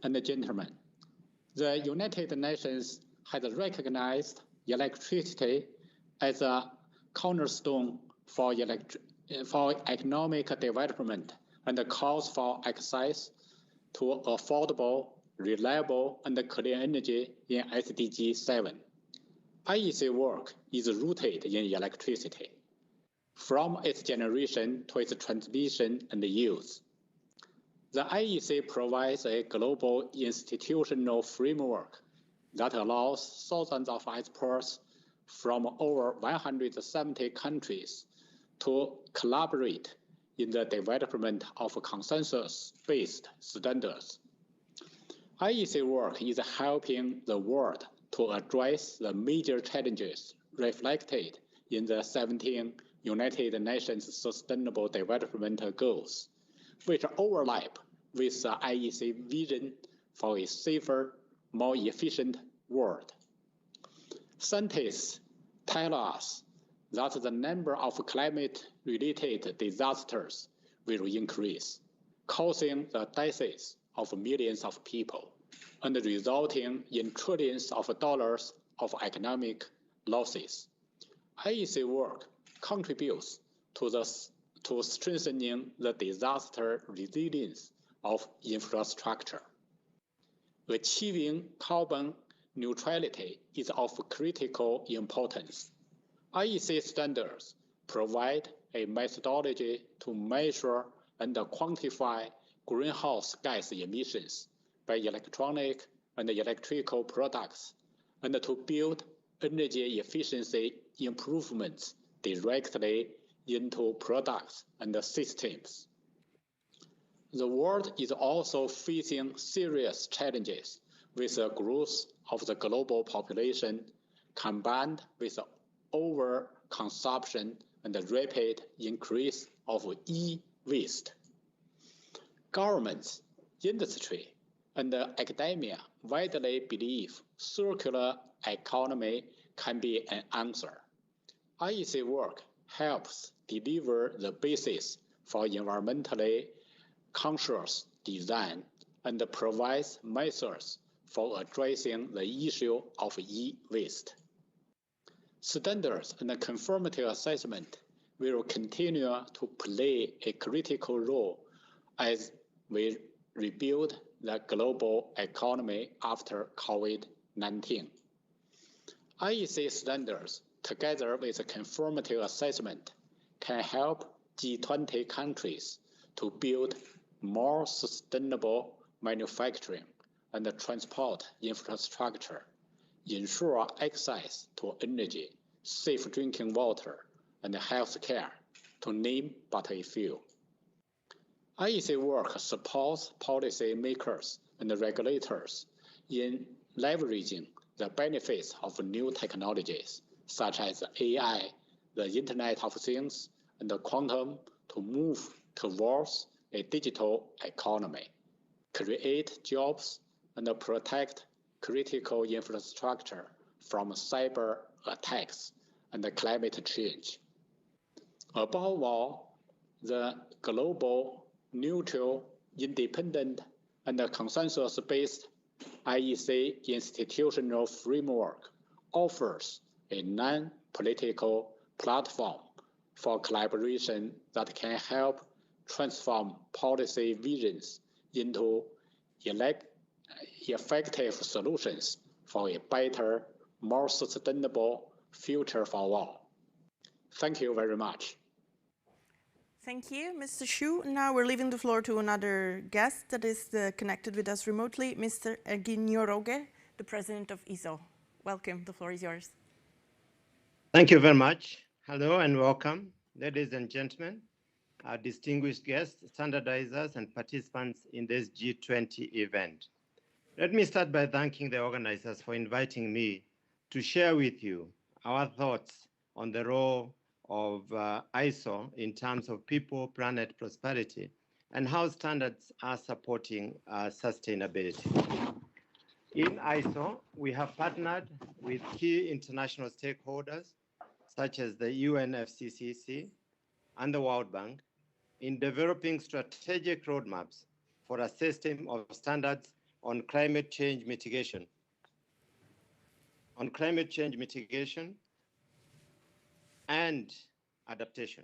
and gentlemen, the United Nations has recognized electricity as a cornerstone for economic development and calls for access to affordable, reliable, and clean energy in SDG 7. IEC work is rooted in electricity, from its generation to its transmission and use. The IEC provides a global institutional framework that allows thousands of experts from over 170 countries to collaborate in the development of consensus-based standards. IEC work is helping the world to address the major challenges reflected in the 17 United Nations Sustainable Development Goals, which overlap with the IEC vision for a safer, more efficient world. Scientists tell us that the number of climate-related disasters will increase, causing the deaths of millions of people and resulting in trillions of dollars of economic losses. IEC work contributes to strengthening the disaster resilience of infrastructure. Achieving carbon neutrality is of critical importance. IEC standards provide a methodology to measure and quantify greenhouse gas emissions by electronic and electrical products, and to build energy efficiency improvements directly into products and systems. The world is also facing serious challenges with the growth of the global population combined with overconsumption and the rapid increase of e-waste. Governments, industry, and academia widely believe circular economy can be an answer. IEC work helps deliver the basis for environmentally conscious design and provides methods for addressing the issue of e-waste. Standards and conformity assessment will continue to play a critical role as we rebuild the global economy after COVID-19. IEC standards, together with conformity assessment, can help G20 countries to build more sustainable manufacturing and transport infrastructure, ensure access to energy, safe drinking water, and health care, to name but a few. IEC work supports policymakers and regulators in leveraging the benefits of new technologies, such as AI, the Internet of Things, and the quantum, to move towards a digital economy, create jobs, and protect critical infrastructure from cyber attacks and climate change. Above all, the global, neutral, independent, and consensus-based IEC institutional framework offers a non-political platform for collaboration that can help transform policy visions into effective solutions for a better, more sustainable future for all. Thank you very much. Thank you, Mr. Xu. Now we're leaving the floor to another guest that is connected with us remotely, Mr. Ergin, the president of ISO. Welcome, the floor is yours. Thank you very much. Hello and welcome, ladies and gentlemen, our distinguished guests, standardizers, and participants in this G20 event. Let me start by thanking the organizers for inviting me to share with you our thoughts on the role of ISO in terms of people, planet, prosperity, and how standards are supporting sustainability. In ISO, we have partnered with key international stakeholders, such as the UNFCCC and the World Bank, in developing strategic roadmaps for a system of standards on climate change mitigation. On climate change mitigation and adaptation.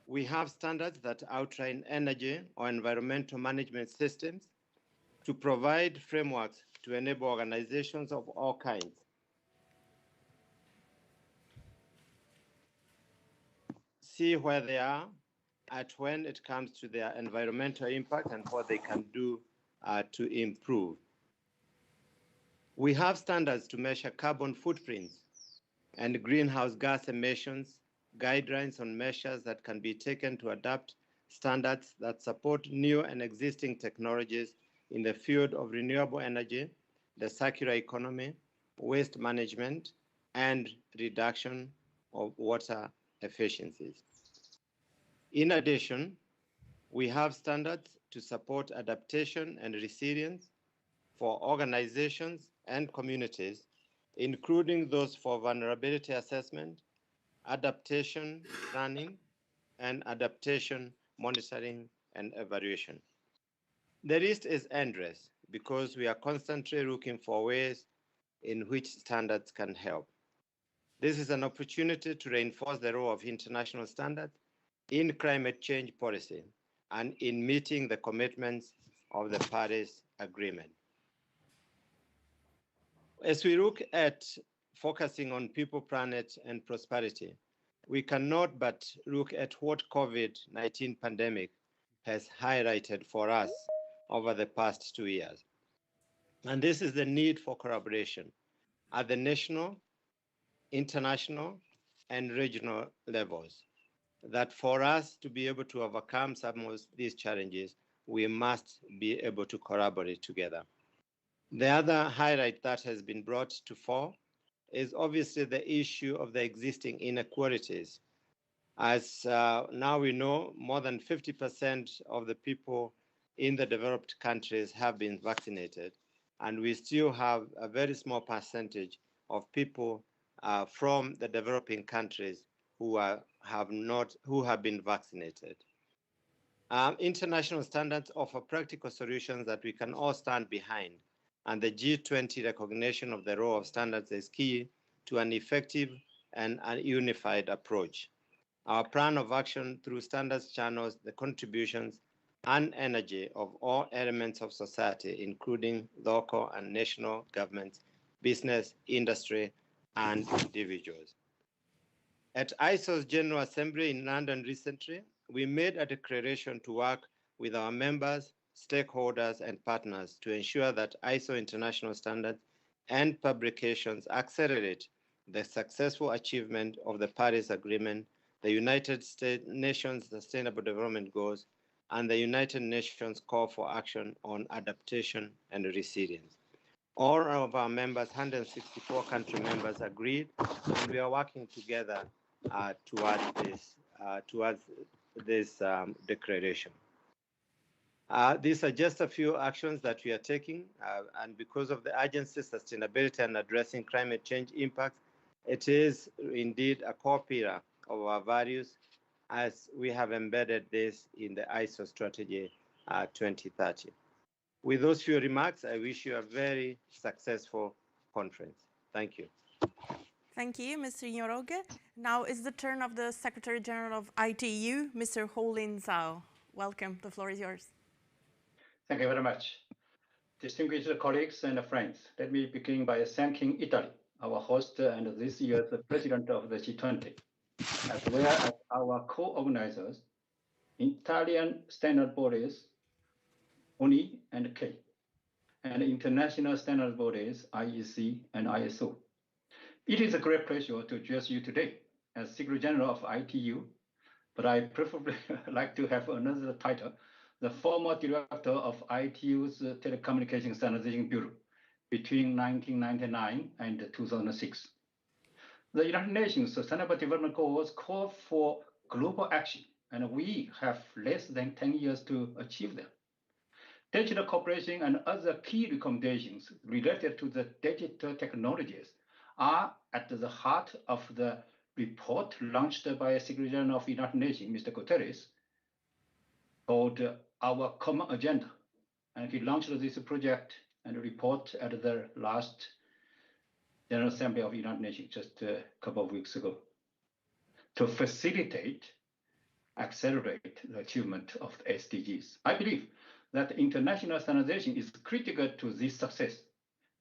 We have standards that outline energy or environmental management systems to provide frameworks to enable organizations of all kinds see where they are at when it comes to their environmental impact and what they can do to improve. We have standards to measure carbon footprints and greenhouse gas emissions, guidelines on measures that can be taken to adapt standards that support new and existing technologies in the field of renewable energy, the circular economy, waste management, and reduction of water efficiencies. In addition, we have standards to support adaptation and resilience for organizations and communities, including those for vulnerability assessment, adaptation planning, and adaptation monitoring and evaluation. The list is endless because we are constantly looking for ways in which standards can help. This is an opportunity to reinforce the role of international standards in climate change policy and in meeting the commitments of the Paris Agreement. As we look at focusing on people, planet, and prosperity, we cannot but look at what COVID-19 pandemic has highlighted for us over the past 2 years. And this is the need for collaboration at the national, international, and regional levels. That for us to be able to overcome some of these challenges, we must be able to collaborate together. The other highlight that has been brought to fore is obviously the issue of the existing inequalities. As now we know, more than 50% of the people in the developed countries have been vaccinated, and we still have a very small percentage of people from the developing countries who have been vaccinated. International standards offer practical solutions that we can all stand behind, and the G20 recognition of the role of standards is key to an effective and a unified approach. Our plan of action through standards channels the contributions and energy of all elements of society, including local and national governments, business, industry, and individuals. At ISO's General Assembly in London recently, we made a declaration to work with our members, stakeholders, and partners to ensure that ISO international standards and publications accelerate the successful achievement of the Paris Agreement, the United Nations Sustainable Development Goals, and the United Nations Call for Action on Adaptation and Resilience. All of our members, 164 country members, agreed, and we are working together towards this declaration. These are just a few actions that we are taking, and because of the urgency, sustainability, and addressing climate change impacts, it is indeed a core pillar of our values as we have embedded this in the ISO strategy 2030. With those few remarks, I wish you a very successful conference. Thank you. Thank you, Mr. Njoroge. Now is the turn of the Secretary General of ITU, Mr. Ho-Lin Zhao. Welcome, the floor is yours. Thank you very much. Distinguished colleagues and friends, let me begin by thanking Italy, our host and this year's president of the G20, as well as our co-organizers, Italian standard bodies, UNI and K, and international standard bodies, IEC and ISO. It is a great pleasure to address you today as Secretary General of ITU, but I preferably like to have another title, the former director of ITU's Telecommunication Standardization Bureau between 1999 and 2006. The United Nations Sustainable Development Goals call for global action, and we have less than 10 years to achieve them. Digital cooperation and other key recommendations related to the digital technologies are at the heart of the report launched by Secretary General of the United Nations, Mr. Guterres, called Our Common Agenda and he launched this project and report at the last General Assembly of the United Nations just a couple of weeks ago to facilitate, accelerate the achievement of the SDGs. I believe that international standardization is critical to this success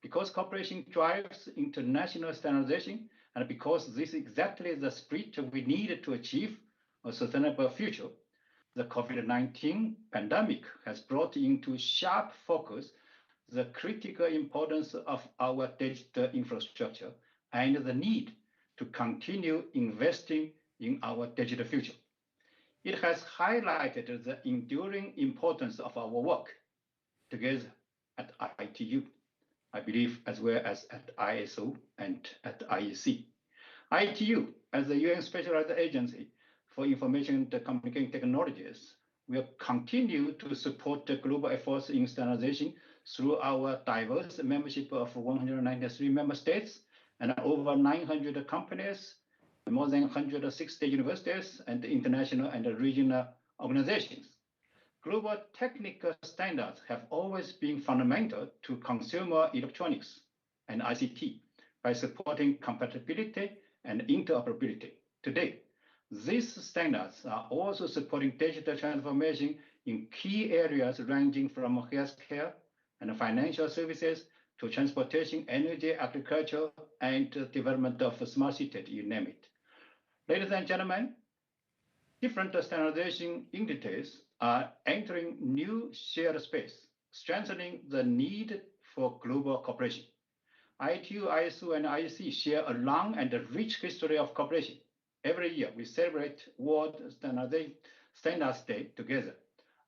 because cooperation drives international standardization, and because this is exactly the spirit we need to achieve a sustainable future. The COVID-19 pandemic has brought into sharp focus the critical importance of our digital infrastructure and the need to continue investing in our digital future. It has highlighted the enduring importance of our work together at ITU, I believe, as well as at ISO and at IEC. ITU, as the UN Specialized Agency for Information and Communication Technologies, will continue to support the global efforts in standardization through our diverse membership of 193 member states and over 900 companies, more than 160 universities, and international and regional organizations. Global technical standards have always been fundamental to consumer electronics and ICT by supporting compatibility and interoperability. Today, these standards are also supporting digital transformation in key areas ranging from healthcare and financial services to transportation, energy, agriculture, and development of smart cities, you name it. Ladies and gentlemen, different standardization entities are entering new shared space, strengthening the need for global cooperation. ITU, ISO, and IEC share a long and rich history of cooperation. Every year, we celebrate World Standards Day together,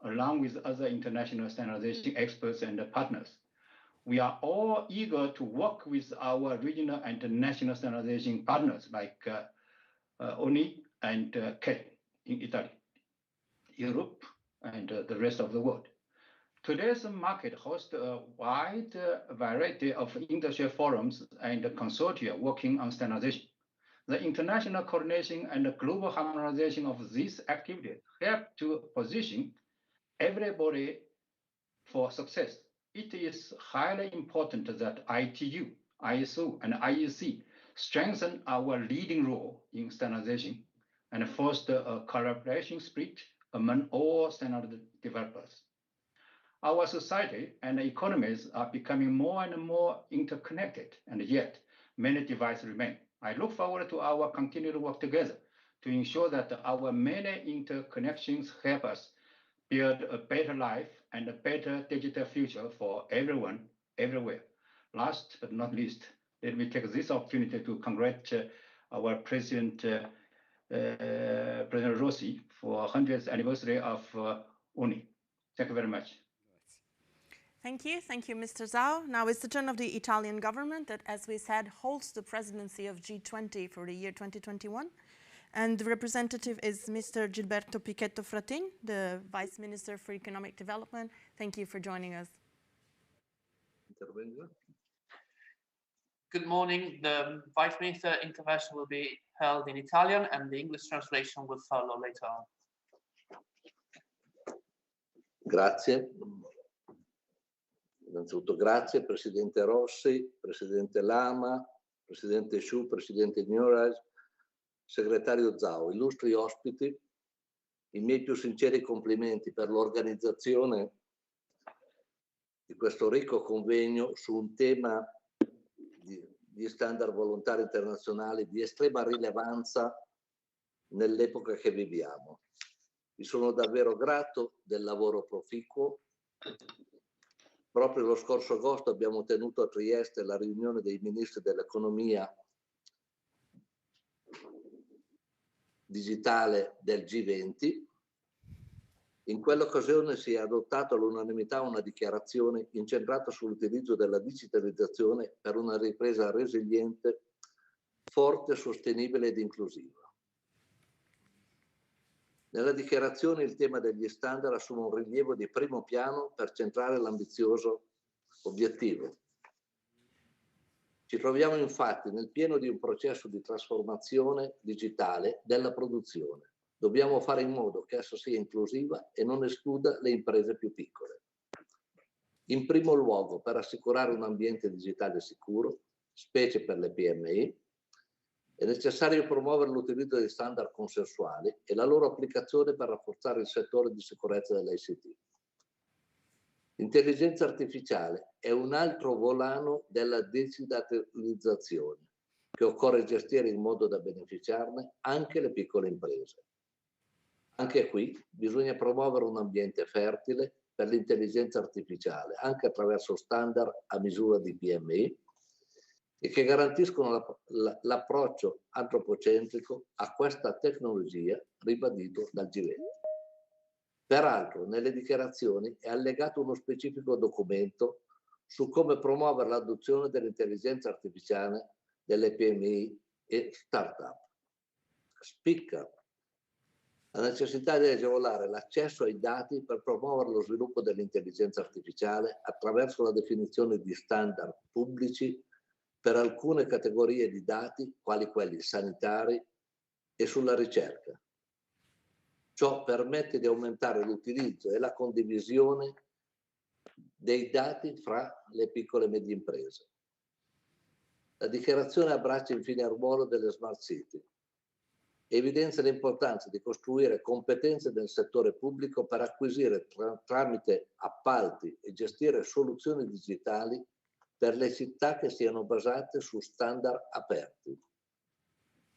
along with other international standardization experts and partners. We are all eager to work with our regional and national standardization partners like ONI and K in Italy, Europe, and the rest of the world. Today's market hosts a wide variety of industry forums and consortia working on standardization. The international coordination and global harmonization of these activities help to position everybody for success. It is highly important that ITU, ISO, and IEC strengthen our leading role in standardization and foster a collaboration spirit among all standard developers. Our society and economies are becoming more and more interconnected, and yet many divides remain. I look forward to our continued work together to ensure that our many interconnections help us build a better life and a better digital future for everyone, everywhere. Last but not least, let me take this opportunity to congratulate our President, President Rossi, for 100th anniversary of ONI. Thank you very much. Thank you, Mr. Zhao. Now it's the turn of the Italian government that, as we said, holds the presidency of G20 for the year 2021. And the representative is Mr. Gilberto Pichetto Fratin, the Vice Minister for Economic Development. Thank you for joining us. Good morning. The Vice Minister intervention will be held in Italian and the English translation will follow later on. Grazie. Innanzitutto grazie Presidente Rossi, Presidente Lama, Presidente Xu, Presidente Gnuraj, Segretario Zhao, illustri ospiti, i miei più sinceri complimenti per l'organizzazione di questo ricco convegno su un tema di standard volontari internazionali di estrema rilevanza nell'epoca che viviamo. Vi sono davvero grato del lavoro proficuo. Proprio lo scorso agosto abbiamo tenuto a Trieste la riunione dei ministri dell'economia digitale del G20. In quell'occasione si è adottato all'unanimità una dichiarazione incentrata sull'utilizzo della digitalizzazione per una ripresa resiliente, forte, sostenibile ed inclusiva. Nella dichiarazione il tema degli standard assume un rilievo di primo piano per centrare l'ambizioso obiettivo. Ci troviamo infatti nel pieno di un processo di trasformazione digitale della produzione. Dobbiamo fare in modo che essa sia inclusiva e non escluda le imprese più piccole. In primo luogo per assicurare un ambiente digitale sicuro, specie per le PMI, è necessario promuovere l'utilizzo di standard consensuali e la loro applicazione per rafforzare il settore di sicurezza dell'ICT. L'intelligenza artificiale è un altro volano della digitalizzazione che occorre gestire in modo da beneficiarne anche le piccole imprese. Anche qui bisogna promuovere un ambiente fertile per l'intelligenza artificiale, anche attraverso standard a misura di PMI e che garantiscono l'approccio antropocentrico a questa tecnologia ribadito dal G20. Peraltro, nelle dichiarazioni è allegato uno specifico documento su come promuovere l'adozione dell'intelligenza artificiale delle PMI e start-up. Spicca la necessità di agevolare l'accesso ai dati per promuovere lo sviluppo dell'intelligenza artificiale attraverso la definizione di standard pubblici per alcune categorie di dati, quali quelli sanitari e sulla ricerca. Ciò permette di aumentare l'utilizzo e la condivisione dei dati fra le piccole e medie imprese. La dichiarazione abbraccia infine il ruolo delle smart city. Evidenzia l'importanza di costruire competenze del settore pubblico per acquisire tramite appalti e gestire soluzioni digitali per le città che siano basate su standard aperti.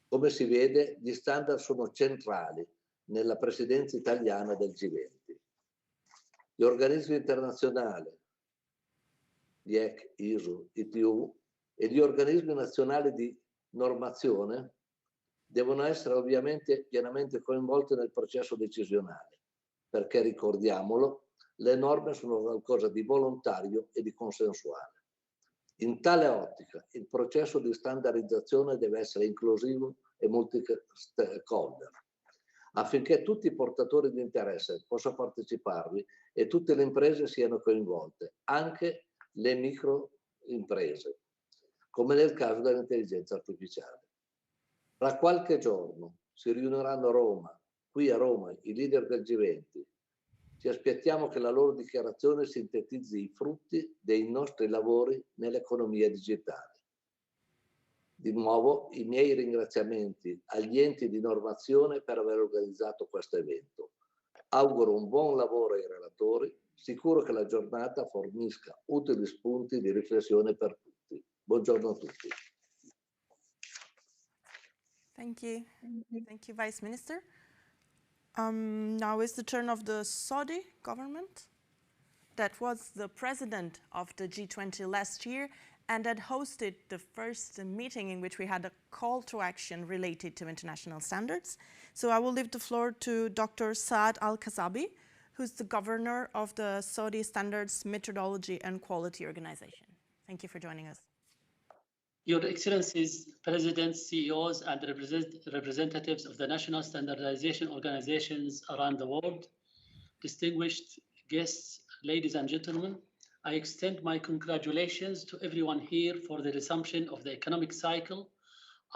Come si vede, gli standard sono centrali nella presidenza italiana del G20. Gli organismi internazionali, IEC, ISO, ITU e gli organismi nazionali di normazione devono essere ovviamente pienamente coinvolti nel processo decisionale, perché ricordiamolo, le norme sono qualcosa di volontario e di consensuale. In tale ottica, il processo di standardizzazione deve essere inclusivo e multi-stakeholder, affinché tutti i portatori di interesse possano parteciparvi e tutte le imprese siano coinvolte, anche le microimprese, come nel caso dell'intelligenza artificiale. Tra qualche giorno si riuniranno a Roma, qui a Roma, i leader del G20. Ci aspettiamo che la loro dichiarazione sintetizzi i frutti dei nostri lavori nell'economia digitale. Di nuovo i miei ringraziamenti agli enti di normazione per aver organizzato questo evento. Auguro un buon lavoro ai relatori, sicuro che la giornata fornisca utili spunti di riflessione per tutti. Buongiorno a tutti. Thank you. Thank you, Vice Minister. Now is the turn of the Saudi government. That was the president of the G20 last year and had hosted the first meeting in which we had a call to action related to international standards. So I will leave the floor to Dr. Saad Al-Kazabi, who's the governor of the Saudi Standards Methodology and Quality Organization. Thank you for joining us. Your Excellencies, Presidents, CEOs, and representatives of the national standardization organizations around the world, distinguished guests, ladies and gentlemen, I extend my congratulations to everyone here for the resumption of the economic cycle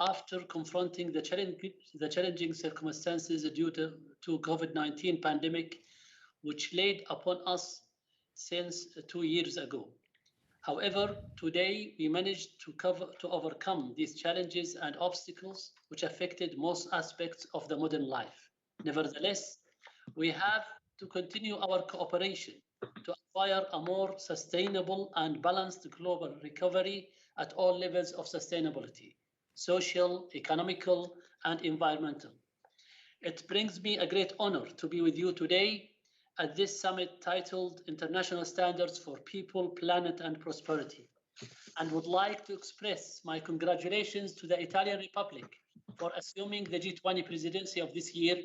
after confronting the challenging circumstances due to COVID-19 pandemic, which laid upon us since 2 years ago. However, today we managed to overcome these challenges and obstacles which affected most aspects of the modern life. Nevertheless, we have to continue our cooperation to acquire a more sustainable and balanced global recovery at all levels of sustainability, social, economical, and environmental. It brings me a great honor to be with you today at this summit titled International Standards for People, Planet, and Prosperity, and would like to express my congratulations to the Italian Republic for assuming the G20 presidency of this year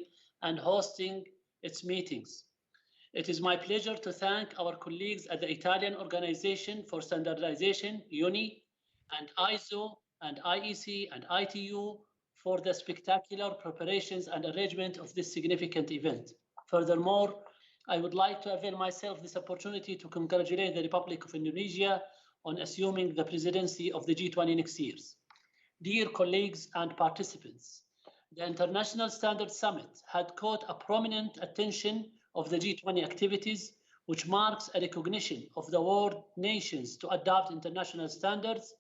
and hosting its meetings. It is my pleasure to thank our colleagues at the Italian Organization for Standardization, UNI, and ISO, and IEC, and ITU for the spectacular preparations and arrangement of this significant event. Furthermore, I would like to avail myself this opportunity to congratulate the Republic of Indonesia on assuming the presidency of the G20 next year. Dear colleagues and participants, the International Standards Summit had caught a prominent attention of the G20 activities which marks a recognition of the world nations to adopt international standards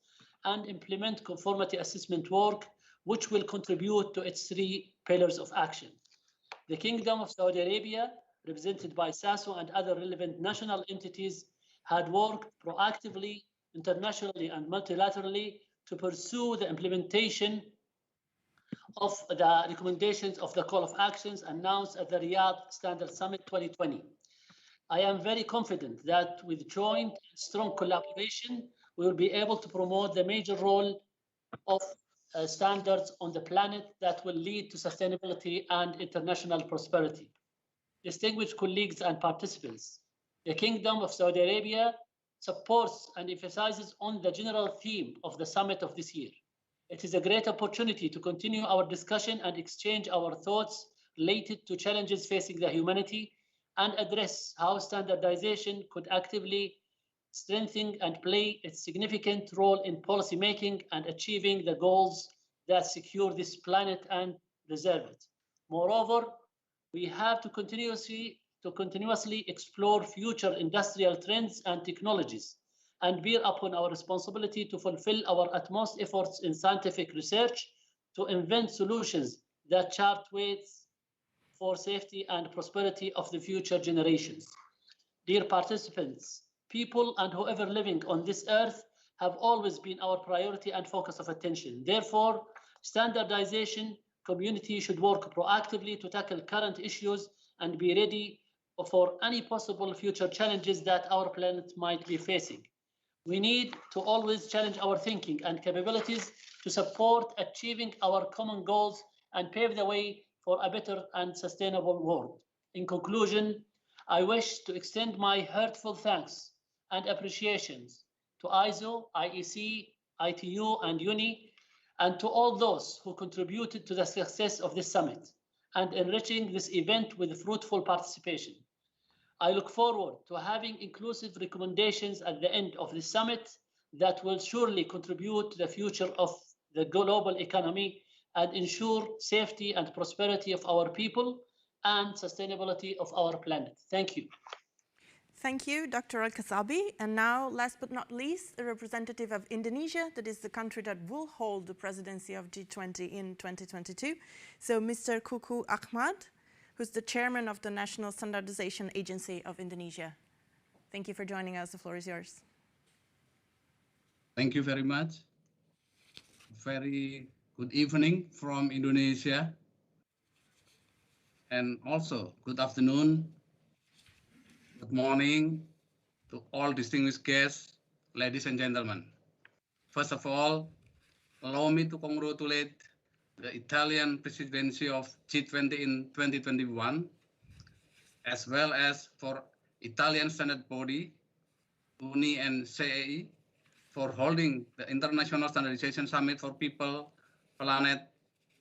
and implement conformity assessment work, which will contribute to its 3 pillars of action. The Kingdom of Saudi Arabia, represented by SASO and other relevant national entities, had worked proactively, internationally and multilaterally to pursue the implementation of the recommendations of the Call of Actions announced at the Riyadh Standard Summit 2020. I am very confident that with joint and strong collaboration, we will be able to promote the major role of standards on the planet that will lead to sustainability and international prosperity. Distinguished colleagues and participants, the Kingdom of Saudi Arabia supports and emphasizes on the general theme of the summit of this year. It is a great opportunity to continue our discussion and exchange our thoughts related to challenges facing the humanity and address how standardization could actively strengthen and play a significant role in policymaking and achieving the goals that secure this planet and preserve it. Moreover, we have to continuously explore future industrial trends and technologies and bear upon our responsibility to fulfill our utmost efforts in scientific research to invent solutions that chart ways for safety and prosperity of the future generations. Dear participants, people and whoever living on this earth have always been our priority and focus of attention. Therefore, standardization community should work proactively to tackle current issues and be ready for any possible future challenges that our planet might be facing. We need to always challenge our thinking and capabilities to support achieving our common goals and pave the way for a better and sustainable world. In conclusion, I wish to extend my heartfelt thanks and appreciations to ISO, IEC, ITU, and UNI, and to all those who contributed to the success of this summit and enriching this event with fruitful participation. I look forward to having inclusive recommendations at the end of this summit that will surely contribute to the future of the global economy and ensure safety and prosperity of our people and sustainability of our planet. Thank you. Thank you, Dr. Al-Kasabi. And now, last but not least, a representative of Indonesia, that is the country that will hold the presidency of G20 in 2022. So Mr. Kuku Ahmad, who's the chairman of the National Standardization Agency of Indonesia. Thank you for joining us. The floor is yours. Thank you very much. Very good evening from Indonesia. And also, good afternoon, good morning to all distinguished guests, ladies and gentlemen. First of all, allow me to congratulate the Italian presidency of G20 in 2021, as well as for Italian standard body, UNI and CEI, for holding the International Standardization Summit for People, Planet,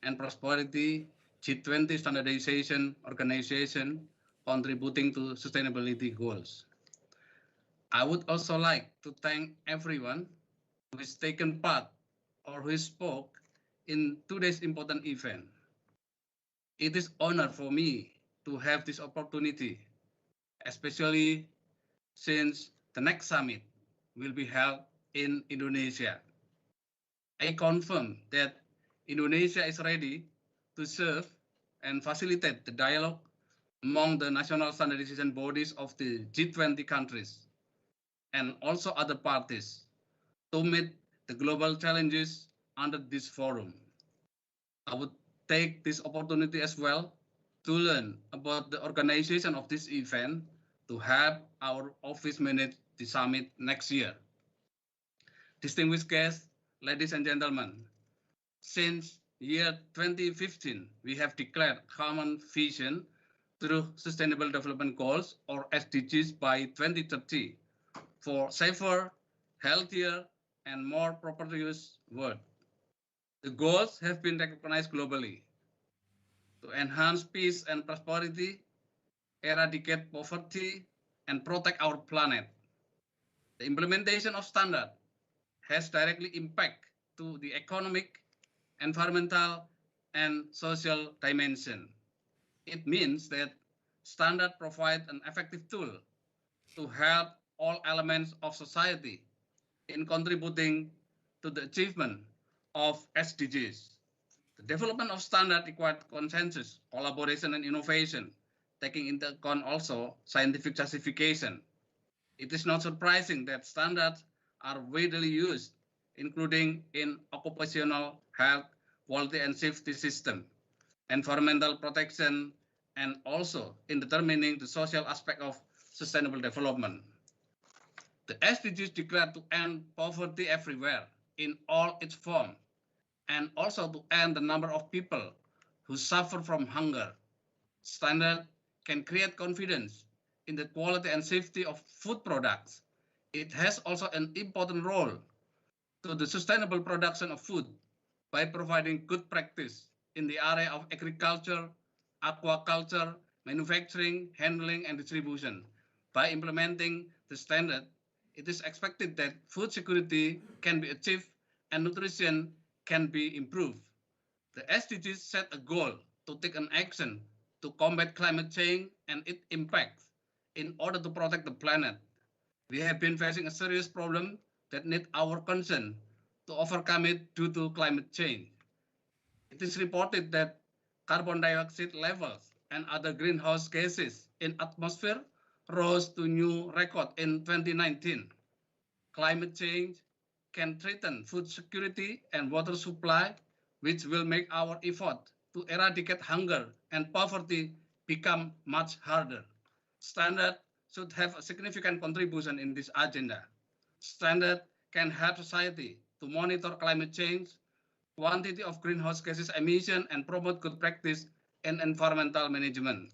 and Prosperity G20 Standardization Organization, contributing to sustainability goals. I would also like to thank everyone who has taken part or who spoke in today's important event. It is an honor for me to have this opportunity, especially since the next summit will be held in Indonesia. I confirm that Indonesia is ready to serve and facilitate the dialogue among the national standardization bodies of the G20 countries and also other parties to meet the global challenges under this forum. I would take this opportunity as well to learn about the organization of this event to help our office manage the summit next year. Distinguished guests, ladies and gentlemen, since year 2015, we have declared common vision through Sustainable Development Goals, or SDGs, by 2030 for safer, healthier, and more prosperous world. The goals have been recognized globally to enhance peace and prosperity, eradicate poverty, and protect our planet. The implementation of standards has directly impact to the economic, environmental, and social dimension. It means that standards provide an effective tool to help all elements of society in contributing to the achievement of SDGs. The development of standards required consensus, collaboration, and innovation, taking into account also scientific justification. It is not surprising that standards are widely used, including in occupational health, quality and safety system, environmental protection, and also in determining the social aspect of sustainable development. The SDGs declare to end poverty everywhere in all its forms, and also to end the number of people who suffer from hunger. Standard can create confidence in the quality and safety of food products. It has also an important role to the sustainable production of food by providing good practice in the area of agriculture, aquaculture, manufacturing, handling, and distribution. By implementing the standard, it is expected that food security can be achieved and nutrition can be improved. The SDGs set a goal to take an action to combat climate change and its impacts in order to protect the planet. We have been facing a serious problem that needs our concern to overcome it due to climate change. It is reported that carbon dioxide levels and other greenhouse gases in atmosphere rose to new record in 2019. Climate change can threaten food security and water supply, which will make our effort to eradicate hunger and poverty become much harder. Standard should have a significant contribution in this agenda. Standard can help society to monitor climate change, quantity of greenhouse gases emission, and promote good practice in environmental management.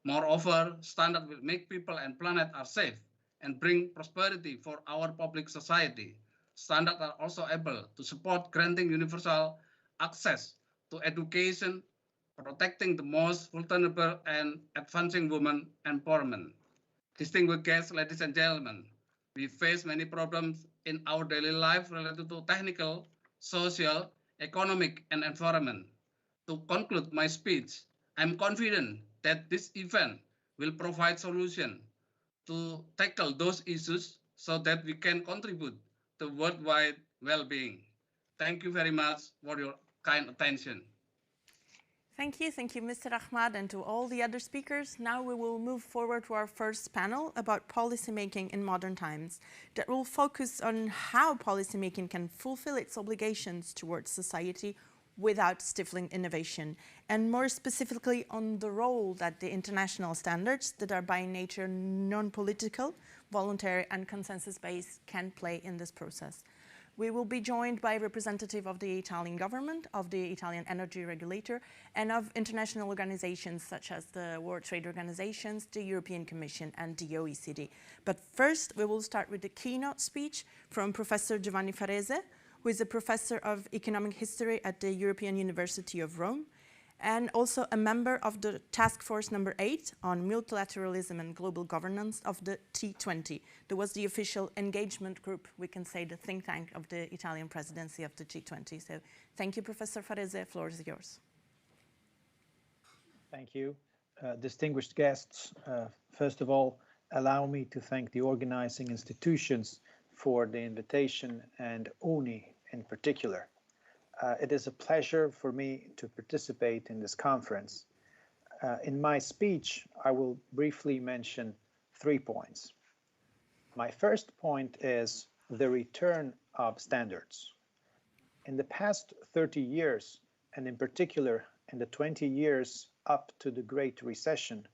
Moreover, standard will make people and planet are safe and bring prosperity for our public society. Standards are also able to support granting universal access to education, protecting the most vulnerable, and advancing women empowerment. Distinguished guests, ladies and gentlemen, we face many problems in our daily life related to technical, social, economic, and environment. To conclude my speech, I'm confident that this event will provide solutions to tackle those issues so that we can contribute to worldwide well-being. Thank you very much for your kind attention. Thank you, Mr. Ahmad, and to all the other speakers. Now we will move forward to our first panel about policymaking in modern times that will focus on how policymaking can fulfill its obligations towards society without stifling innovation, and more specifically on the role that the international standards that are by nature non-political, voluntary and consensus-based can play in this process. We will be joined by a representative of the Italian government, of the Italian energy regulator, and of international organizations such as the World Trade Organizations, the European Commission, and the OECD. But first, we will start with the keynote speech from Professor Giovanni Farese, who is a professor of economic history at the European University of Rome, and also a member of the Task Force number 8 on multilateralism and global governance of the G20. That was the official engagement group, we can say the think tank of the Italian presidency of the G20. So thank you, Professor Farese, floor is yours. Thank you. Distinguished guests, first of all, allow me to thank the organizing institutions for the invitation and UNI in particular. It is a pleasure for me to participate in this conference. In my speech, I will briefly mention 3 points. My first point is the return of standards. In the past 30 years, and in particular in the 20 years up to the Great Recession,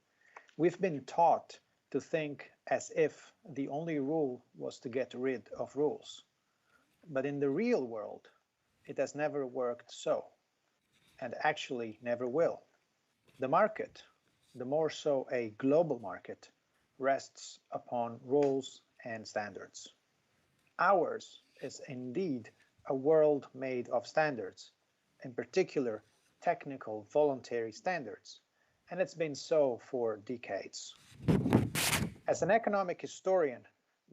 we've been taught to think as if the only rule was to get rid of rules. But in the real world, it has never worked so, and actually never will. The market, the more so a global market, rests upon rules and standards. Ours is indeed a world made of standards, in particular technical voluntary standards, and it's been so for decades. As an economic historian,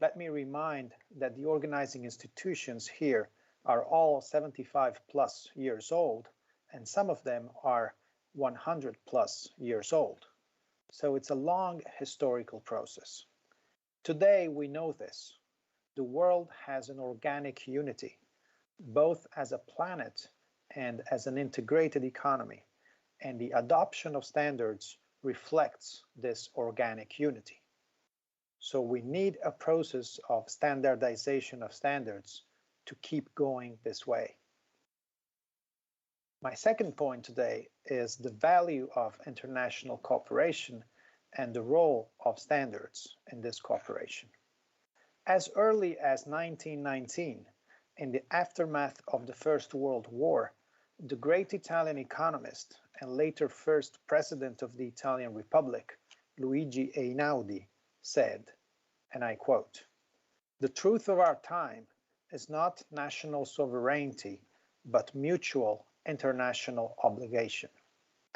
let me remind that the organizing institutions here are all 75 plus years old, and some of them are 100 plus years old. So it's a long historical process. Today, we know this. The world has an organic unity, both as a planet and as an integrated economy, and the adoption of standards reflects this organic unity. So we need a process of standardization of standards to keep going this way. My second point today is the value of international cooperation and the role of standards in this cooperation. As early as 1919, in the aftermath of the First World War, the great Italian economist and later first president of the Italian Republic, Luigi Einaudi, said, and I quote, "The truth of our time is not national sovereignty, but mutual international obligation."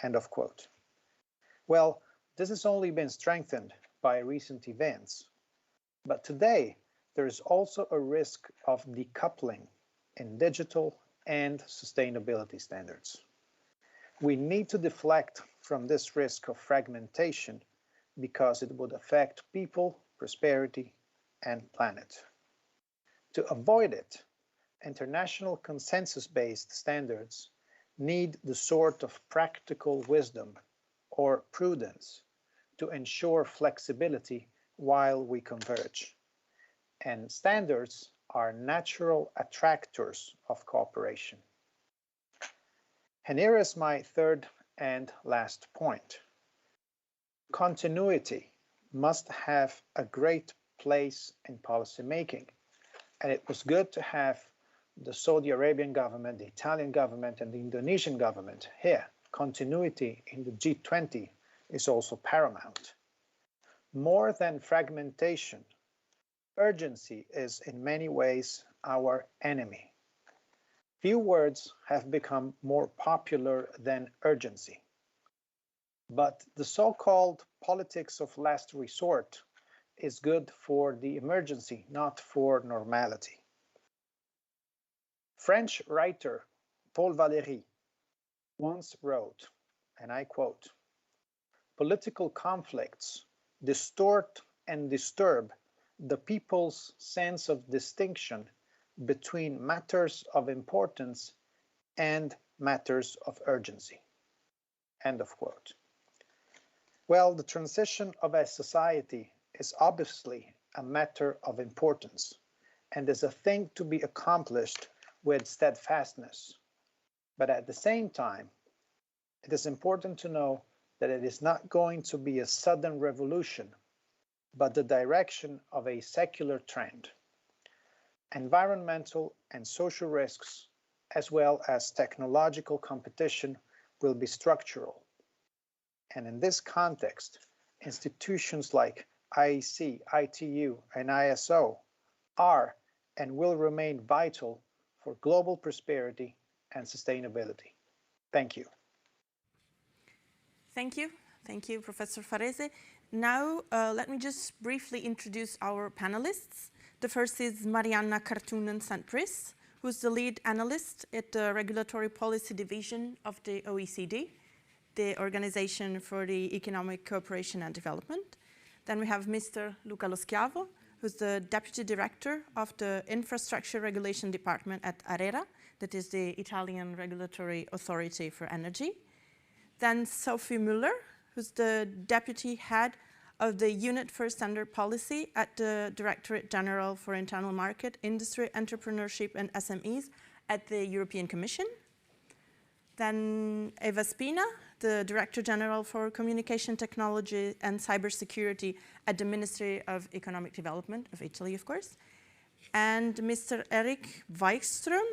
End of quote. Well, this has only been strengthened by recent events. But today, there is also a risk of decoupling in digital and sustainability standards. We need to deflect from this risk of fragmentation because it would affect people, prosperity, and planet. To avoid it, international consensus-based standards need the sort of practical wisdom or prudence to ensure flexibility while we converge. And standards are natural attractors of cooperation. And here is my third and last point. Continuity must have a great place in policymaking. And it was good to have the Saudi Arabian government, the Italian government, and the Indonesian government here. Continuity in the G20 is also paramount. More than fragmentation, urgency is in many ways our enemy. Few words have become more popular than urgency. But the so-called politics of last resort is good for the emergency, not for normality. French writer Paul Valéry once wrote, and I quote, "Political conflicts distort and disturb the people's sense of distinction between matters of importance and matters of urgency." End of quote. Well, the transition of a society is obviously a matter of importance and is a thing to be accomplished with steadfastness. But at the same time, it is important to know that it is not going to be a sudden revolution, but the direction of a secular trend. Environmental and social risks, as well as technological competition, will be structural. And in this context, institutions like IEC, ITU, and ISO are and will remain vital for global prosperity and sustainability. Thank you. Thank you. Thank you, Professor Farese. Now, let me just briefly introduce our panelists. The first is Marianna Kartunen-Sandpris, who's the lead analyst at the Regulatory Policy Division of the OECD, the Organization for the Economic Cooperation and Development. Then we have Mr. Luca Lo Schiavo, who's the Deputy Director of the Infrastructure Regulation Department at ARERA, that is the Italian Regulatory Authority for Energy. Then Sophie Müller, who's the Deputy Head of the Unit for Standard Policy at the Directorate General for Internal Market, Industry, Entrepreneurship and SMEs at the European Commission. Then Eva Spina, the Director General for Communication Technology and Cybersecurity at the Ministry of Economic Development of Italy, of course. And Mr. Erik Wikström,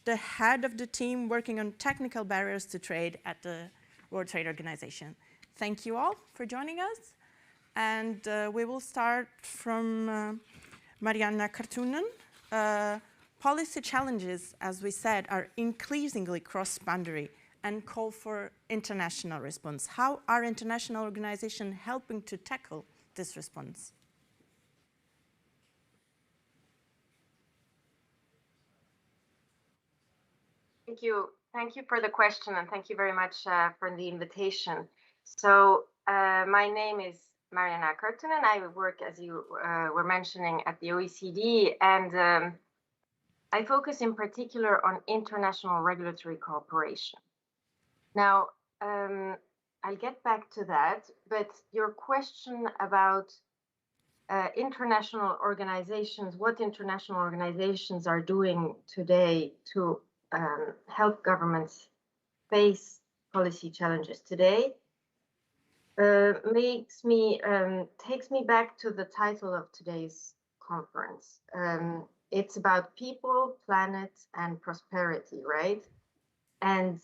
the head of the team working on technical barriers to trade at the World Trade Organization. Thank you all for joining us. And we will start from Marianna Kartunen. Policy challenges, as we said, are increasingly cross-boundary and call for international response. How are international organizations helping to tackle this response? Thank you. Thank you for the question, and thank you very much for the invitation. So my name is Mariana Kartunen. I work, as you were mentioning, at the OECD, and I focus in particular on international regulatory cooperation. Now, I'll get back to that, but your question about international organizations, what international organizations are doing today to help governments face policy challenges today, takes me back to the title of today's conference. It's about people, planet, and prosperity, right? And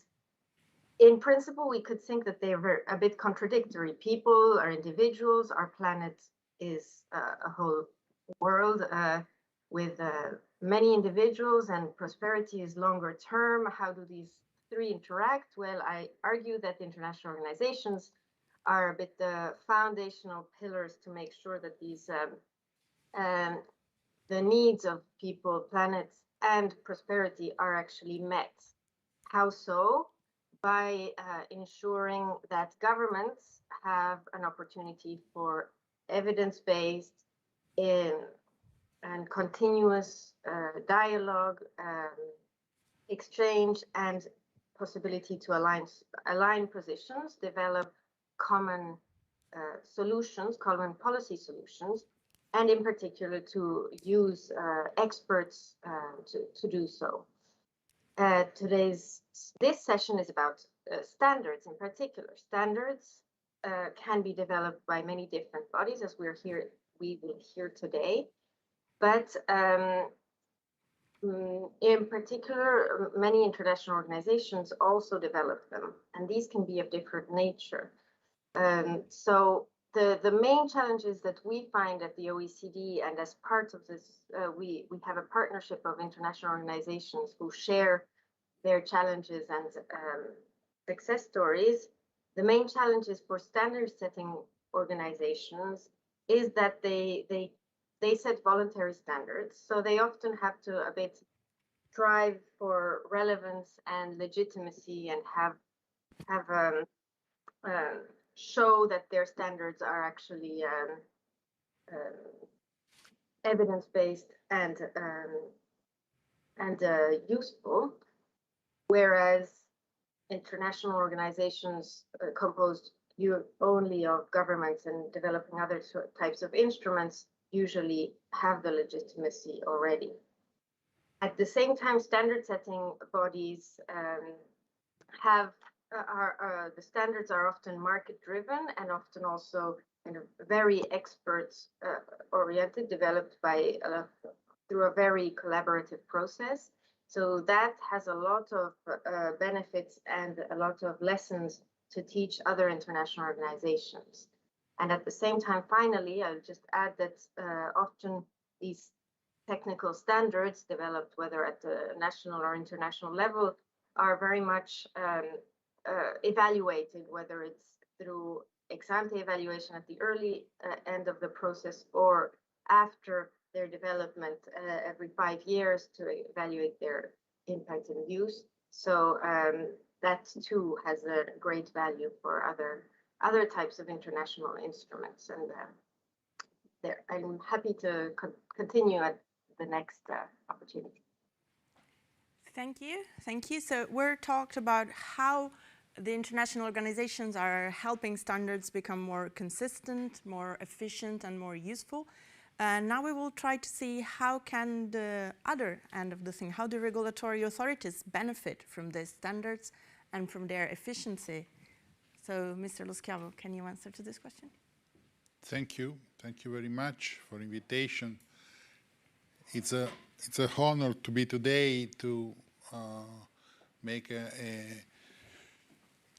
in principle, we could think that they're a bit contradictory. People are individuals, our planet is a whole world with many individuals, and prosperity is longer term. How do these three interact? Well, I argue that international organizations are a bit the foundational pillars to make sure that these the needs of people, planets, and prosperity are actually met. How so? By ensuring that governments have an opportunity for evidence-based and continuous dialogue, exchange, and possibility to align positions, develop common solutions, common policy solutions, and in particular to use experts to do so. This session is about standards in particular. Standards can be developed by many different bodies, as we will hear today. But in particular, many international organizations also develop them, and these can be of different nature. So the main challenges that we find at the OECD, and as part of this, we have a partnership of international organizations who share their challenges and success stories. The main challenges for standard setting organizations is that they set voluntary standards, so they often have to a bit strive for relevance and legitimacy and have show that their standards are actually evidence-based and useful, whereas international organizations composed only of governments and developing other types of instruments usually have the legitimacy already. At the same time, standard setting bodies the standards are often market driven and often also kind of very expert oriented, developed through a very collaborative process. So that has a lot of benefits and a lot of lessons to teach other international organizations. And at the same time, finally, I'll just add that often these technical standards developed, whether at the national or international level, are very much evaluated, whether it's through ex-ante evaluation at the early end of the process or after their development every 5 years to evaluate their impact and use. So that too has a great value for other types of international instruments. And I'm happy to continue at the next opportunity. Thank you. Thank you. So we're talked about how the international organizations are helping standards become more consistent, more efficient, and more useful. Now we will try to see how can the other end of the thing, how the regulatory authorities benefit from these standards and from their efficiency. So, Mr. Lo Schiavo, can you answer to this question? Thank you. Thank you very much for the invitation. It's an honor to be today to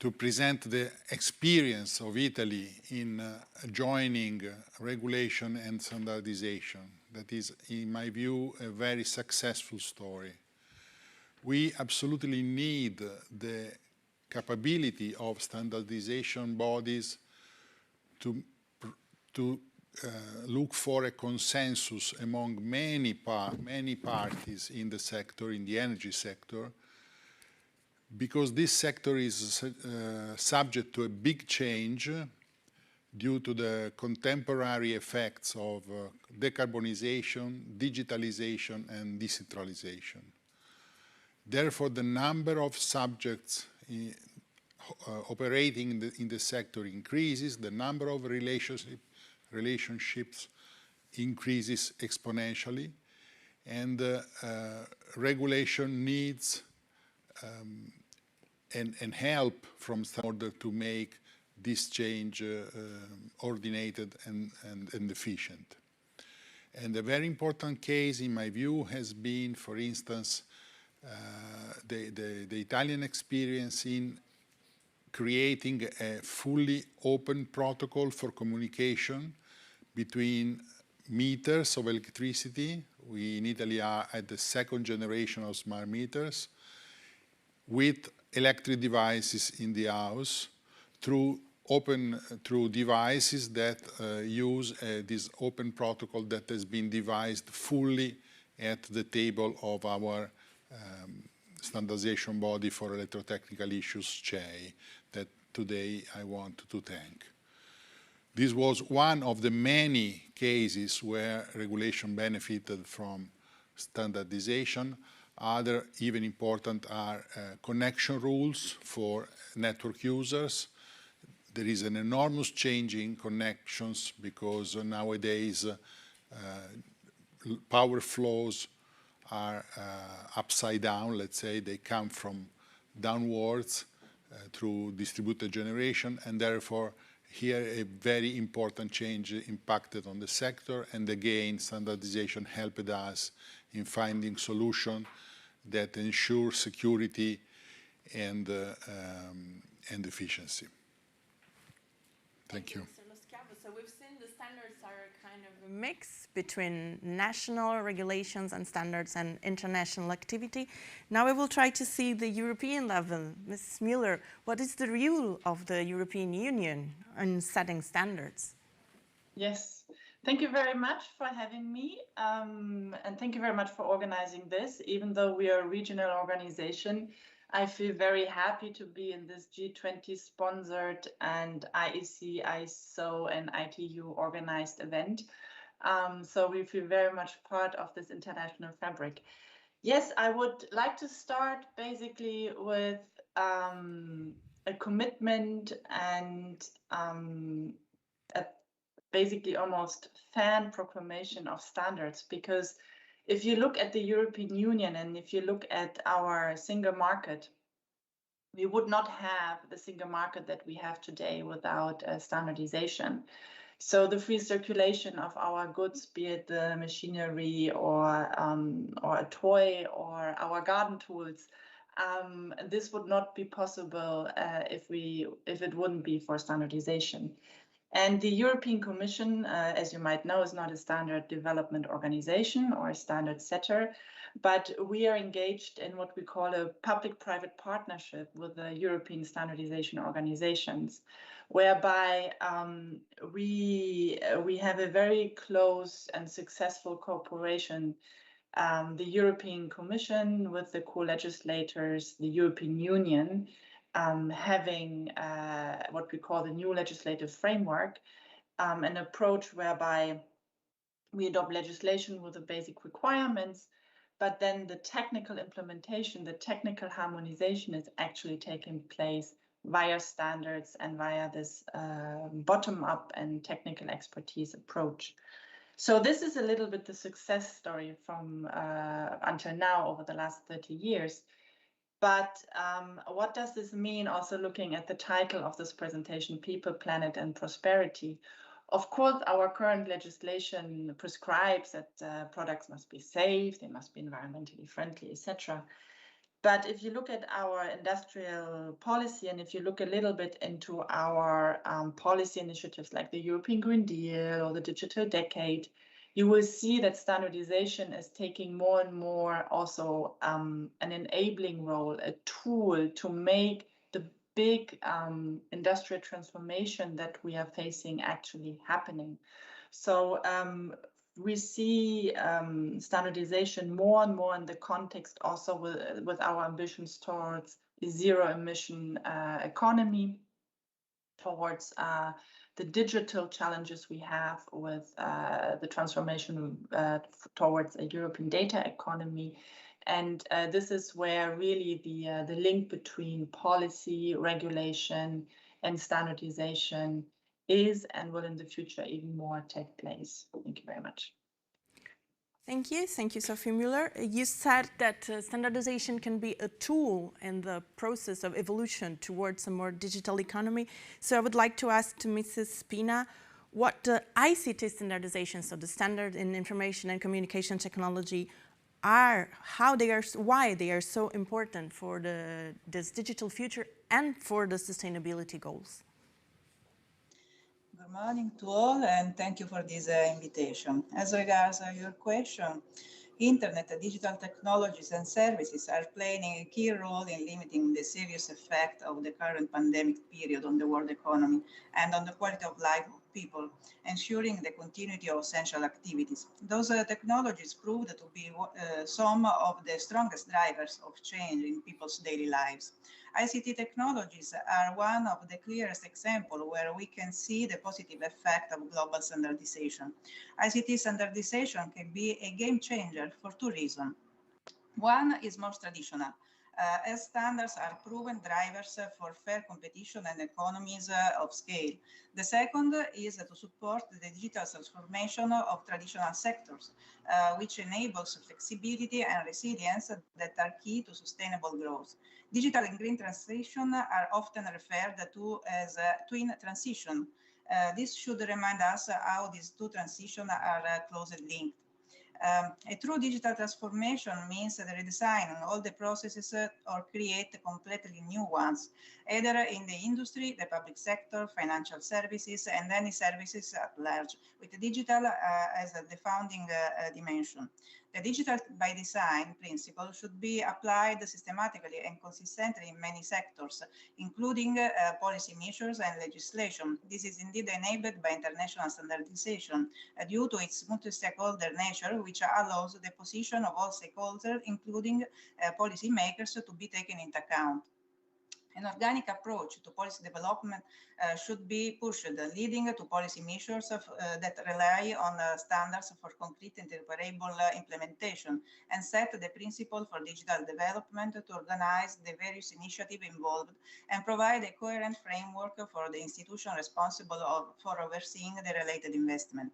to present the experience of Italy in joining regulation and standardization. That is, in my view, a very successful story. We absolutely need the capability of standardization bodies to look for a consensus among many parties in the sector, in the energy sector, because this sector is subject to a big change due to the contemporary effects of decarbonization, digitalization, and decentralization. Therefore, the number of subjects operating in the sector increases, the number of relationships increases exponentially, and regulation needs and help from in order to make this change coordinated and efficient. And a very important case, in my view, has been, for instance, the Italian experience in creating a fully open protocol for communication between meters of electricity. We in Italy are at the second generation of smart meters, with electric devices in the house through devices that use this open protocol that has been devised fully at the table of our standardization body for electrotechnical issues, CHEI, that today I want to thank. This was one of the many cases where regulation benefited from standardization. Other, even important, are connection rules for network users. There is an enormous change in connections because nowadays power flows are upside down, let's say. They come from downwards through distributed generation, and therefore here a very important change impacted on the sector, and again standardization helped us in finding solutions that ensure security and efficiency. Thank you. So we've seen the standards are kind of a mix between national regulations and standards and international activity. Now we will try to see the European level. Ms. Müller, what is the role of the European Union in setting standards? Yes, thank you very much for having me, and thank you very much for organizing this. Even though we are a regional organization, I feel very happy to be in this G20 sponsored and IEC, ISO, and ITU organized event. So we feel very much part of this international fabric. Yes, I would like to start basically with a commitment and a basically almost fan proclamation of standards, because if you look at the European Union and if you look at our single market, we would not have the single market that we have today without standardization. So the free circulation of our goods, be it the machinery or a toy or our garden tools, this would not be possible if it wouldn't be for standardization. And the European Commission, as you might know, is not a standard development organization or a standard setter, but we are engaged in what we call a public-private partnership with the European standardization organizations, whereby we have a very close and successful cooperation. The European Commission with the co-legislators, the European Union, having what we call the new legislative framework, an approach whereby we adopt legislation with the basic requirements, but then the technical implementation, the technical harmonization is actually taking place via standards and via this bottom-up and technical expertise approach. So this is a little bit the success story from until now over the last 30 years. But what does this mean, also looking at the title of this presentation, People, Planet and Prosperity? Of course, our current legislation prescribes that products must be safe, they must be environmentally friendly, etc. But if you look at our industrial policy, and if you look a little bit into our policy initiatives like the European Green Deal or the Digital Decade, you will see that standardization is taking more and more also an enabling role, a tool to make the big industrial transformation that we are facing actually happening. So we see standardization more and more in the context also with our ambitions towards a zero emission economy, towards the digital challenges we have with the transformation towards a European data economy. And this is where really the link between policy, regulation, and standardization is and will in the future even more take place. Thank you very much. Thank you. Thank you, Sophie Müller. You said that standardization can be a tool in the process of evolution towards a more digital economy. So I would like to ask to Mrs. Spina what the ICT standardization, so the standard in information and communication technology, are, how they are, why they are so important for this digital future and for the sustainability goals. Good morning to all, and thank you for this invitation. As regards your question, internet, digital technologies and services are playing a key role in limiting the serious effect of the current pandemic period on the world economy and on the quality of life of people, ensuring the continuity of essential activities. Those technologies proved to be some of the strongest drivers of change in people's daily lives. ICT technologies are one of the clearest examples where we can see the positive effect of global standardization. ICT standardization can be a game changer for two reasons. One is more traditional, as standards are proven drivers for fair competition and economies of scale. The second is to support the digital transformation of traditional sectors, which enables flexibility and resilience that are key to sustainable growth. Digital and green transition are often referred to as twin transition. This should remind us how these two transitions are closely linked. A true digital transformation means the redesign of all the processes or create completely new ones, either in the industry, the public sector, financial services, and any services at large, with digital as the founding dimension. The digital by design principle should be applied systematically and consistently in many sectors, including policy measures and legislation. This is indeed enabled by international standardization due to its multi-stakeholder nature, which allows the position of all stakeholders, including policymakers, to be taken into account. An organic approach to policy development should be pushed, leading to policy measures that rely on standards for concrete interoperable implementation and set the principle for digital development to organize the various initiatives involved and provide a coherent framework for the institution responsible for overseeing the related investment.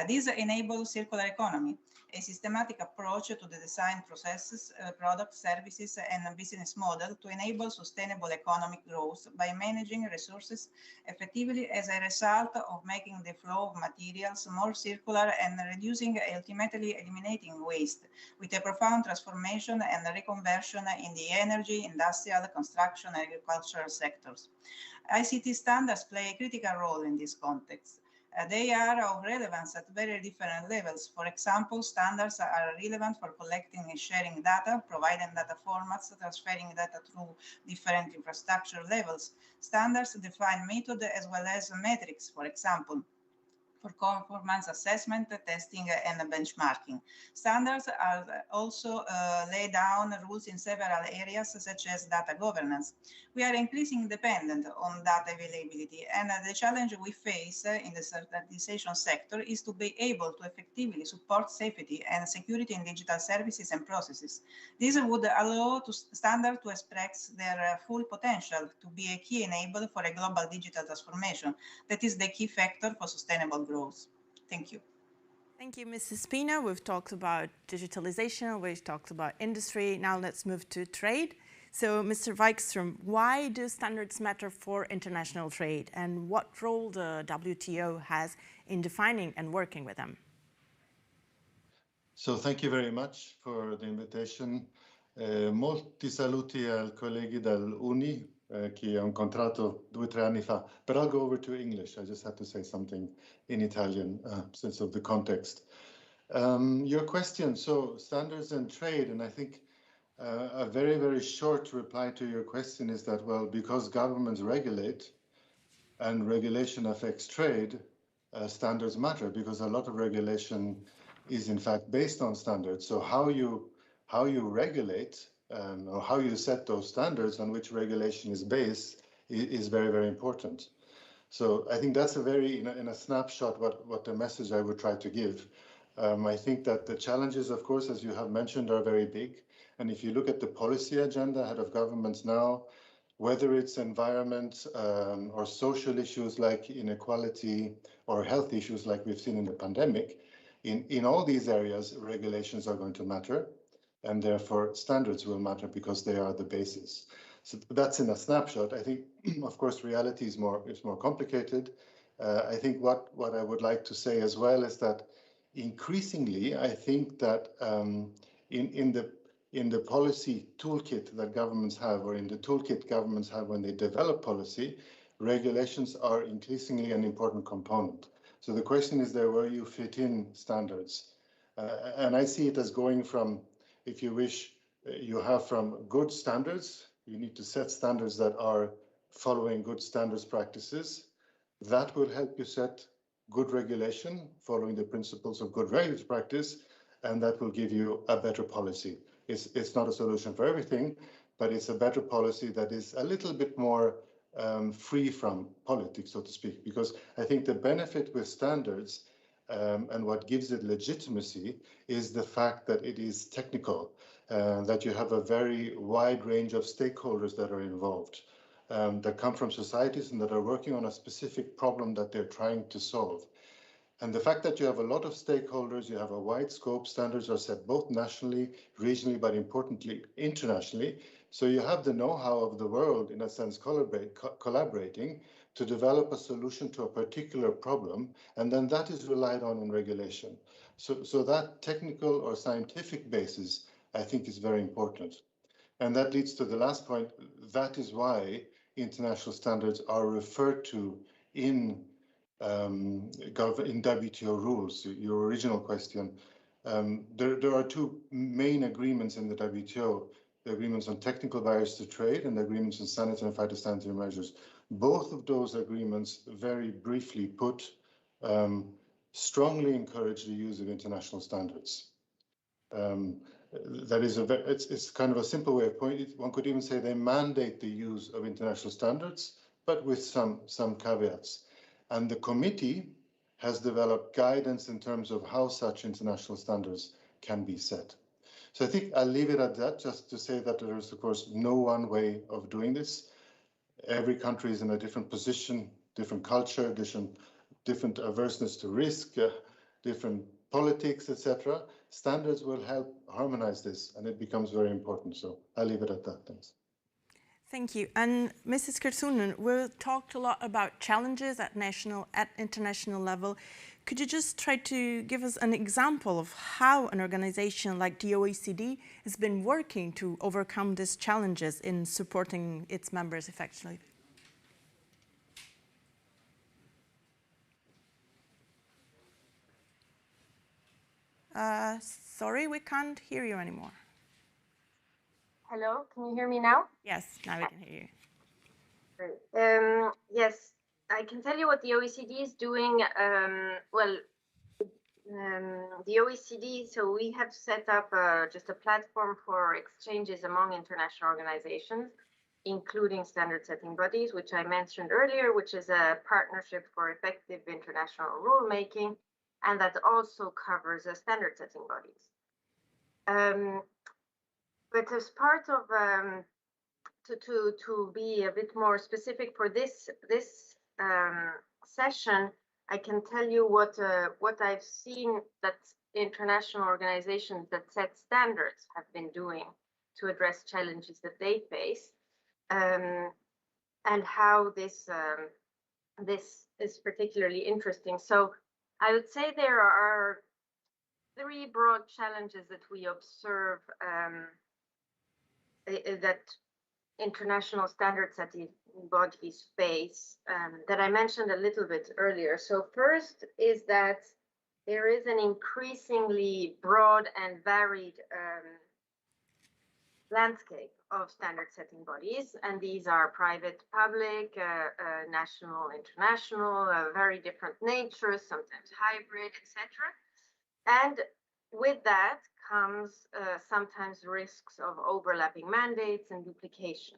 This enables circular economy, a systematic approach to the design processes, products, services, and business model to enable sustainable economic growth by managing resources effectively as a result of making the flow of materials more circular and reducing, ultimately eliminating waste, with a profound transformation and reconversion in the energy, industrial, construction, and agricultural sectors. ICT standards play a critical role in this context. They are of relevance at very different levels. For example, standards are relevant for collecting and sharing data, providing data formats, transferring data through different infrastructure levels. Standards define method as well as metrics, for example, for performance assessment, testing, and benchmarking. Standards are also lay down rules in several areas, such as data governance. We are increasingly dependent on data availability, and the challenge we face in the standardization sector is to be able to effectively support safety and security in digital services and processes. This would allow standards to express their full potential to be a key enabler for a global digital transformation that is the key factor for sustainable growth. Thank you. Thank you, Mrs. Spina. We've talked about digitalization, we've talked about industry. Now let's move to trade. So, Mr. Wikström, why do standards matter for international trade, and what role the WTO has in defining and working with them? So, thank you very much for the invitation. Molti saluti al colleghi dall'Uni che ho incontrato 2 o 3 anni fa, but I'll go over to English. I just had to say something in Italian since of the context. Your question, so standards and trade, and I think a very, very short reply to your question is that, well, because governments regulate and regulation affects trade, standards matter because a lot of regulation is in fact based on standards. So how you regulate or how you set those standards on which regulation is based is very, very important. So I think that's a very, in a snapshot, what the message I would try to give. I think that the challenges, of course, as you have mentioned, are very big. And if you look at the policy agenda ahead of governments now, whether it's environment or social issues like inequality or health issues like we've seen in the pandemic, in all these areas, regulations are going to matter, and therefore standards will matter because they are the basis. So that's in a snapshot. I think, of course, reality is more complicated. I think what I would like to say as well is that increasingly, I think that in the policy toolkit that governments have, or in the toolkit governments have when they develop policy, regulations are increasingly an important component. So the question is there where you fit in standards. And I see it as going from, if you wish, you have from good standards, you need to set standards that are following good standards practices. That will help you set good regulation, following the principles of good regulatory practice, and that will give you a better policy. It's not a solution for everything, but it's a better policy that is a little bit more free from politics, so to speak, because I think the benefit with standards and what gives it legitimacy is the fact that it is technical, that you have a very wide range of stakeholders that are involved, that come from societies and that are working on a specific problem that they're trying to solve. And the fact that you have a lot of stakeholders, you have a wide scope, standards are set both nationally, regionally, but importantly, internationally. So you have the know-how of the world, in a sense, collaborating to develop a solution to a particular problem, and then that is relied on in regulation. So that technical or scientific basis, I think, is very important. And that leads to the last point. That is why international standards are referred to in WTO rules. Your original question. There are two main agreements in the WTO, the agreements on technical barriers to trade and the agreements on sanitary and phytosanitary measures. Both of those agreements, very briefly put, strongly encourage the use of international standards. That is it's kind of a simple way of putting it. One could even say they mandate the use of international standards, but with some caveats. And the committee has developed guidance in terms of how such international standards can be set. So I think I'll leave it at that, just to say that there is, of course, no one way of doing this. Every country is in a different position, different culture, different averseness to risk, different politics, etc. Standards will help harmonize this, and it becomes very important. So I'll leave it at that. Thanks. Thank you. And Mrs. Kersunen, we talked a lot about challenges at national, at international level. Could you just try to give us an example of how an organization like the OECD has been working to overcome these challenges in supporting its members effectively? Sorry, we can't hear you anymore. Hello, can you hear me now? Yes, now we can hear you. Great. Yes, I can tell you what the OECD is doing. The OECD, so we have set up just a platform for exchanges among international organizations, including standard setting bodies, which I mentioned earlier, which is a partnership for effective international rulemaking, and that also covers standard setting bodies. But as part of to be a bit more specific for this session, I can tell you what I've seen that international organizations that set standards have been doing to address challenges that they face, and how this is particularly interesting. So I would say there are three broad challenges that we observe that international standard setting bodies face that I mentioned a little bit earlier. So first is that there is an increasingly broad and varied landscape of standard setting bodies, and these are private, public, national, international, very different natures, sometimes hybrid, etc. And with that comes sometimes risks of overlapping mandates and duplication.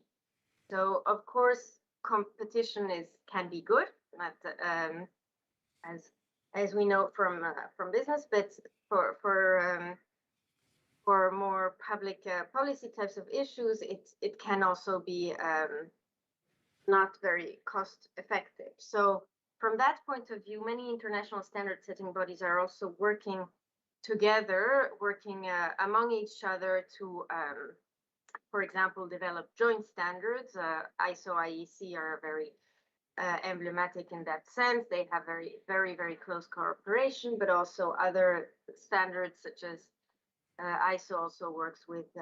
So, of course, competition can be good, not, as we know from business, but for more public policy types of issues, it can also be not very cost effective. So from that point of view, many international standard setting bodies are also working together, working among each other to, for example, develop joint standards. ISO, IEC are very emblematic in that sense. They have very close cooperation, but also other standards such as ISO also works with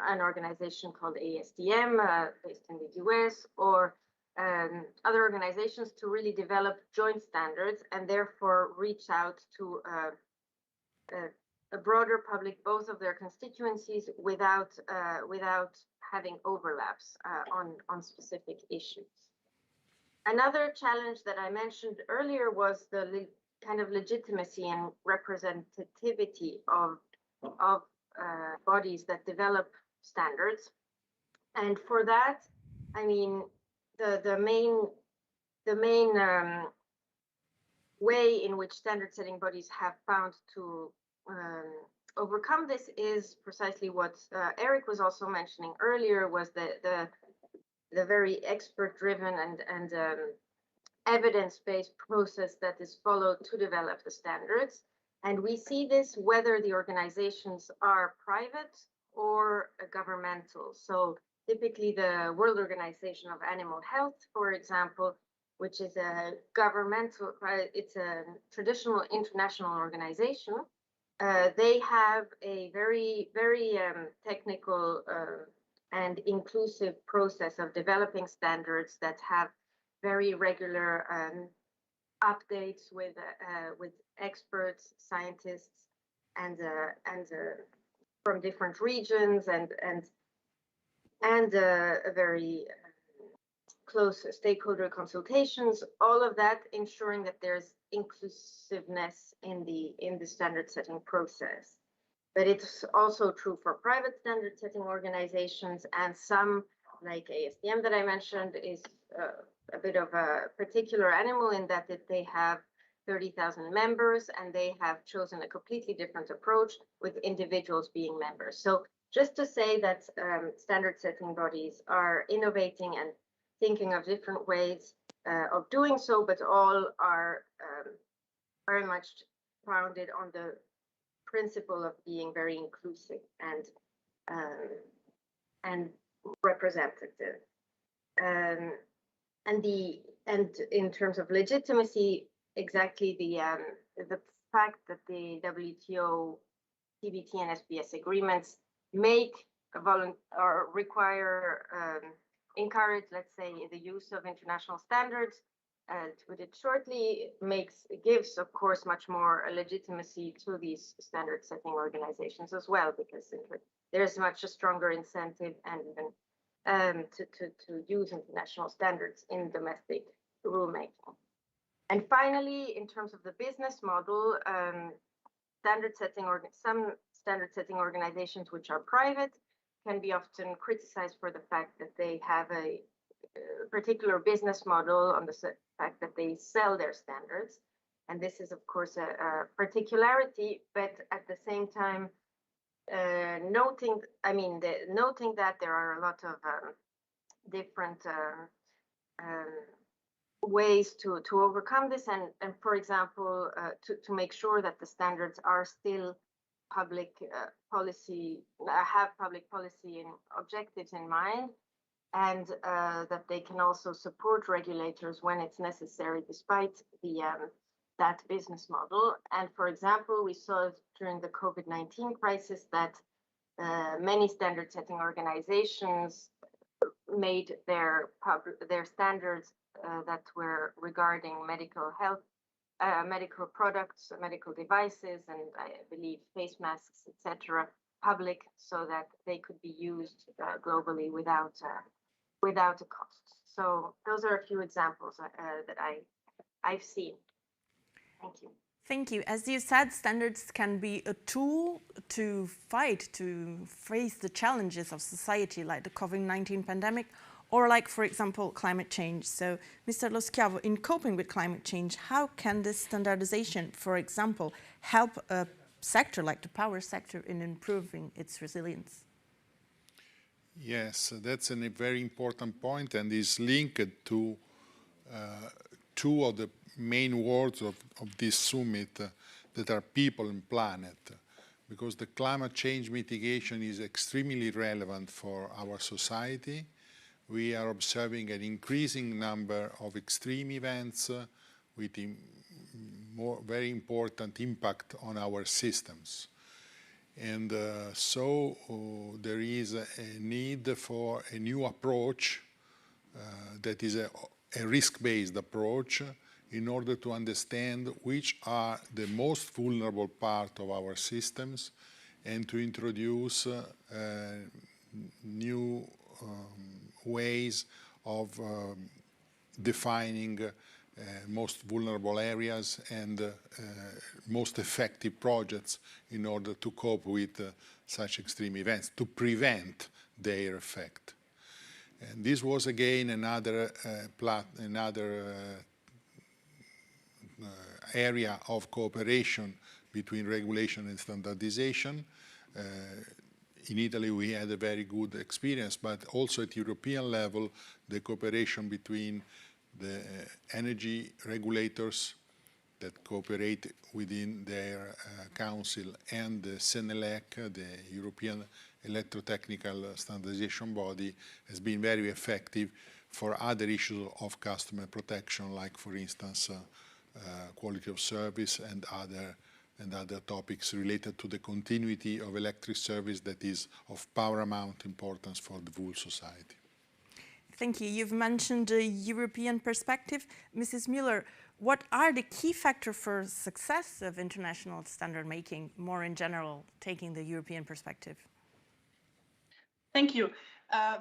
an organization called ASTM based in the US, or other organizations to really develop joint standards and therefore reach out to a broader public, both of their constituencies, without having overlaps on specific issues. Another challenge that I mentioned earlier was the kind of legitimacy and representativity of bodies that develop standards. And for that, I mean, the main way in which standard setting bodies have found to overcome this is precisely what Eric was also mentioning earlier, was the very expert-driven and evidence-based process that is followed to develop the standards. And we see this whether the organizations are private or governmental. So typically the World Organization of Animal Health, for example, which is a governmental, it's a traditional international organization. They have a very technical and inclusive process of developing standards that have very regular updates with experts, scientists, and from different regions, and a very close stakeholder consultations. All of that ensuring that there's inclusiveness in the standard setting process. But it's also true for private standard setting organizations, and some, like ASTM that I mentioned, is a bit of a particular animal in that they have 30,000 members, and they have chosen a completely different approach with individuals being members. So just to say that standard setting bodies are innovating and thinking of different ways of doing so, but all are very much founded on the principle of being very inclusive and representative. And in terms of legitimacy, exactly the fact that the WTO, TBT, and SBS agreements make or require, encourage, let's say, the use of international standards, to put it shortly, gives, of course, much more legitimacy to these standard setting organizations as well, because there's much a stronger incentive and even to use international standards in domestic rulemaking. And finally, in terms of the business model, some standard setting organizations which are private can be often criticized for the fact that they have a particular business model on the fact that they sell their standards. And this is, of course, a particularity, but at the same time, noting that there are a lot of different ways to overcome this, and for example, to make sure that the standards are still public policy, have public policy and objectives in mind, and that they can also support regulators when it's necessary, despite that business model. And for example, we saw during the COVID-19 crisis that many standard setting organizations made their standards that were regarding medical health, medical products, medical devices, and I believe face masks, etc., public, so that they could be used globally without a cost. So those are a few examples that I've seen. Thank you. Thank you. As you said, standards can be a tool to face the challenges of society, like the COVID-19 pandemic, Or like, for example, climate change. So, Mr. Lo Schiavo, in coping with climate change, how can this standardization, for example, help a sector like the power sector in improving its resilience? Yes, that's a very important point and is linked to two of the main words of this summit that are people and planet, because the climate change mitigation is extremely relevant for our society. We are observing an increasing number of extreme events with very important impact on our systems. And so there is a need for a new approach that is a risk-based approach in order to understand which are the most vulnerable part of our systems and to introduce new ways of defining most vulnerable areas and most effective projects in order to cope with such extreme events, to prevent their effect. And this was again another area of cooperation between regulation and standardization. In Italy, we had a very good experience, but also at European level, the cooperation between the energy regulators that cooperate within their council and the CNELEC, the European Electrotechnical Standardization Body, has been very effective for other issues of customer protection, like, for instance, quality of service and other topics related to the continuity of electric service that is of paramount importance for the whole society. Thank you. You've mentioned the European perspective. Mrs. Müller, what are the key factors for success of international standard making, more in general, taking the European perspective? Thank you.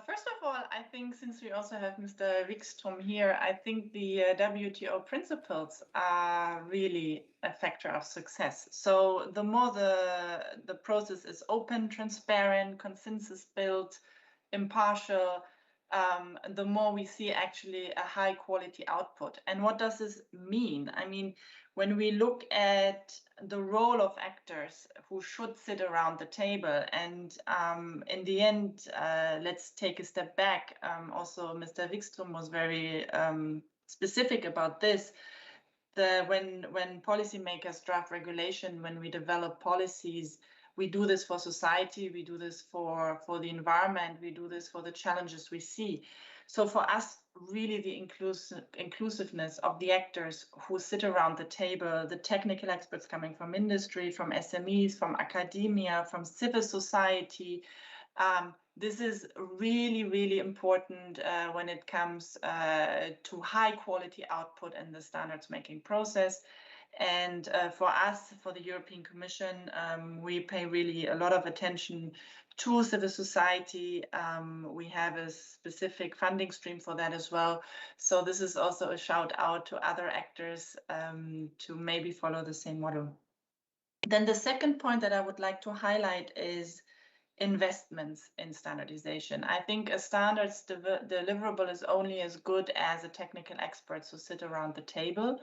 First of all, I think since we also have Mr. Wikström here, I think the WTO principles are really a factor of success. So the more the process is open, transparent, consensus built, impartial, the more we see actually a high quality output. And what does this mean? I mean, when we look at the role of actors who should sit around the table, and in the end, let's take a step back. Also, Mr. Wikström was very specific about this. When policymakers draft regulation, when we develop policies, we do this for society, we do this for the environment, we do this for the challenges we see. So for us, really the inclusiveness of the actors who sit around the table, the technical experts coming from industry, from SMEs, from academia, from civil society, this is really, really important when it comes to high quality output in the standards making process. And for us, for the European Commission, we pay really a lot of attention to civil society. We have a specific funding stream for that as well. So this is also a shout out to other actors to maybe follow the same model. Then the second point that I would like to highlight is investments in standardization. I think a standards deliverable is only as good as the technical experts who sit around the table.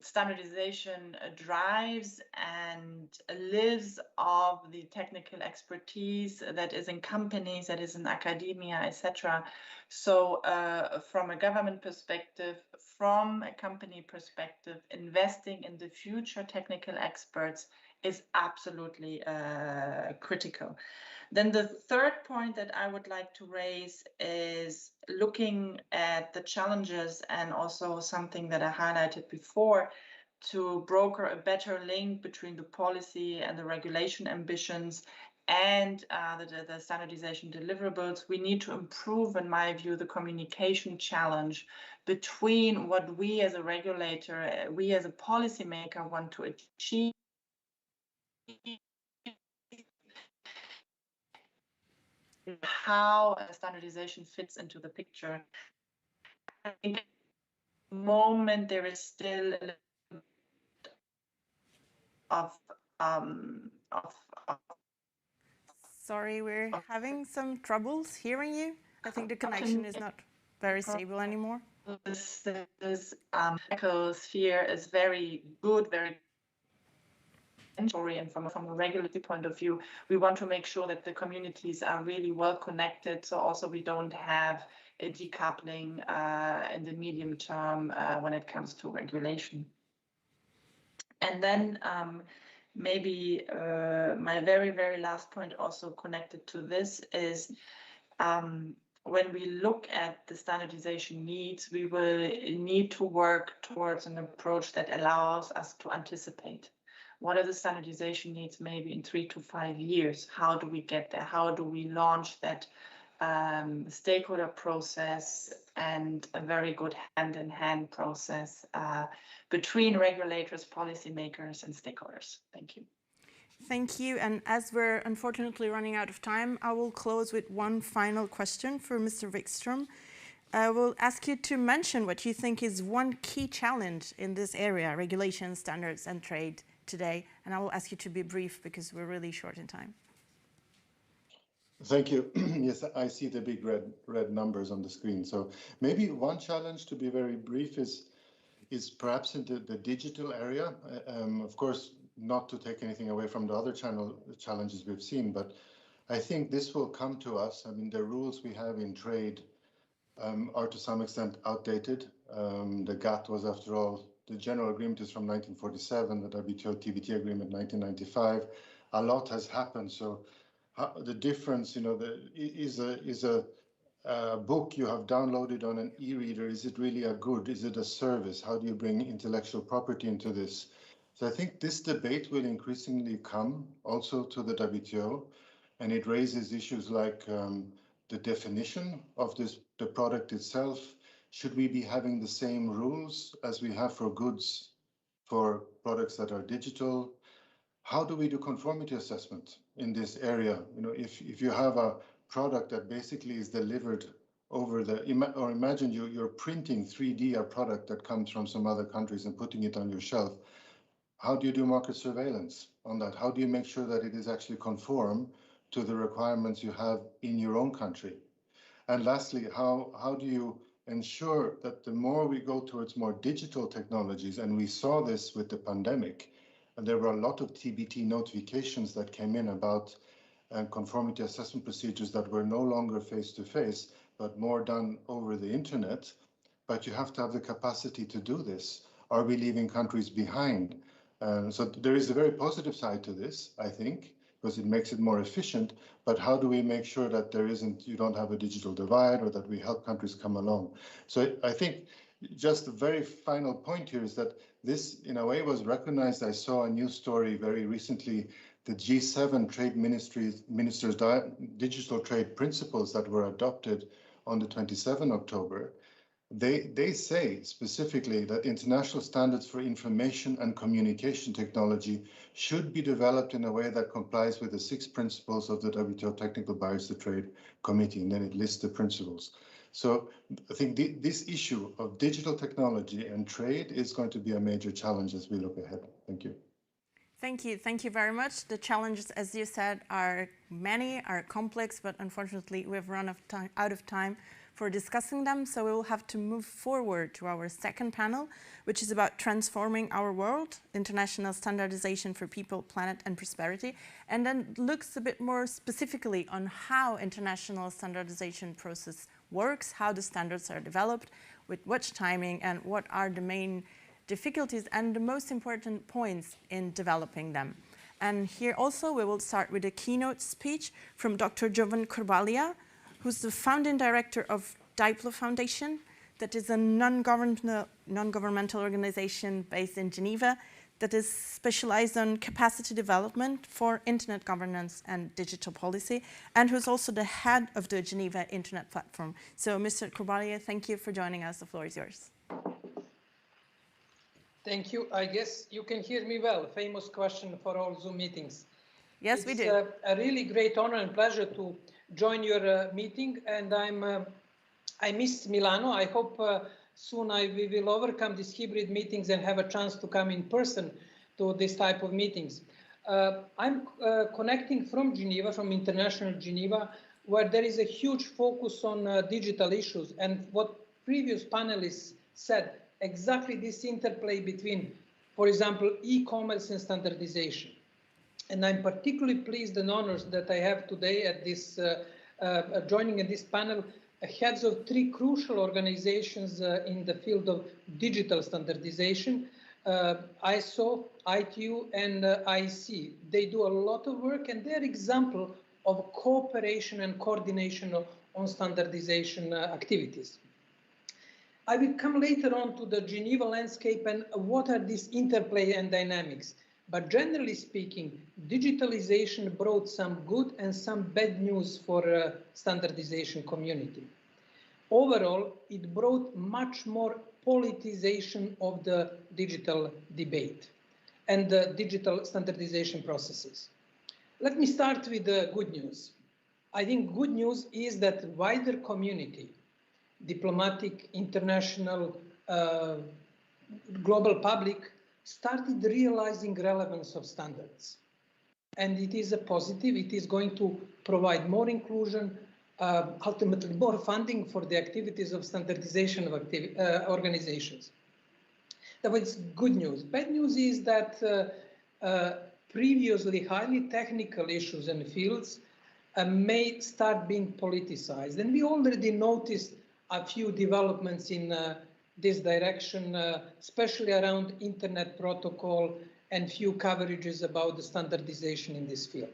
Standardization drives and lives of the technical expertise that is in companies, that is in academia, etc. So from a government perspective, from a company perspective, investing in the future technical experts is absolutely critical. Then the third point that I would like to raise is looking at the challenges, and also something that I highlighted before, to broker a better link between the policy and the regulation ambitions and the standardization deliverables. We need to improve, in my view, the communication challenge between what we as a regulator, we as a policymaker want to achieve, how standardization fits into the picture. I think at the moment there is still a little of Sorry, we're having some troubles hearing you. I think the connection is not very stable anymore. This ecosphere is very good, very and from a regulatory point of view, we want to make sure that the communities are really well connected. So also we don't have a decoupling in the medium term when it comes to regulation. And then maybe my very, very last point also connected to this is when we look at the standardization needs, we will need to work towards an approach that allows us to anticipate. What are the standardization needs maybe in 3 to 5 years? How do we get there? How do we launch that stakeholder process and a very good hand-in-hand process between regulators, policymakers, and stakeholders? Thank you. Thank you. And as we're unfortunately running out of time, I will close with one final question for Mr. Wikström. I will ask you to mention what you think is one key challenge in this area, regulation, standards, and trade today. And I will ask you to be brief because we're really short in time. Thank you. Yes, I see the big red numbers on the screen. So maybe one challenge, to be very brief, is perhaps in the digital area. Of course, not to take anything away from the other challenges we've seen, but I think this will come to us. I mean, the rules we have in trade are to some extent outdated. The GATT was, after all, the general agreement is from 1947, the WTO TBT agreement 1995. A lot has happened. So the difference, you know, is a book you have downloaded on an e-reader. Is it really a good? Is it a service? How do you bring intellectual property into this? So I think this debate will increasingly come also to the WTO, and it raises issues like the definition of the product itself. Should we be having the same rules as we have for goods, for products that are digital? How do we do conformity assessment in this area? You know, if you have a product that basically is delivered over or imagine you're printing 3D a product that comes from some other countries and putting it on your shelf. How do you do market surveillance on that? How do you make sure that it is actually conform to the requirements you have in your own country? And lastly, how do you ensure that the more we go towards more digital technologies, and we saw this with the pandemic, and there were a lot of TBT notifications that came in about conformity assessment procedures that were no longer face-to-face, but more done over the internet. But you have to have the capacity to do this. Are we leaving countries behind? So there is a very positive side to this, I think, because it makes it more efficient. But how do we make sure that you don't have a digital divide, or that we help countries come along? So I think just the very final point here is that this, in a way, was recognized. I saw a news story very recently, the G7 trade ministers' digital trade principles that were adopted on the 27th October. They say specifically that international standards for information and communication technology should be developed in a way that complies with the 6 principles of the WTO Technical Barriers to Trade Committee, and then it lists the principles. So I think this issue of digital technology and trade is going to be a major challenge as we look ahead. Thank you. Thank you. Thank you very much. The challenges, as you said, are many, are complex, but unfortunately we've run out of time for discussing them. So we will have to move forward to our second panel, which is about transforming our world, international standardization for people, planet, and prosperity, and then looks a bit more specifically on how international standardization process works, how the standards are developed, with which timing, and what are the main difficulties and the most important points in developing them. And here also we will start with a keynote speech from Dr. Jovan Kurbalia, who's the founding director of Diplo Foundation, that is a non-governmental organization based in Geneva that is specialized on capacity development for internet governance and digital policy, and who's also the head of the Geneva Internet Platform. So, Mr. Kurbalia, thank you for joining us. The floor is yours. Thank you. I guess you can hear me well. Famous question for all Zoom meetings. Yes, we do. It's a really great honor and pleasure to join your meeting, and I missed Milano. I hope soon we will overcome these hybrid meetings and have a chance to come in person to this type of meetings. I'm connecting from Geneva, from international Geneva, where there is a huge focus on digital issues. And what previous panelists said, exactly this interplay between, for example, e-commerce and standardization. And I'm particularly pleased and honored that I have today at this joining in this panel heads of three crucial organizations in the field of digital standardization, ISO, ITU, and IC. They do a lot of work, and they're example of cooperation and coordination on standardization activities. I will come later on to the Geneva landscape and what are these interplay and dynamics. But generally speaking, digitalization brought some good and some bad news for standardization community. Overall, it brought much more politicization of the digital debate and the digital standardization processes. Let me start with the good news. I think good news is that wider community, diplomatic, international, global public, started realizing relevance of standards. And it is a positive, it is going to provide more inclusion, ultimately more funding for the activities of standardization of organizations. That was good news. Bad news is that previously highly technical issues and fields may start being politicized. And we already noticed a few developments in this direction, especially around internet protocol and few coverages about the standardization in this field.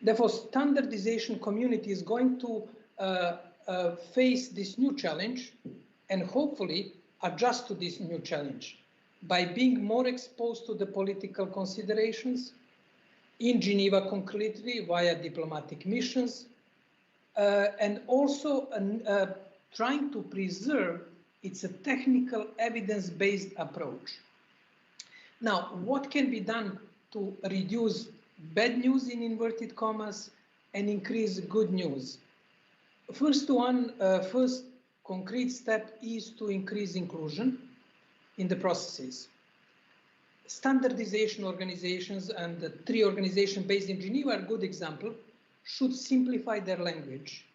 Therefore, standardization community is going to face this new challenge and hopefully adjust to this new challenge by being more exposed to the political considerations in Geneva concretely via diplomatic missions, and also trying to preserve its a technical evidence-based approach. Now, what can be done to reduce bad news in inverted commas and increase good news? First concrete step is to increase inclusion in the processes. Standardization organizations, and the three organizations based in Geneva are a good example, should simplify their language,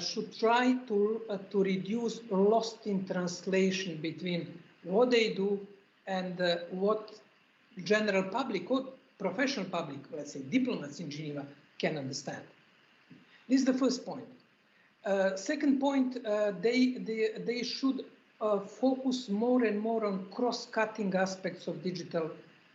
should try to reduce lost in translation between what they do and what general public or professional public, let's say diplomats in Geneva, can understand. This is the first point. Second point, they should focus more and more on cross-cutting aspects of digital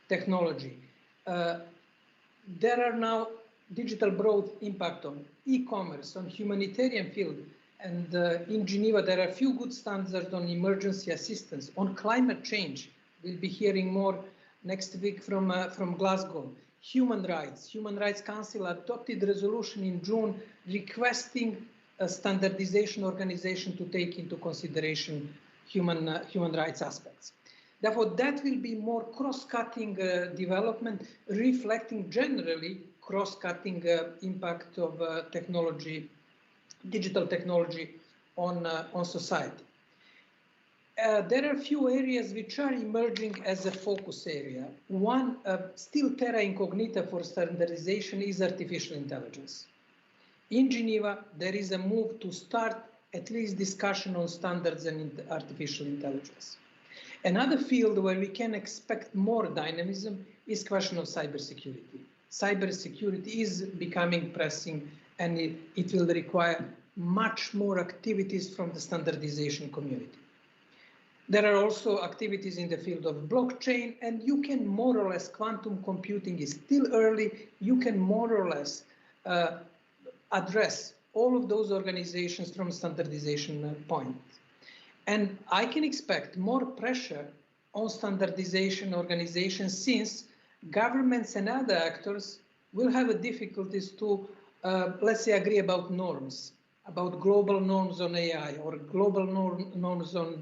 technology. There are now digital broad impact on e-commerce, on humanitarian field, and in Geneva there are a few good standards on emergency assistance, on climate change. We'll be hearing more next week from Glasgow. Human Rights Council adopted a resolution in June requesting a standardization organization to take into consideration human rights aspects. Therefore, that will be more cross-cutting development, reflecting generally cross-cutting impact of technology, digital technology on society. There are a few areas which are emerging as a focus area. One, still terra incognita for standardization, is artificial intelligence. In Geneva, there is a move to start at least discussion on standards and artificial intelligence. Another field where we can expect more dynamism is question of cybersecurity. Cybersecurity is becoming pressing, and it will require much more activities from the standardization community. There are also activities in the field of blockchain, and you can more or less, quantum computing is still early, you can more or less address all of those organizations from standardization point. And I can expect more pressure on standardization organizations, since governments and other actors will have difficulties to, let's say, agree about norms, about global norms on AI or global norms on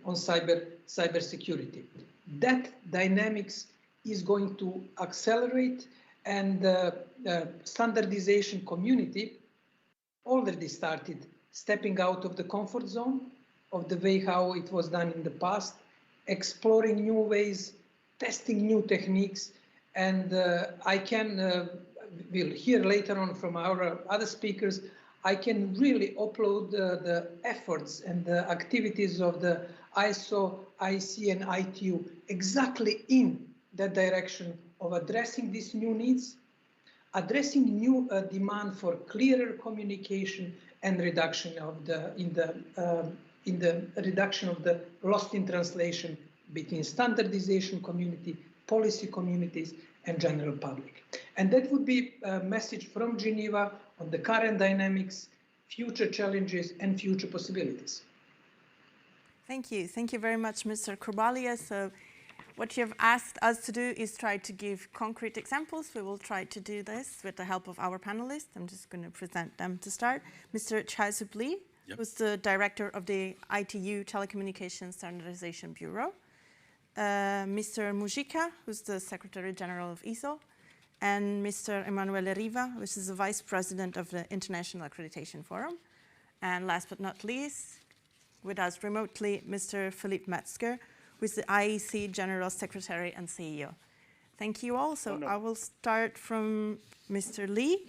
cybersecurity. That dynamics is going to accelerate, and the standardization community already started stepping out of the comfort zone of the way how it was done in the past, exploring new ways, testing new techniques, and I can we'll hear later on from our other speakers, I can really upload the efforts and the activities of the ISO, IC, and ITU exactly in that direction of addressing these new needs, addressing new demand for clearer communication and reduction of the reduction of the lost in translation between standardization community, policy communities, and general public. And that would be a message from Geneva on the current dynamics, future challenges, and future possibilities. Thank you. Thank you very much, Mr. Korbalia. So what you have asked us to do is try to give concrete examples. We will try to do this with the help of our panelists. I'm just going to present them to start. Mr. Chai-Sup Lee, who's the director of the ITU Telecommunications Standardization Bureau. Mr. Mujica, who's the Secretary General of ISO, and Mr. Emanuele Riva, which is the Vice President of the International Accreditation Forum. And last but not least, with us remotely, Mr. Philippe Metzger, who is the IEC General Secretary and CEO. Thank you all. So I will start from Mr. Lee.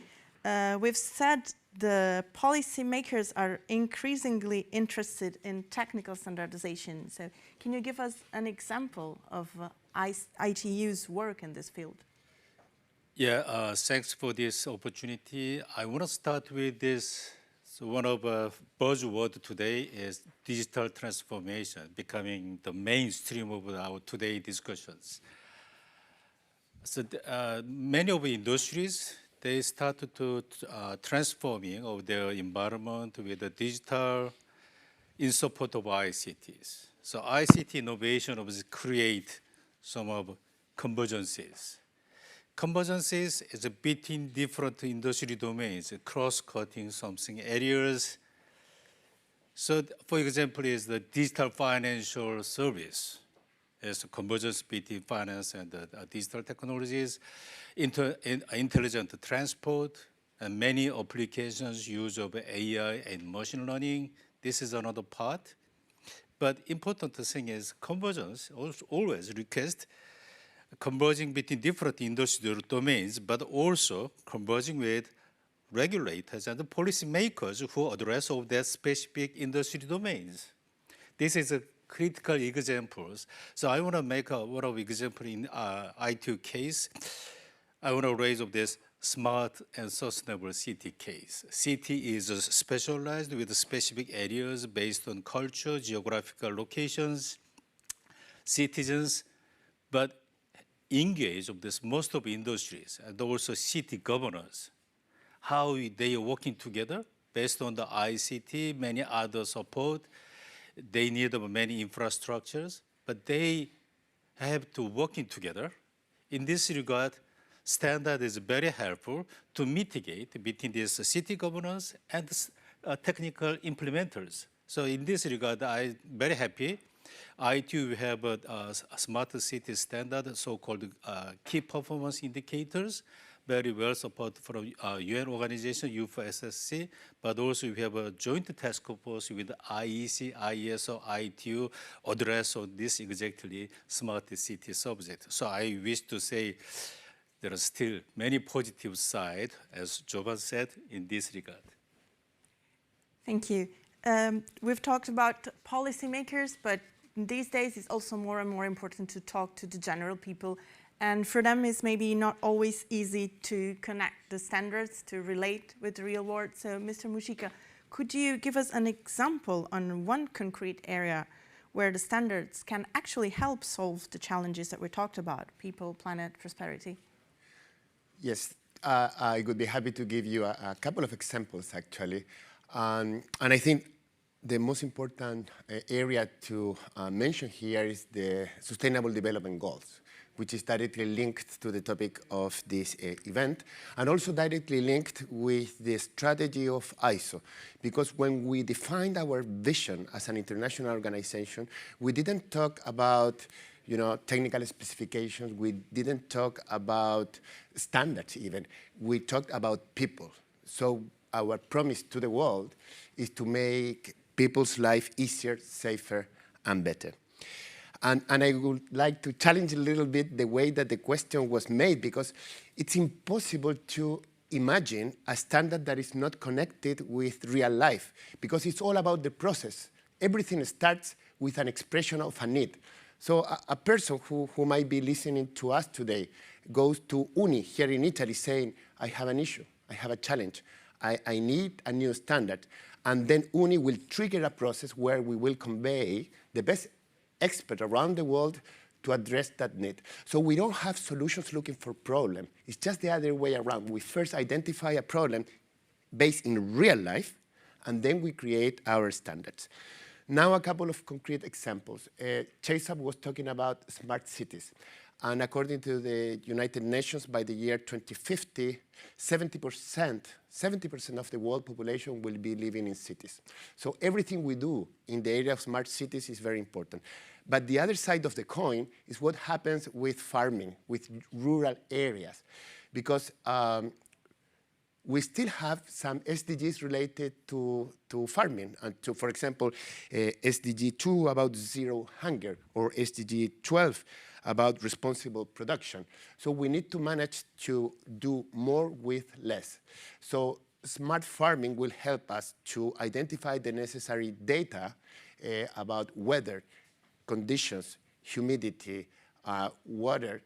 We've said the policymakers are increasingly interested in technical standardization. So can you give us an example of ITU's work in this field? Yeah, thanks for this opportunity. I want to start with this. So one of the buzzwords today is digital transformation becoming the mainstream of our today discussions. So many of the industries, they started to transforming of their environment with the digital in support of ICTs. So ICT innovation obviously create some of convergences. Convergences is between different industry domains, cross-cutting something areas. So for example, is the digital financial service. It's a convergence between finance and digital technologies, intelligent transport, and many applications use of AI and machine learning. This is another part. But important thing is convergence always request converging between different industrial domains, but also converging with regulators and the policymakers who address all their specific industry domains. This is a critical examples. So I want to make one of example in ITU case. I want to raise of this smart and sustainable city case. City is specialized with specific areas based on culture, geographical locations, citizens, but engage of this most of industries and also city governors, how they are working together based on the ICT, many other support. They need many infrastructures, but they have to working together. In this regard, standard is very helpful to mitigate between these city governors and technical implementers. So in this regard, I'm very happy. ITU have a smart city standard, so-called key performance indicators, very well supported from UN organization, UFSSC, but also we have a joint task force with IEC, ISO, ITU, address on this exactly smart city subject. So I wish to say there are still many positive sides, as Jovan said, in this regard. Thank you. We've talked about policymakers, but these days it's also more and more important to talk to the general people. And for them, it's maybe not always easy to connect the standards to relate with the real world. So, Mr. Mujica, could you give us an example on one concrete area where the standards can actually help solve the challenges that we talked about, people, planet, prosperity? Yes, I would be happy to give you a couple of examples, actually. And I think the most important area to mention here is the Sustainable Development Goals, which is directly linked to the topic of this event, and also directly linked with the strategy of ISO. Because when we defined our vision as an international organization, we didn't talk about technical specifications, we didn't talk about standards even, we talked about people. So our promise to the world is to make people's life easier, safer, and better. And I would like to challenge a little bit the way that the question was made, because it's impossible to imagine a standard that is not connected with real life, because it's all about the process. Everything starts with an expression of a need. So a person who might be listening to us today goes to Uni here in Italy saying, I have an issue, I have a challenge, I need a new standard. And then Uni will trigger a process where we will convey the best expert around the world to address that need. So we don't have solutions looking for problem. It's just the other way around. We first identify a problem based in real life, and then we create our standards. Now a couple of concrete examples. Chesab was talking about smart cities. And according to the United Nations, by the year 2050, 70% of the world population will be living in cities. So everything we do in the area of smart cities is very important. But the other side of the coin is what happens with farming, with rural areas. Because we still have some SDGs related to farming. And to, for example, SDG 2 about zero hunger, or SDG 12 about responsible production. So we need to manage to do more with less. So smart farming will help us to identify the necessary data about weather, conditions, humidity, water,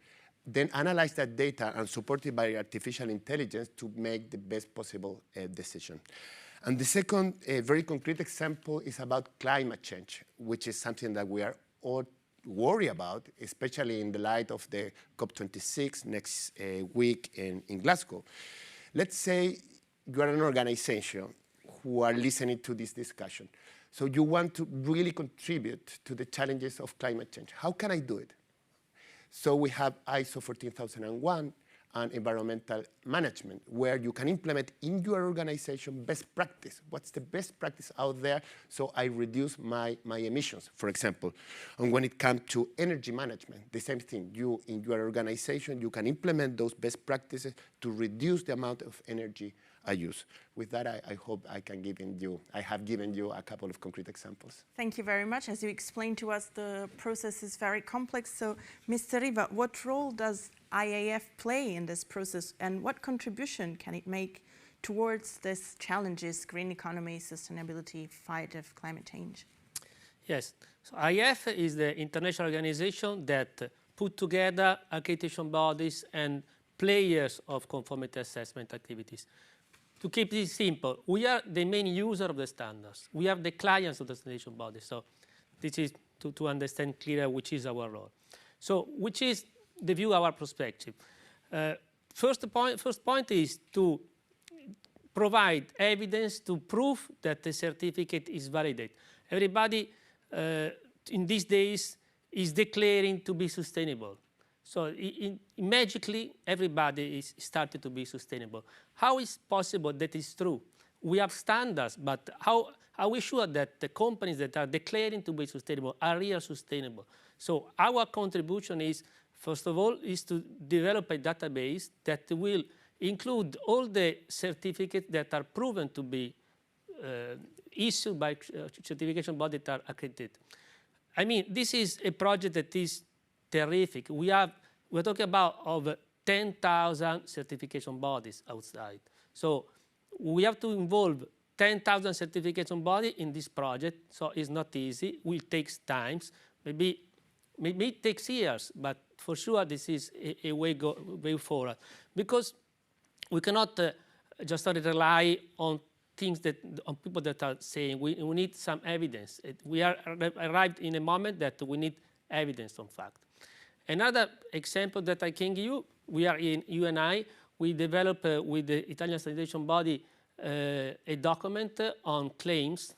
then analyze that data and support it by artificial intelligence to make the best possible decision. And the second very concrete example is about climate change, which is something that we are all worried about, especially in the light of the COP26 next week in Glasgow. Let's say you are an organization who are listening to this discussion. So you want to really contribute to the challenges of climate change. How can I do it? So we have ISO 14001 and environmental management, where you can implement in your organization best practice. What's the best practice out there so I reduce my emissions, for example? And when it comes to energy management, the same thing. You, in your organization, you can implement those best practices to reduce the amount of energy I use. With that, I hope I have given you a couple of concrete examples. Thank you very much. As you explained to us, the process is very complex. So, Mr. Riva, what role does IAF play in this process, and what contribution can it make towards these challenges, green economy, sustainability, fight of climate change? Yes, so IAF is the international organization that put together accreditation bodies and players of conformity assessment activities. To keep this simple, we are the main user of the standards. We are the clients of the standardization body. So this is to understand clearly which is our role. So which is the view, our perspective. First point is to provide evidence to prove that the certificate is valid. Everybody in these days is declaring to be sustainable. So magically, everybody is starting to be sustainable. How is possible that is true? We have standards, but how are we sure that the companies that are declaring to be sustainable are really sustainable? So our contribution is, first of all, is to develop a database that will include all the certificates that are proven to be issued by certification bodies that are accredited. I mean, this is a project that is terrific. We're talking about over 10,000 certification bodies outside. So we have to involve 10,000 certification bodies in this project. So it's not easy. It will take time. Maybe it takes years, but for sure this is a way forward. Because we cannot just rely on things on people that are saying. We need some evidence. We are arrived in a moment that we need evidence on fact. Another example that I can give you, we are in UNI. We developed with the Italian standardization body a document on claims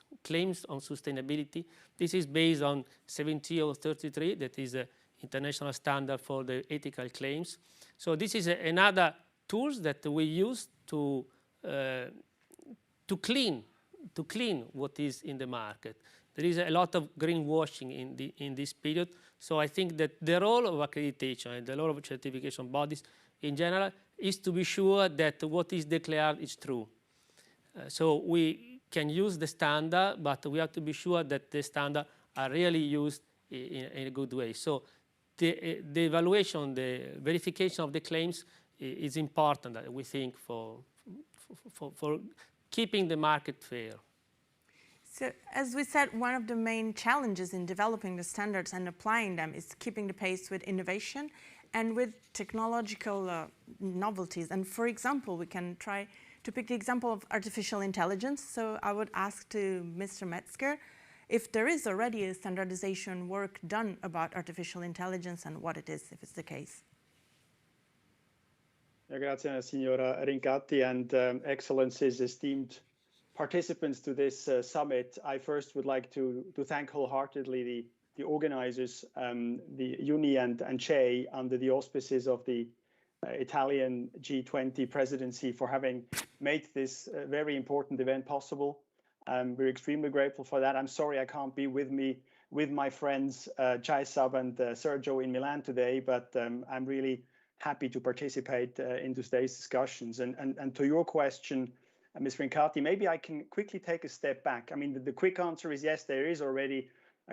on sustainability. This is based on 17033, that is an international standard for the ethical claims. So this is another tool that we use to clean what is in the market. There is a lot of greenwashing in this period. So I think that the role of accreditation and the role of certification bodies in general is to be sure that what is declared is true. So we can use the standard, but we have to be sure that the standards are really used in a good way. So the evaluation, the verification of the claims is important, we think, for keeping the market fair. So, as we said, one of the main challenges in developing the standards and applying them is keeping the pace with innovation and with technological novelties. And for example, we can try to pick the example of artificial intelligence. So I would ask to Mr. Metzger if there is already a standardization work done about artificial intelligence and what it is, if it's the case. Grazie, Signora Rincatti, and Excellencies, esteemed participants to this summit. I first would like to thank wholeheartedly the organizers, the Uni and CHE, under the auspices of the Italian G20 presidency, for having made this very important event possible. We're extremely grateful for that. I'm sorry I can't be with my friends Jaisab and Sergio in Milan today, but I'm really happy to participate in today's discussions. And to your question, Ms. Rincatti, maybe I can quickly take a step back. I mean, the quick answer is yes, there is already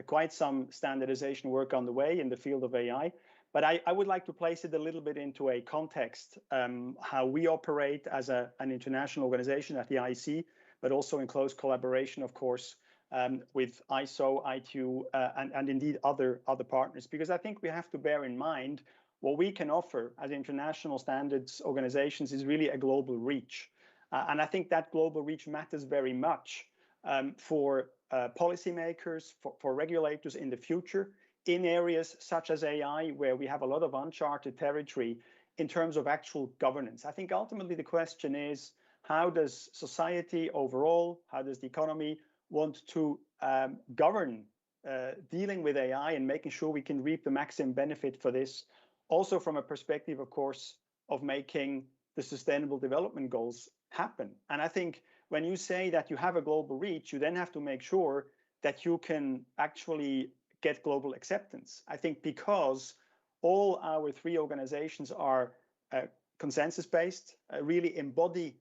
quite some standardization work on the way in the field of AI. But I would like to place it a little bit into a context, how we operate as an international organization at the IEC, but also in close collaboration, of course, with ISO, ITU, and indeed other partners. Because I think we have to bear in mind what we can offer as international standards organizations is really a global reach. And I think that global reach matters very much for policymakers, for regulators in the future, in areas such as AI, where we have a lot of uncharted territory in terms of actual governance. I think ultimately the question is, how does society overall, how does the economy want to govern dealing with AI and making sure we can reap the maximum benefit for this, also from a perspective, of course, of making the Sustainable Development Goals happen. And I think when you say that you have a global reach, you then have to make sure that you can actually get global acceptance. I think because all our three organizations are consensus-based, really embody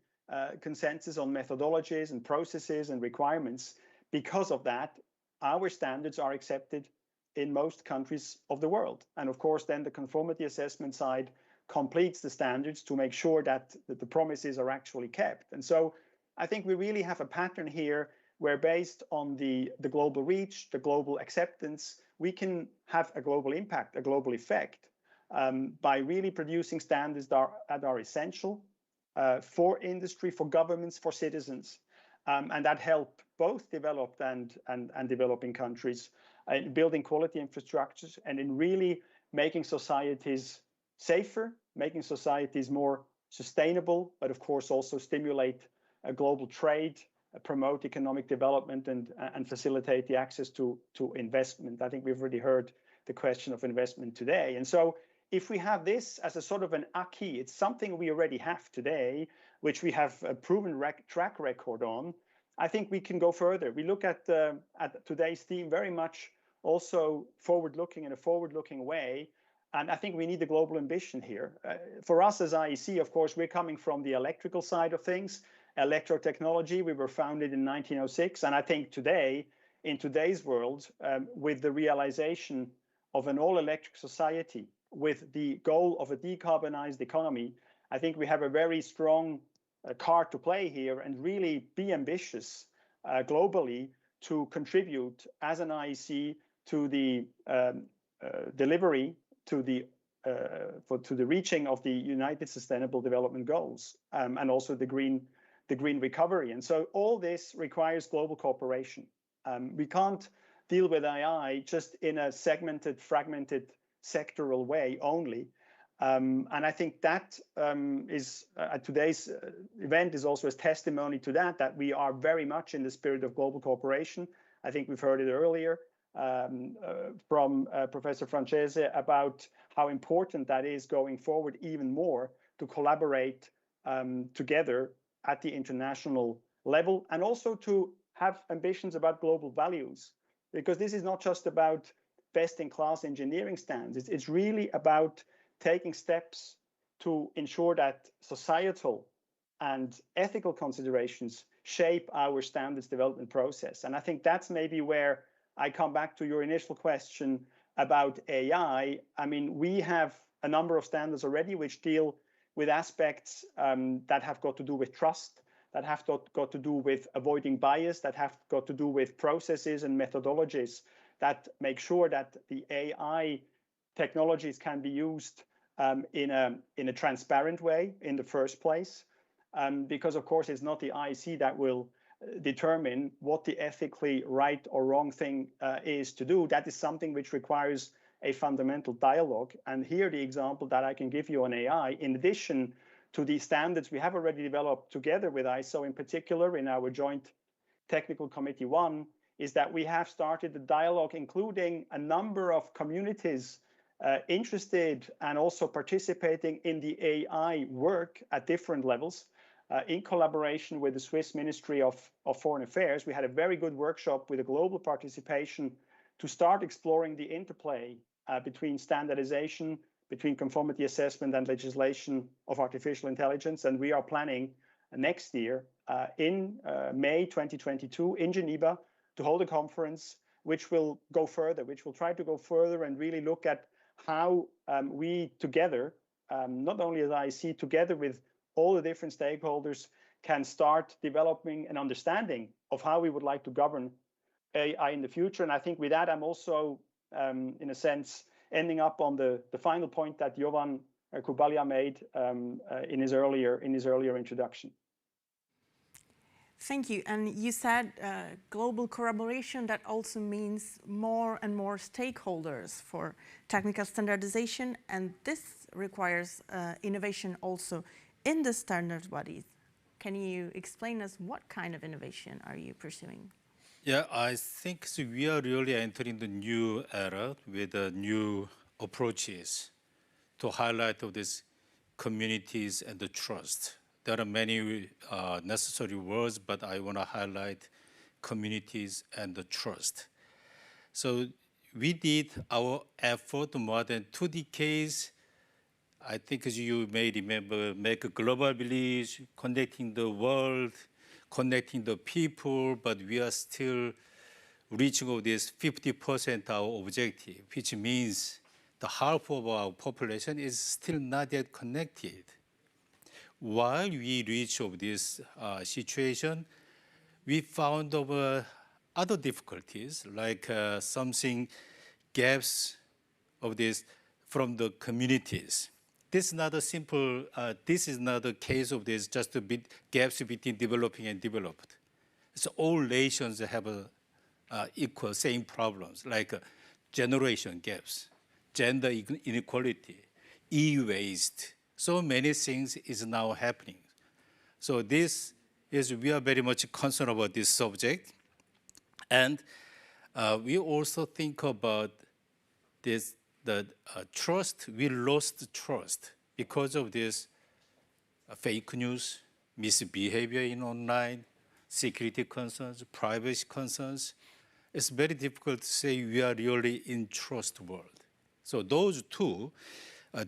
consensus on methodologies and processes and requirements. Because of that, our standards are accepted in most countries of the world. And of course, then the conformity assessment side completes the standards to make sure that the promises are actually kept. And so I think we really have a pattern here where, based on the global reach, the global acceptance, we can have a global impact, a global effect, by really producing standards that are essential for industry, for governments, for citizens, and that help both developed and developing countries in building quality infrastructures and in really making societies safer, making societies more sustainable, but of course also stimulate a global trade, promote economic development, and facilitate the access to investment. I think we've already heard the question of investment today. And so if we have this as a sort of an acquis, it's something we already have today, which we have a proven track record on, I think we can go further. We look at today's theme very much also forward-looking, in a forward-looking way. And I think we need a global ambition here. For us as IEC, of course, we're coming from the electrical side of things, electrotechnology. We were founded in 1906. And I think today, in today's world, with the realization of an all-electric society, with the goal of a decarbonized economy, I think we have a very strong card to play here and really be ambitious globally to contribute as an IEC to the delivery, to the reaching of the United Sustainable Development Goals, and also the green recovery. And so all this requires global cooperation. We can't deal with AI just in a segmented, fragmented, sectoral way only. And I think that is today's event is also a testimony to that we are very much in the spirit of global cooperation. I think we've heard it earlier from Professor Francese about how important that is going forward even more to collaborate together at the international level, and also to have ambitions about global values, because this is not just about best-in-class engineering standards. It's really about taking steps to ensure that societal and ethical considerations shape our standards development process. And I think that's maybe where I come back to your initial question about AI. I mean, we have a number of standards already which deal with aspects that have got to do with trust, that have got to do with avoiding bias, that have got to do with processes and methodologies that make sure that the AI technologies can be used in a transparent way in the first place. Because of course it's not the IEC that will determine what the ethically right or wrong thing is to do. That is something which requires a fundamental dialogue. And here the example that I can give you on AI, in addition to the standards we have already developed together with ISO, in particular in our joint technical committee 1, is that we have started the dialogue, including a number of communities interested and also participating in the AI work at different levels. In collaboration with the Swiss Ministry of Foreign Affairs, we had a very good workshop with a global participation to start exploring the interplay between standardization, between conformity assessment and legislation of artificial intelligence. And we are planning next year in May 2022 in Geneva to hold a conference which will go further, which will try to go further and really look at how we together, not only as IEC, together with all the different stakeholders, can start developing an understanding of how we would like to govern AI in the future. And I think with that, I'm also, in a sense, ending up on the final point that Jovan Kubalia made in his earlier introduction. Thank you. And you said global collaboration, that also means more and more stakeholders for technical standardization, and this requires innovation also in the standards bodies. Can you explain us what kind of innovation are you pursuing? Yeah, I think so we are really entering the new era with new approaches to highlight of these communities and the trust. There are many necessary words, but I want to highlight communities and the trust. So we did our effort more than 2 decades. I think as you may remember, make a global village, connecting the world, connecting the people, but we are still reaching of this 50% our objective, which means the half of our population is still not yet connected. While we reach of this situation, we found over other difficulties, like something gaps of this from the communities. This is not a simple, this is not a case of this just a bit gaps between developing and developed. So all nations have equal, same problems, like generation gaps, gender inequality, e-waste. So many things is now happening. So this is, we are very much concerned about this subject. And we also think about this, the trust, we lost trust because of this fake news, misbehavior in online, security concerns, privacy concerns. It's very difficult to say we are really in trust world. So those two,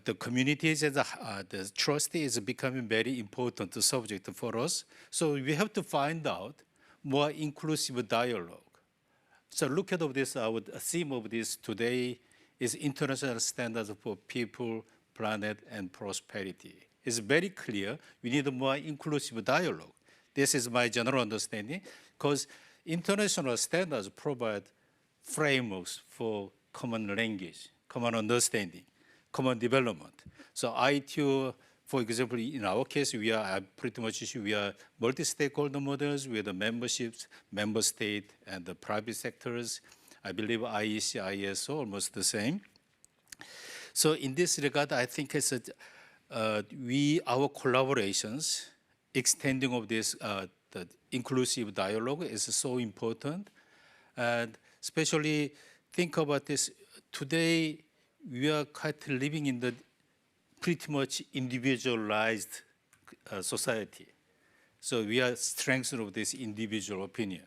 the communities and the trust is becoming very important subject for us. So we have to find out more inclusive dialogue. So look at this, our theme of this today is international standards for people, planet, and prosperity. It's very clear we need a more inclusive dialogue. This is my general understanding, because international standards provide frameworks for common language, common understanding, common development. So ITU, for example, in our case, we are pretty much we are multi-stakeholder models with the memberships, member state, and the private sectors. I believe IEC, ISO, almost the same. So in this regard, I think it's our collaborations, extending of this, the inclusive dialogue is so important. And especially think about this, today we are quite living in the pretty much individualized society. So we are strengthened of this individual opinion.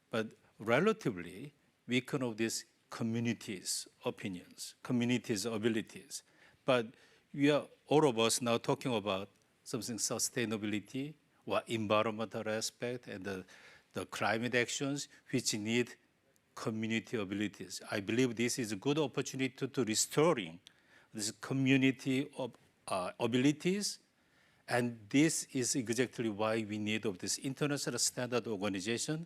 But relatively, weaken of these communities' opinions, communities' abilities. But we are, all of us now talking about something sustainability or environmental aspect and the climate actions which need community abilities. I believe this is a good opportunity to restoring this community of abilities, and this is exactly why we need of this international standard organization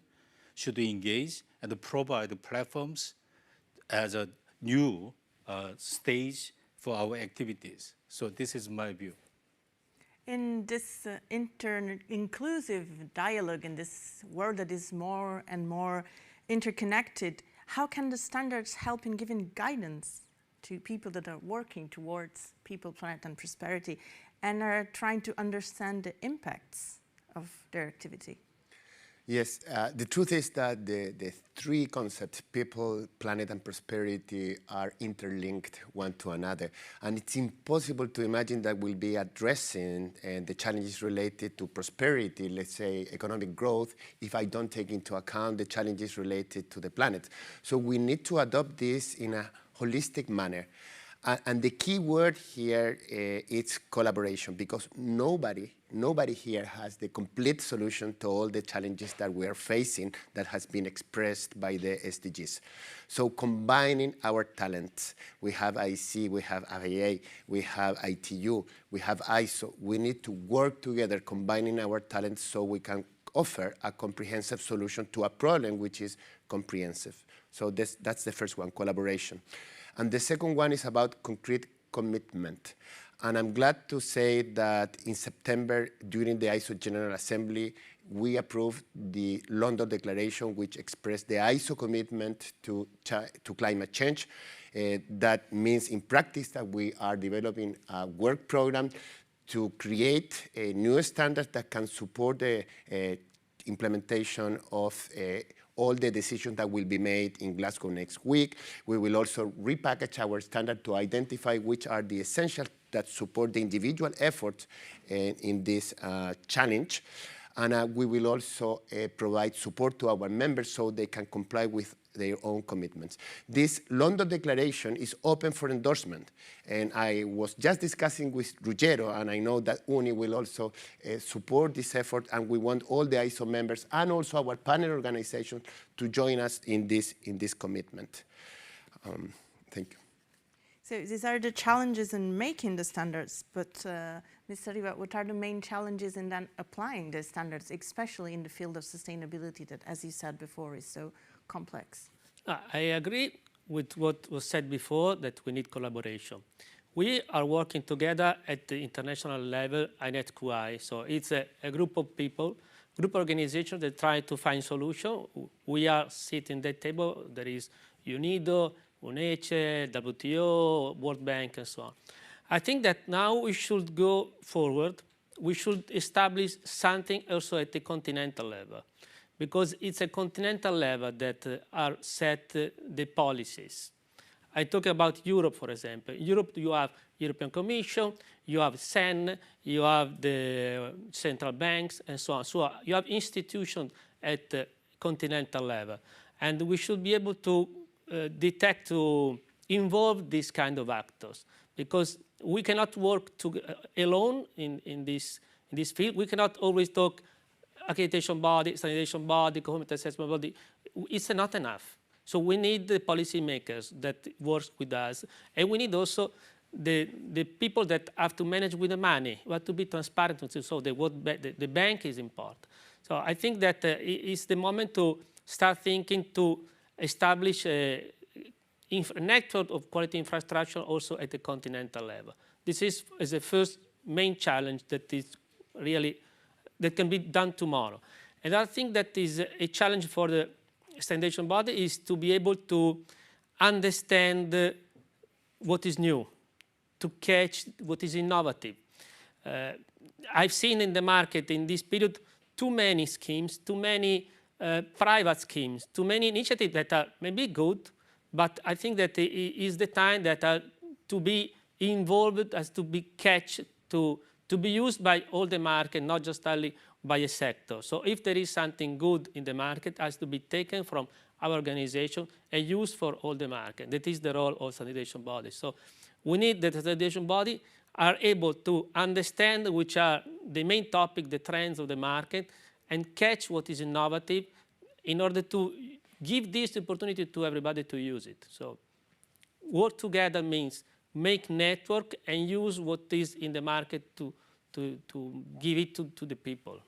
should engage and provide platforms as a new stage for our activities. So this is my view. In this inclusive dialogue, in this world that is more and more interconnected, how can the standards help in giving guidance to people that are working towards people, planet, and prosperity, and are trying to understand the impacts of their activity? Yes, the truth is that the three concepts, people, planet, and prosperity, are interlinked one to another. And it's impossible to imagine that we'll be addressing the challenges related to prosperity, let's say economic growth, if I don't take into account the challenges related to the planet. So we need to adopt this in a holistic manner. And the key word here is collaboration, because nobody here has the complete solution to all the challenges that we are facing that has been expressed by the SDGs. So combining our talents, we have IC, we have IAA, we have ITU, we have ISO. We need to work together, combining our talents so we can offer a comprehensive solution to a problem which is comprehensive. So that's the first one, collaboration. And the second one is about concrete commitment. And I'm glad to say that in September, during the ISO General Assembly, we approved the London Declaration, which expressed the ISO commitment to climate change. That means in practice that we are developing a work program to create a new standard that can support the implementation of all the decisions that will be made in Glasgow next week. We will also repackage our standard to identify which are the essentials that support the individual efforts in this challenge. And we will also provide support to our members so they can comply with their own commitments. This London Declaration is open for endorsement. And I was just discussing with Ruggero, and I know that UNI will also support this effort, and we want all the ISO members and also our partner organizations to join us in this commitment. Thank you. So these are the challenges in making the standards, but Mr. Riva, what are the main challenges in then applying the standards, especially in the field of sustainability that, as you said before, is so complex? I agree with what was said before, that we need collaboration. We are working together at the international level, INET-QI, so it's a group of people, group organizations that try to find solutions. We are sitting at the table, there is UNIDO, UNECE, WTO, World Bank, and so on. I think that now we should go forward. We should establish something also at the continental level, because it's a continental level that are set the policies. I talk about Europe, for example. Europe, you have European Commission, you have CEN, you have the central banks, and so on. So you have institutions at the continental level. And we should be able to detect, to involve these kind of actors, because we cannot work alone in this field. We cannot always talk accreditation body, standardization body, conformity assessment body. It's not enough. So we need the policymakers that work with us, and we need also the people that have to manage with the money. We have to be transparent. So the bank is important. So I think that it's the moment to start thinking to establish a network of quality infrastructure also at the continental level. This is the first main challenge that is really, that can be done tomorrow. And I think that is a challenge for the standardization body, is to be able to understand what is new, to catch what is innovative. I've seen in the market in this period too many schemes, too many private schemes, too many initiatives that are maybe good, but I think that it is the time that are to be involved, as to be catched, to be used by all the market, not just only by a sector. So if there is something good in the market, it has to be taken from our organization and used for all the market. That is the role of standardization bodies. So we need that the standardization body are able to understand which are the main topic, the trends of the market, and catch what is innovative in order to give this opportunity to everybody to use it. So work together means make network and use what is in the market to give it to the people.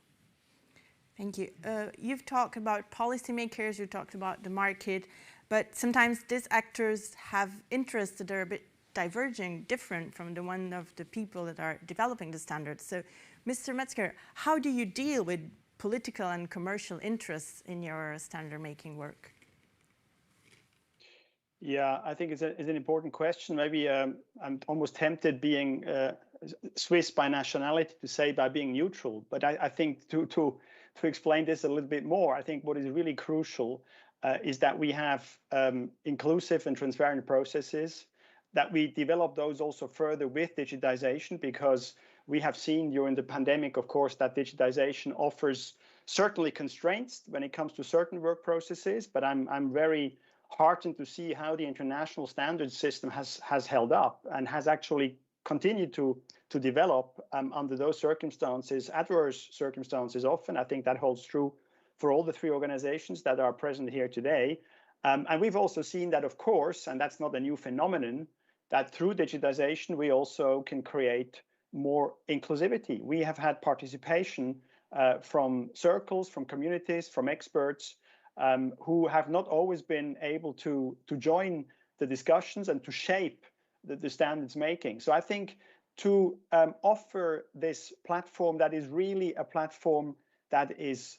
Thank you. You've talked about policymakers, you talked about the market, but sometimes these actors have interests that are a bit diverging, different from the one of the people that are developing the standards. So, Mr. Metzger, how do you deal with political and commercial interests in your standard making work? Yeah, I think it's an important question. Maybe I'm almost tempted, being Swiss by nationality, to say by being neutral. But I think to explain this a little bit more, I think what is really crucial is that we have inclusive and transparent processes, that we develop those also further with digitization, because we have seen during the pandemic, of course, that digitization offers certainly constraints when it comes to certain work processes, but I'm very heartened to see how the international standards system has held up and has actually continued to develop under those circumstances, adverse circumstances often. I think that holds true for all the three organizations that are present here today. And we've also seen that, of course, and that's not a new phenomenon, that through digitization, we also can create more inclusivity. We have had participation from circles, from communities, from experts who have not always been able to join the discussions and to shape the standards making. So I think to offer this platform that is really a platform that is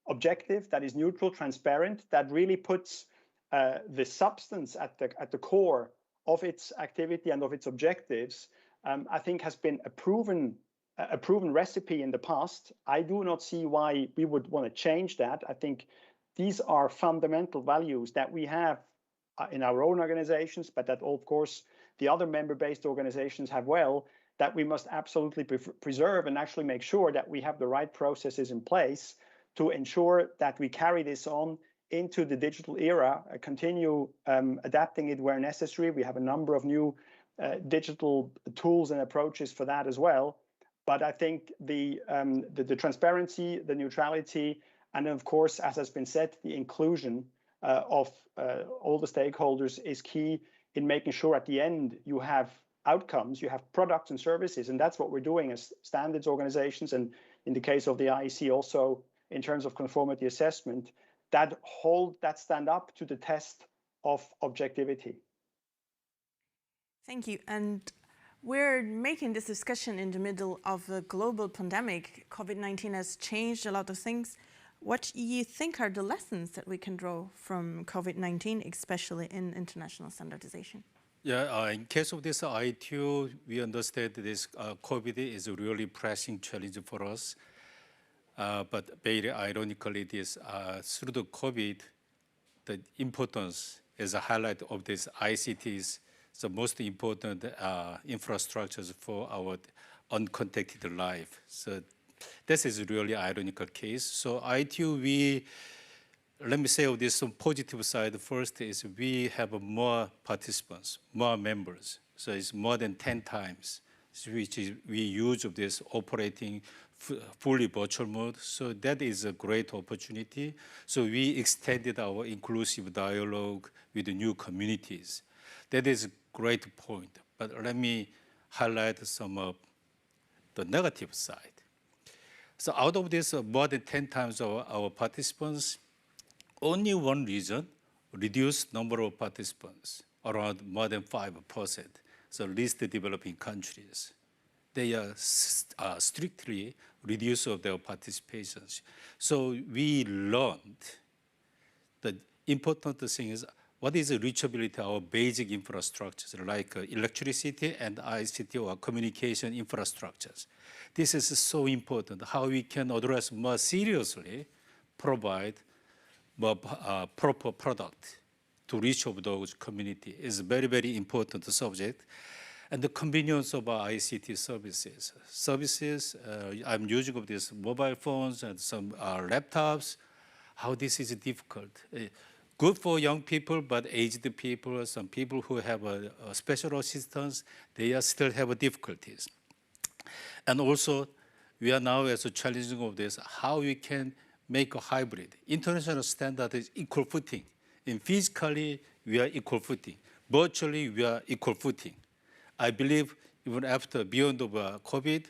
objective, that is neutral, transparent, that really puts the substance at the core of its activity and of its objectives, I think has been a proven recipe in the past. I do not see why we would want to change that. I think these are fundamental values that we have in our own organizations, but that, of course, the other member-based organizations have well, that we must absolutely preserve and actually make sure that we have the right processes in place to ensure that we carry this on into the digital era, continue adapting it where necessary. We have a number of new digital tools and approaches for that as well. But I think the transparency, the neutrality, and of course, as has been said, the inclusion of all the stakeholders is key in making sure at the end you have outcomes, you have products and services. And that's what we're doing as standards organizations. And in the case of the IEC, also in terms of conformity assessment, that stand up to the test of objectivity. Thank you. And we're making this discussion in the middle of a global pandemic. COVID-19 has changed a lot of things. What do you think are the lessons that we can draw from COVID-19, especially in international standardization? Yeah, in case of this ITU, we understand this COVID is a really pressing challenge for us. But very ironically, this through the COVID, the importance is a highlight of this ICTs, the most important infrastructures for our uncontacted life. So this is really ironical case. So ITU, let me say of this positive side first is we have more participants, more members. So it's more than 10 times, which is we use of this operating fully virtual mode. So that is a great opportunity. So we extended our inclusive dialogue with the new communities. That is a great point. But let me highlight some of the negative side. So out of this, more than 10 times our participants, only one reason, reduced number of participants, around more than 5%, so least developing countries. They are strictly reduce of their participations. So we learned the important thing is what is the reachability of our basic infrastructures like electricity and ICT or communication infrastructures. This is so important, how we can address more seriously, provide more proper product to reach of those communities is a very, very important subject. And the convenience of our ICT services. I'm using of these mobile phones and some laptops, how this is difficult. Good for young people, but aged people, some people who have a special assistance, they still have difficulties. And also, we are now as a challenging of this, how we can make a hybrid. International standard is equal footing. In physically, we are equal footing. Virtually, we are equal footing. I believe even after beyond of COVID,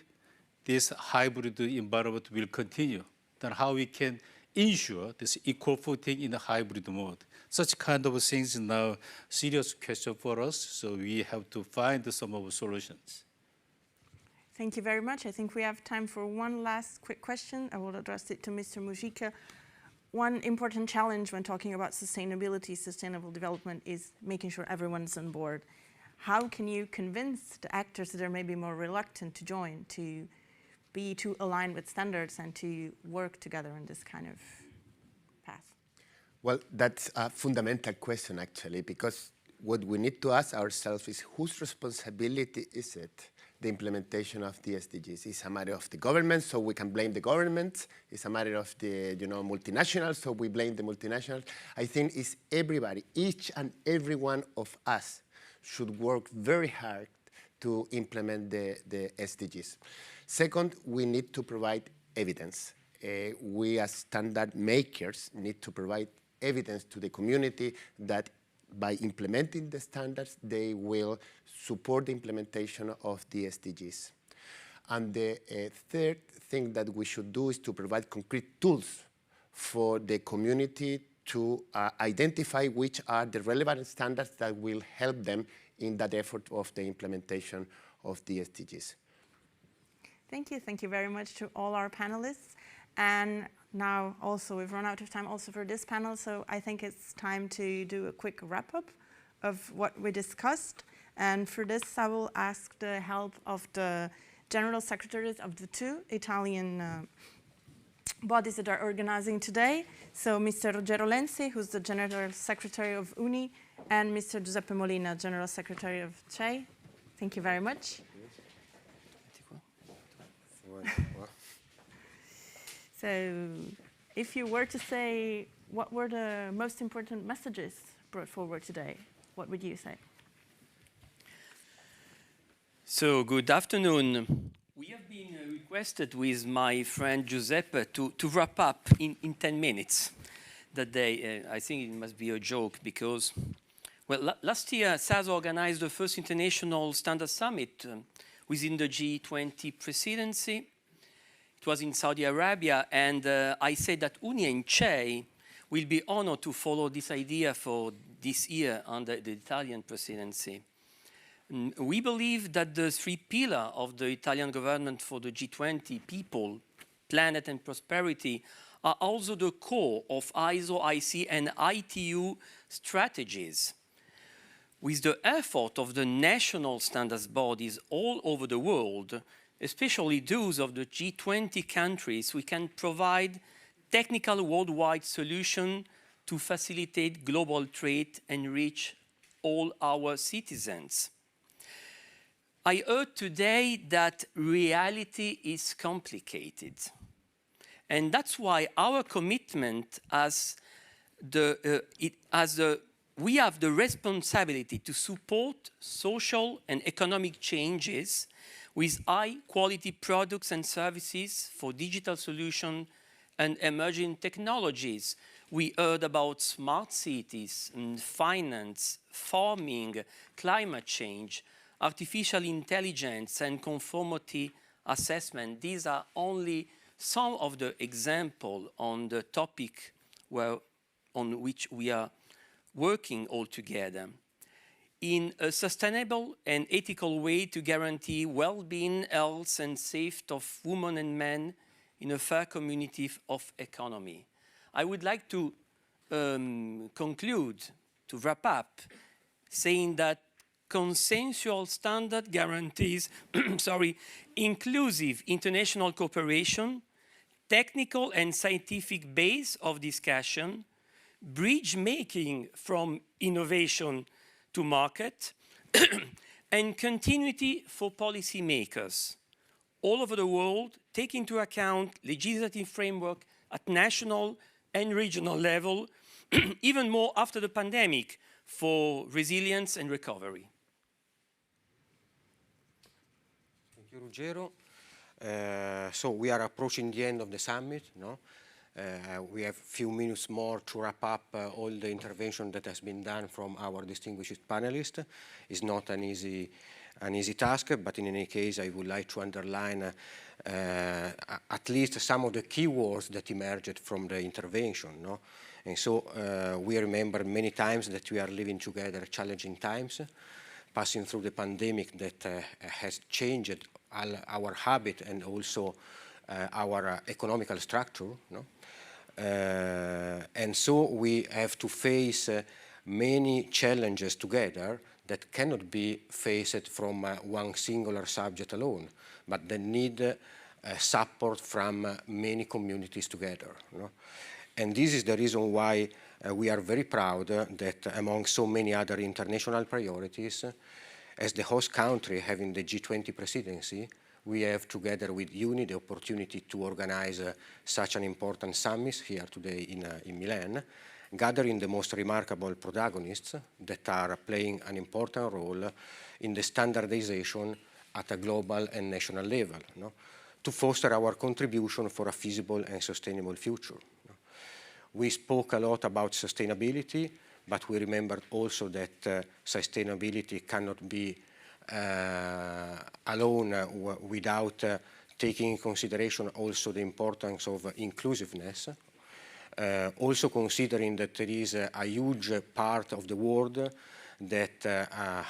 this hybrid environment will continue. Then how we can ensure this equal footing in the hybrid mode. Such kind of things is now serious question for us, so we have to find some of the solutions. Thank you very much. I think we have time for one last quick question. I will address it to Mr. Mujica. One important challenge when talking about sustainability, sustainable development, is making sure everyone's on board. How can you convince the actors that are maybe more reluctant to join, to be too aligned with standards and to work together in this kind of path? Well, that's a fundamental question, actually, because what we need to ask ourselves is whose responsibility is it, the implementation of the SDGs? It's a matter of the government, so we can blame the government. It's a matter of the multinationals, so we blame the multinationals. I think it's everybody, each and every one of us should work very hard to implement the SDGs. Second, we need to provide evidence. We as standard makers need to provide evidence to the community that by implementing the standards, they will support the implementation of the SDGs. And the third thing that we should do is to provide concrete tools for the community to identify which are the relevant standards that will help them in that effort of the implementation of the SDGs. Thank you. Thank you very much to all our panelists. And now also, we've run out of time also for this panel, so I think it's time to do a quick wrap-up of what we discussed. And for this, I will ask the help of the general secretaries of the two Italian bodies that are organizing today. So Mr. Ruggero Lenzi, who's the General Secretary of UNI, and Mr. Giuseppe Molina, General Secretary of CEI. Thank you very much. So if you were to say what were the most important messages brought forward today, what would you say? So good afternoon. We have been requested with my friend Giuseppe to wrap up in 10 minutes that day. I think it must be a joke because, well, last year SAS organized the first international standard summit within the G20 presidency. It was in Saudi Arabia, and I said that UNI and CEI will be honored to follow this idea for this year under the Italian presidency. We believe that the three pillars of the Italian government for the G20, people, planet, and prosperity, are also the core of ISO, IC, and ITU strategies. With the effort of the national standards bodies all over the world, especially those of the G20 countries, we can provide technical worldwide solutions to facilitate global trade and reach all our citizens. I heard today that reality is complicated. And that's why our commitment we have the responsibility to support social and economic changes with high-quality products and services for digital solutions and emerging technologies. We heard about smart cities, finance, farming, climate change, artificial intelligence, and conformity assessment. These are only some of the examples on the topic on which we are working all together in a sustainable and ethical way to guarantee well-being, health, and safety of women and men in a fair community of economy. I would like to conclude, to wrap up, saying that consensual standard guarantees inclusive international cooperation, technical and scientific base of discussion, bridge making from innovation to market, and continuity for policymakers all over the world, take into account legislative framework at national and regional level, even more after the pandemic, for resilience and recovery. Thank you, Ruggero. So we are approaching the end of the summit, no? We have a few minutes more to wrap up all the intervention that has been done from our distinguished panelists. It's not an easy task, but in any case, I would like to underline at least some of the key words that emerged from the intervention. No? And so we remember many times that we are living together challenging times, passing through the pandemic that has changed our habit and also our economical structure. No? And so we have to face many challenges together that cannot be faced from one singular subject alone, but that need support from many communities together. No? And this is the reason why we are very proud that among so many other international priorities, as the host country having the G20 presidency, we have together with UNI the opportunity to organize such an important summit here today in Milan, gathering the most remarkable protagonists that are playing an important role in the standardization at a global and national level, no? To foster our contribution for a feasible and sustainable future. No? We spoke a lot about sustainability, but we remembered also that sustainability cannot be alone without taking in consideration also the importance of inclusiveness, also considering that there is a huge part of the world that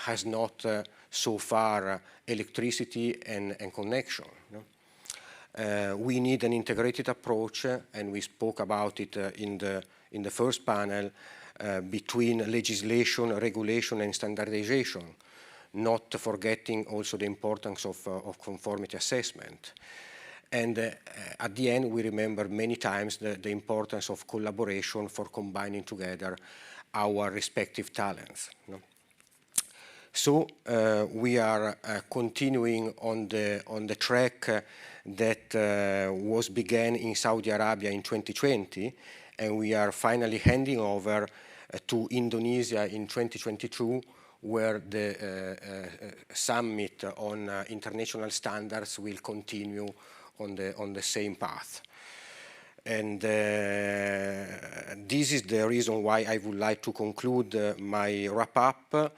has not so far electricity and connection. No? We need an integrated approach, and we spoke about it in the first panel, between legislation, regulation and standardization, not forgetting also the importance of conformity assessment. And at the end, we remember many times the importance of collaboration for combining together our respective talents. No? So we are continuing on the track that was began in Saudi Arabia in 2020, and we are finally handing over to Indonesia in 2022, where the summit on international standards will continue on the same path. And this is the reason why I would like to conclude my wrap-up,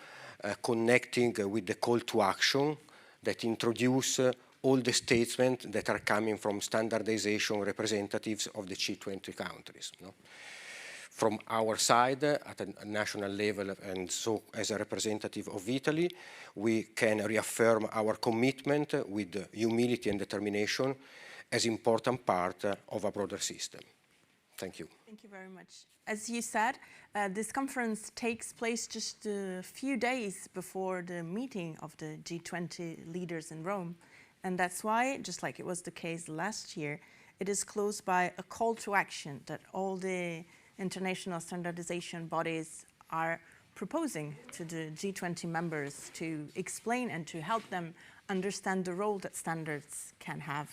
connecting with the call to action that introduce all the statements that are coming from standardization representatives of the G20 countries. No? From our side, at a national level, and so as a representative of Italy, we can reaffirm our commitment with humility and determination as important part of a broader system. Thank you. Thank you very much. As you said, this conference takes place just a few days before the meeting of the G20 leaders in Rome. And that's why, just like it was the case last year, it is closed by a call to action that all the international standardization bodies are proposing to the G20 members to explain and to help them understand the role that standards can have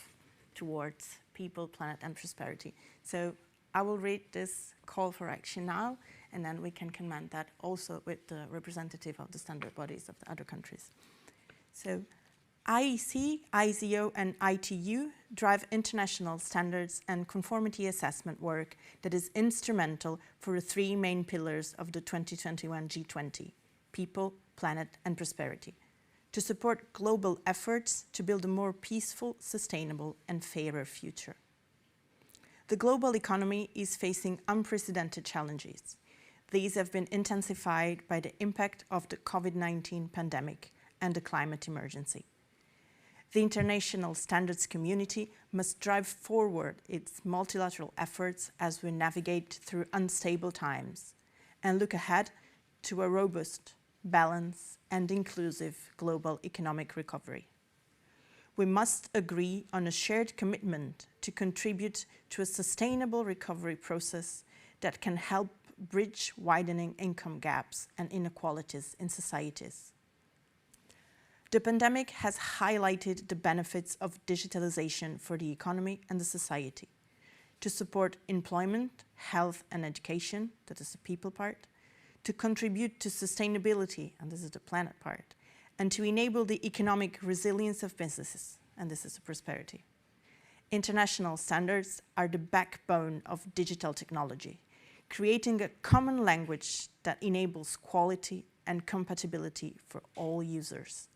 towards people, planet, and prosperity. So I will read this call for action now, and then we can comment that also with the representative of the standard bodies of the other countries. So IEC, IZO, and ITU drive international standards and conformity assessment work that is instrumental for the three main pillars of the 2021 G20, people, planet, and prosperity, to support global efforts to build a more peaceful, sustainable, and fairer future. The global economy is facing unprecedented challenges. These have been intensified by the impact of the COVID-19 pandemic and the climate emergency. The international standards community must drive forward its multilateral efforts as we navigate through unstable times and look ahead to a robust, balanced, and inclusive global economic recovery. We must agree on a shared commitment to contribute to a sustainable recovery process that can help bridge widening income gaps and inequalities in societies. The pandemic has highlighted the benefits of digitalization for the economy and the society, to support employment, health, and education, that is the people part, to contribute to sustainability, and this is the planet part, and to enable the economic resilience of businesses, and this is the prosperity. International standards are the backbone of digital technology, creating a common language that enables quality and compatibility for all users.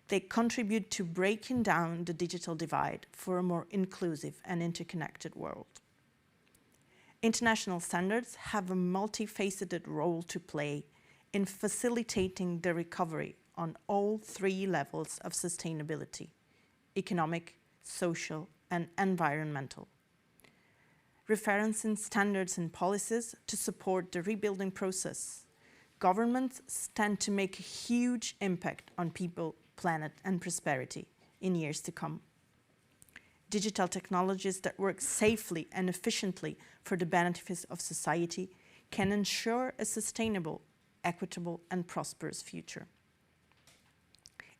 They contribute to breaking down the digital divide for a more inclusive and interconnected world. International standards have a multifaceted role to play in facilitating the recovery on all three levels of sustainability: economic, social, and environmental. Referencing standards and policies to support the rebuilding process, governments stand to make a huge impact on people, planet, and prosperity in years to come. Digital technologies that work safely and efficiently for the benefits of society can ensure a sustainable, equitable, and prosperous future.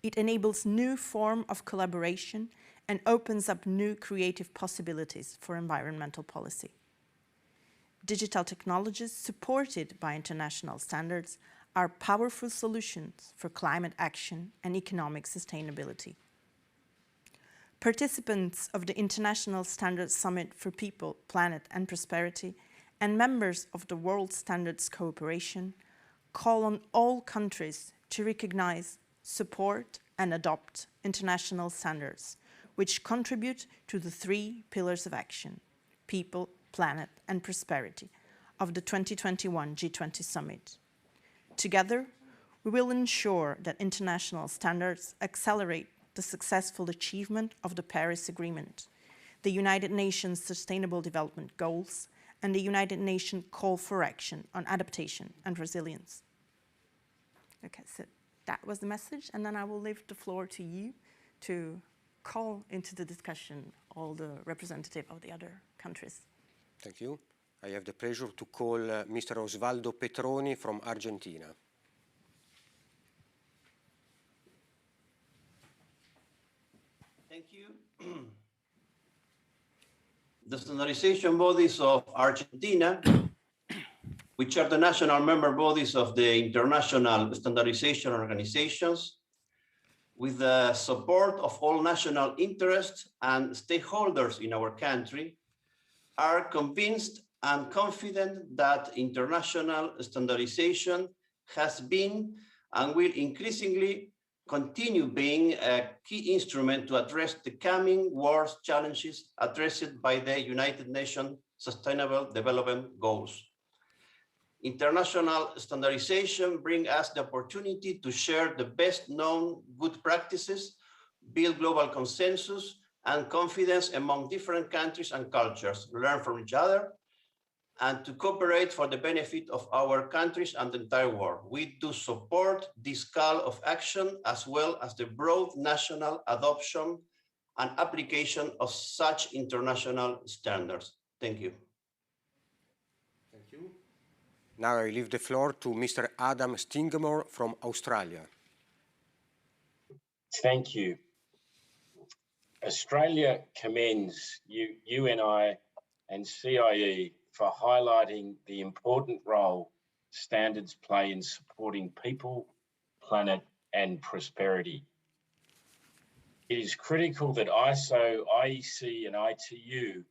It enables new form of collaboration and opens up new creative possibilities for environmental policy. Digital technologies supported by international standards are powerful solutions for climate action and economic sustainability. Participants of the International Standards Summit for People, Planet and Prosperity and members of the World Standards Cooperation call on all countries to recognize, support and adopt international standards which contribute to the three pillars of action: people, planet and prosperity of the 2021 G20 Summit. Together, we will ensure that international standards accelerate the successful achievement of the Paris Agreement, the United Nations Sustainable Development Goals, and the United Nations Call for Action on Adaptation and Resilience. Okay, so that was the message, and then I will leave the floor to you to call into the discussion all the representatives of the other countries. Thank you. I have the pleasure to call Mr. Osvaldo Petroni from Argentina. Thank you. The standardization bodies of Argentina, which are the national member bodies of the international standardization organizations, with the support of all national interests and stakeholders in our country, are convinced and confident that international standardization has been and will increasingly continue being a key instrument to address the coming world challenges addressed by the United Nations Sustainable Development Goals. International standardization brings us the opportunity to share the best known good practices, build global consensus and confidence among different countries and cultures, learn from each other, and to cooperate for the benefit of our countries and the entire world. We do support this call of action as well as the broad national adoption and application of such international standards. Thank you. Thank you. Now I leave the floor to Mr. Adam Stingamore from Australia. Thank you. Australia commends UNI and CIE for highlighting the important role standards play in supporting people, planet, and prosperity. It is critical that ISO, IEC, and ITU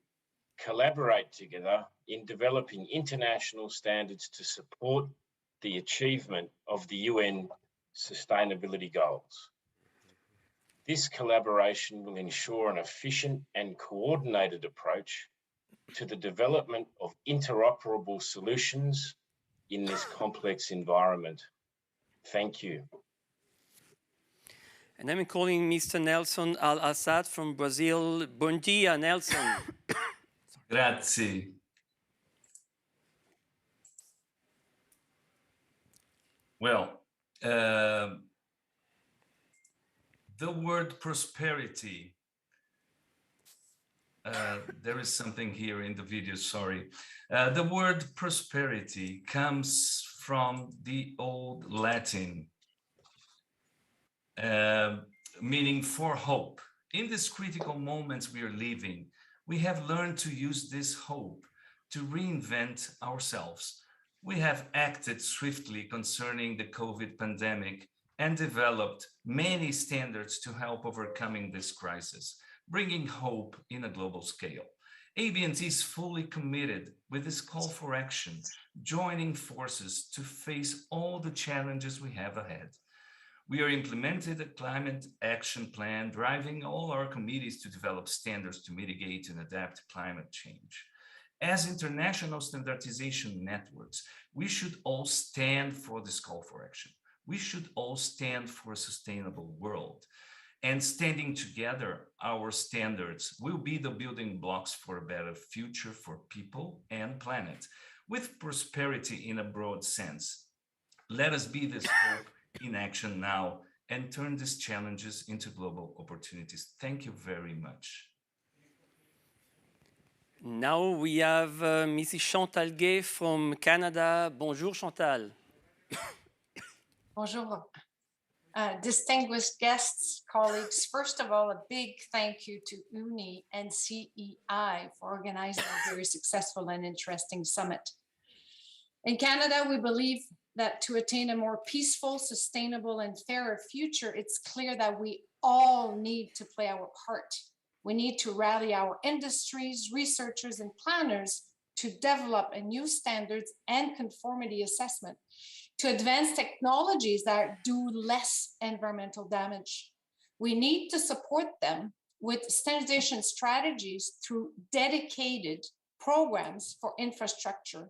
collaborate together in developing international standards to support the achievement of the UN sustainability goals. This collaboration will ensure an efficient and coordinated approach to the development of interoperable solutions in this complex environment. Thank you. And I'm calling Mr. Nelson Al-Assad from Brazil. Bom dia, Nelson. Grazie. Well, the word prosperity, there is something here in the video, sorry. The word prosperity comes from the old Latin, meaning for hope. In these critical moments we are living, we have learned to use this hope to reinvent ourselves. We have acted swiftly concerning the COVID pandemic and developed many standards to help overcoming this crisis. bringing hope in a global scale. ABNT is fully committed with this call for action, joining forces to face all the challenges we have ahead. We are implementing a climate action plan, driving all our committees to develop standards to mitigate and adapt to climate change. As international standardization networks, we should all stand for this call for action. We should all stand for a sustainable world. And standing together, our standards will be the building blocks for a better future for people and planet, with prosperity in a broad sense. Let us be this hope in action now and turn these challenges into global opportunities. Thank you very much. Now we have Mrs. Chantal Gay from Canada. Bonjour, Chantal. Bonjour. Distinguished guests, colleagues, first of all, a big thank you to UNI and CEI for organizing a very successful and interesting summit. In Canada, we believe that to attain a more peaceful, sustainable, and fairer future, it's clear that we all need to play our part. We need to rally our industries, researchers, and planners to develop a new standards and conformity assessment to advance technologies that do less environmental damage. We need to support them with standardization strategies through dedicated programs for infrastructure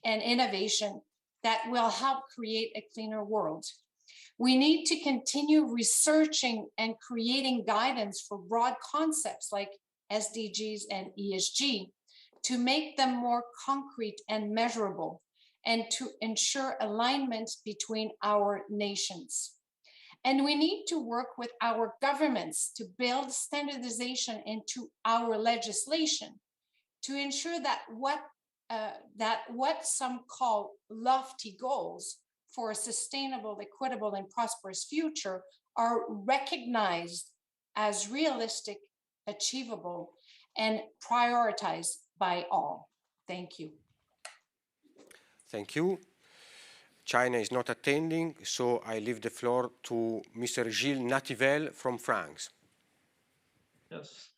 and innovation that will help create a cleaner world. We need to continue researching and creating guidance for broad concepts like SDGs and ESG to make them more concrete and measurable, and to ensure alignment between our nations. And we need to work with our governments to build standardization into our legislation to ensure that what some call lofty goals for a sustainable, equitable, and prosperous future are recognized as realistic, achievable, and prioritized by all. Thank you. Thank you. China is not attending, so I leave the floor to Mr. Gilles Nativel from France. Yes.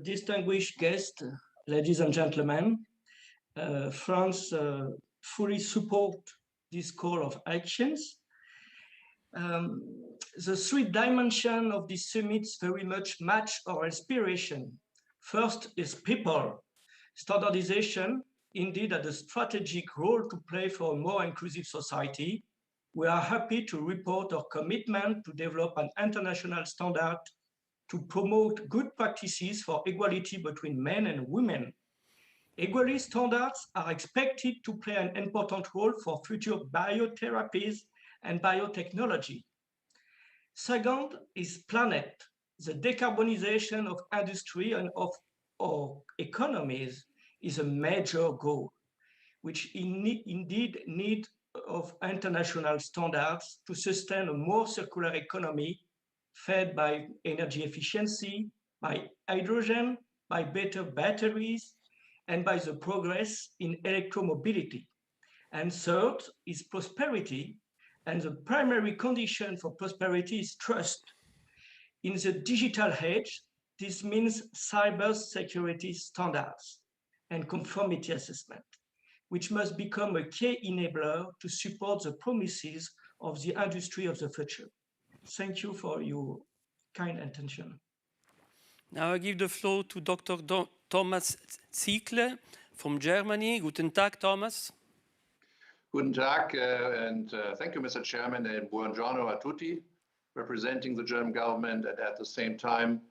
Distinguished guests, ladies and gentlemen, France fully supports this call of actions. The three dimensions of this summit very much match our inspiration. First is people. Standardization indeed had a strategic role to play for a more inclusive society. We are happy to report our commitment to develop an international standard to promote good practices for equality between men and women. Equality standards are expected to play an important role for future biotherapies and biotechnology. Second is planet. The decarbonization of industry and of our economies is a major goal, which indeed need of international standards to sustain a more circular economy fed by energy efficiency, by hydrogen, by better batteries, and by the progress in electromobility. And third is prosperity, and the primary condition for prosperity is trust. In the digital age, this means cybersecurity standards and conformity assessment, which must become a key enabler to support the promises of the industry of the future. Thank you for your kind attention. Now I give the floor to Dr. Thomas Siegler from Germany. Guten Tag, Thomas. Guten Tag, and thank you, Mr. Chairman, and buongiorno a tutti, representing the German government and at the same time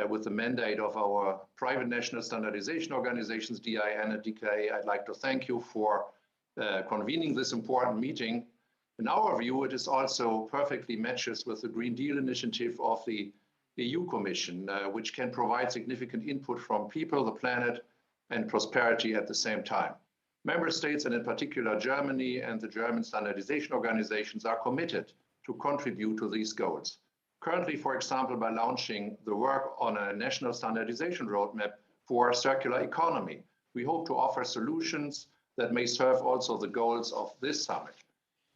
with the mandate of our private national standardization organizations, DIN and DKA. I'd like to thank you for convening this important meeting. In our view, it is also perfectly matches with the Green Deal initiative of the EU Commission, which can provide significant input from people, the planet, and prosperity at the same time. Member states, and in particular Germany and the German standardization organizations, are committed to contribute to these goals. Currently, for example, by launching the work on a national standardization roadmap for a circular economy, we hope to offer solutions that may serve also the goals of this summit.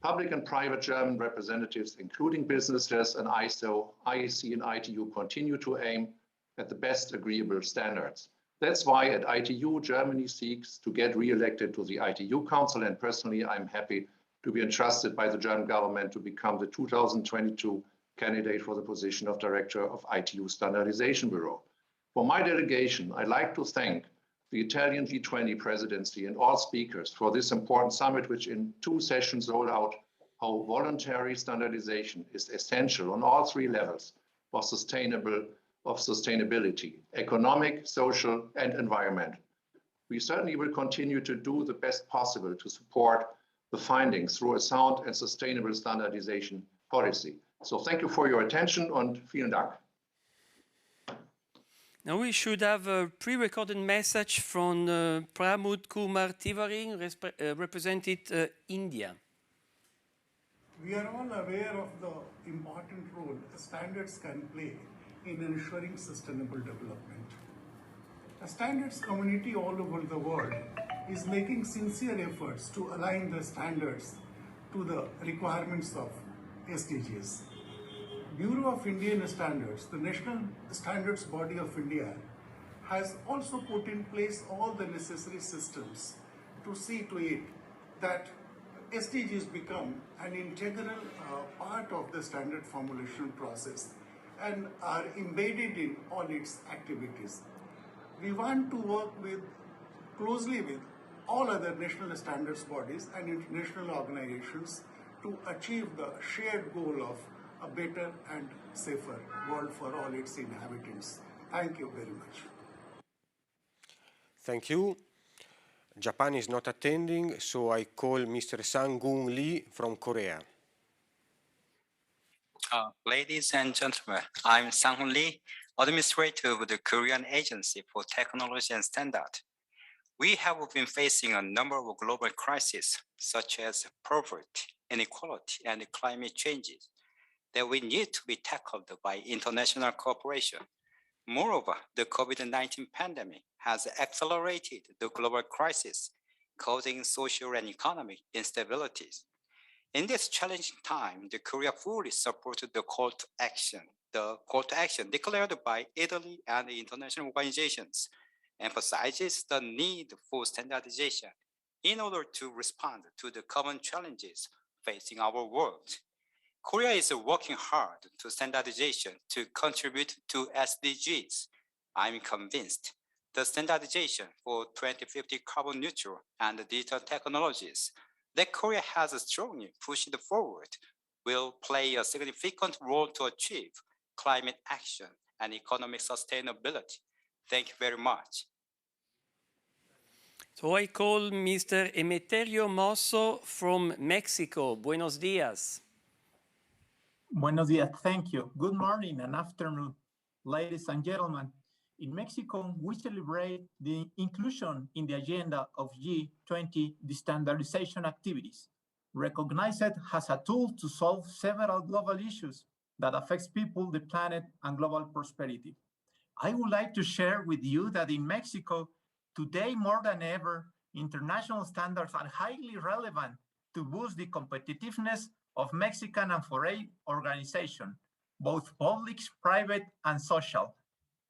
Public and private German representatives, including businesses and ISO, IEC, and ITU, continue to aim at the best agreeable standards. That's why at ITU, Germany seeks to get re-elected to the ITU Council, and personally, I'm happy to be entrusted by the German government to become the 2022 candidate for the position of Director of ITU Standardization Bureau. For my delegation, I'd like to thank the Italian G20 presidency and all speakers for this important summit, which in 2 sessions rolled out how voluntary standardization is essential on all 3 levels of sustainability, economic, social, and environmental. We certainly will continue to do the best possible to support the findings through a sound and sustainable standardization policy. So thank you for your attention and vielen Dank. Now we should have a pre-recorded message from Pramod Kumar Tiwari, represented India. We are all aware of the important role standards can play in ensuring sustainable development. The standards community all over the world is making sincere efforts to align the standards to the requirements of SDGs. Bureau of Indian Standards, the national standards body of India, has also put in place all the necessary systems to see to it that SDGs become an integral part of the standard formulation process and are embedded in all its activities. We want to work closely with all other national standards bodies and international organizations to achieve the shared goal of a better and safer world for all its inhabitants. Thank you very much. Thank you. Japan is not attending, so I call Mr. Sang-Gun Lee from Korea. Ladies and gentlemen, I'm Sang-Gun Lee, Administrator of the Korean Agency for Technology and Standard. We have been facing a number of global crises, such as poverty, inequality, and climate changes, that we need to be tackled by international cooperation. Moreover, the COVID-19 pandemic has accelerated the global crisis, causing social and economic instabilities. In this challenging time, the Korea fully supported the call to action declared by Italy and international organizations, emphasizes the need for standardization in order to respond to the common challenges facing our world. Korea is working hard to standardization to contribute to SDGs. I'm convinced the standardization for 2050 carbon neutral and digital technologies that Korea has strongly pushed forward will play a significant role to achieve climate action and economic sustainability. Thank you very much. So I call Mr. Emeterio Mosso from Mexico. Buenos dias. Buenos dias, thank you. Good morning and afternoon, ladies and gentlemen. In Mexico, we celebrate the inclusion in the agenda of G20 Standardization activities, recognized as a tool to solve several global issues that affects people, the planet, and global prosperity. I would like to share with you that in Mexico, today more than ever, international standards are highly relevant to boost the competitiveness of Mexican and foreign organizations, both public, private, and social.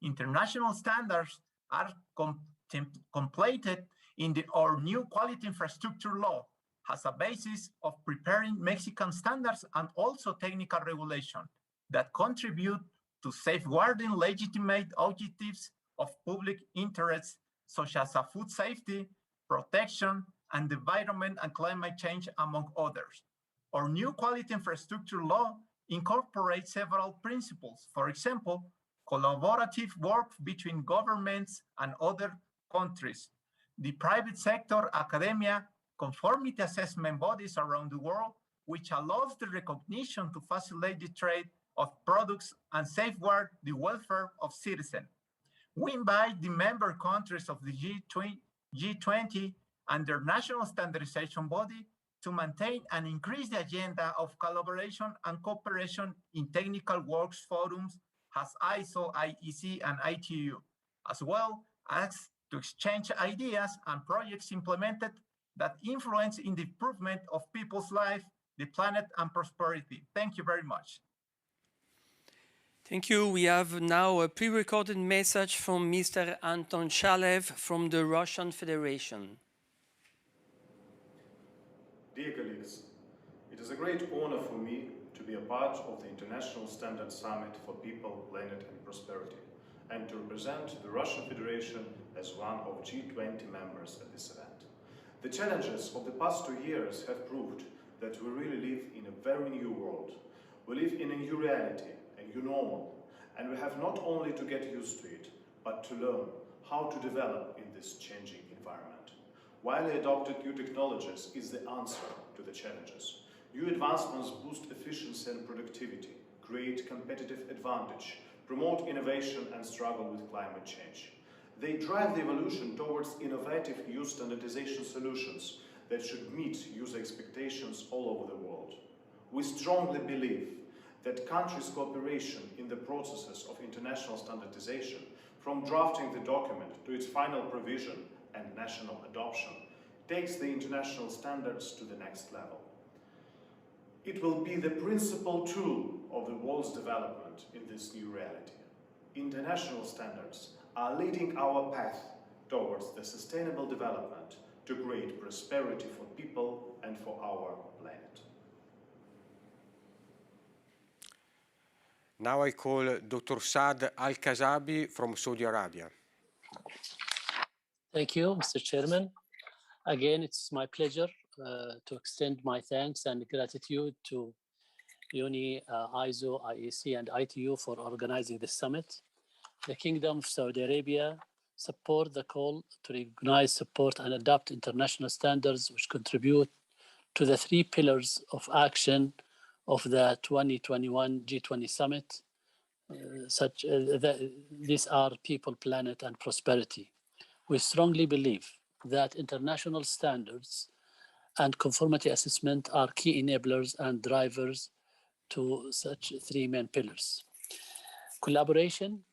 International standards are contemplated in our new quality infrastructure law as a basis of preparing Mexican standards and also technical regulation that contribute to safeguarding legitimate objectives of public interest, such as food safety, protection, and environment and climate change, among others. Our new quality infrastructure law incorporates several principles. For example, collaborative work between governments and other countries, the private sector, academia, conformity assessment bodies around the world, which allows the recognition to facilitate the trade of products and safeguard the welfare of citizens. We invite the member countries of the G20 and their national standardization body to maintain and increase the agenda of collaboration and cooperation in technical works forums as ISO, IEC, and ITU, as well as to exchange ideas and projects implemented that influence in the improvement of people's life the planet and prosperity. Thank you very much. Thank you. We have now a pre-recorded message from Mr. Anton Shalev from the Russian Federation. Dear colleagues, it is a great honor for me to be a part of the International Standards Summit for People, Planet and Prosperity, and to represent the Russian Federation as one of G20 members at this event. The challenges of the past 2 years have proved that we really live in a very new world. We live in a new reality, a new normal, and we have not only to get used to it, but to learn how to develop in this changing environment. Widely adopted new technologies is the answer to the challenges. New advancements boost efficiency and productivity, create competitive advantage, promote innovation and struggle with climate change. They drive the evolution towards innovative new standardization solutions that should meet user expectations all over the world. We strongly believe that countries' cooperation in the processes of international standardization, from drafting the document to its final provision and national adoption, takes the international standards to the next level. It will be the principal tool of the world's development in this new reality. International standards are leading our path towards the sustainable development to create prosperity for people and for our planet. Now I call Dr. Saad Al-Kazabi from Saudi Arabia. Thank you, Mr. Chairman. Again, it's my pleasure to extend my thanks and gratitude to UNI, ISO, IEC, and ITU for organizing this summit. The Kingdom of Saudi Arabia support the call to recognize, support, and adopt international standards which contribute to the 3 pillars of action of the 2021 G20 Summit. These are people, planet, and prosperity. We strongly believe that international standards and conformity assessment are key enablers and drivers to such 3 main pillars. Collaboration,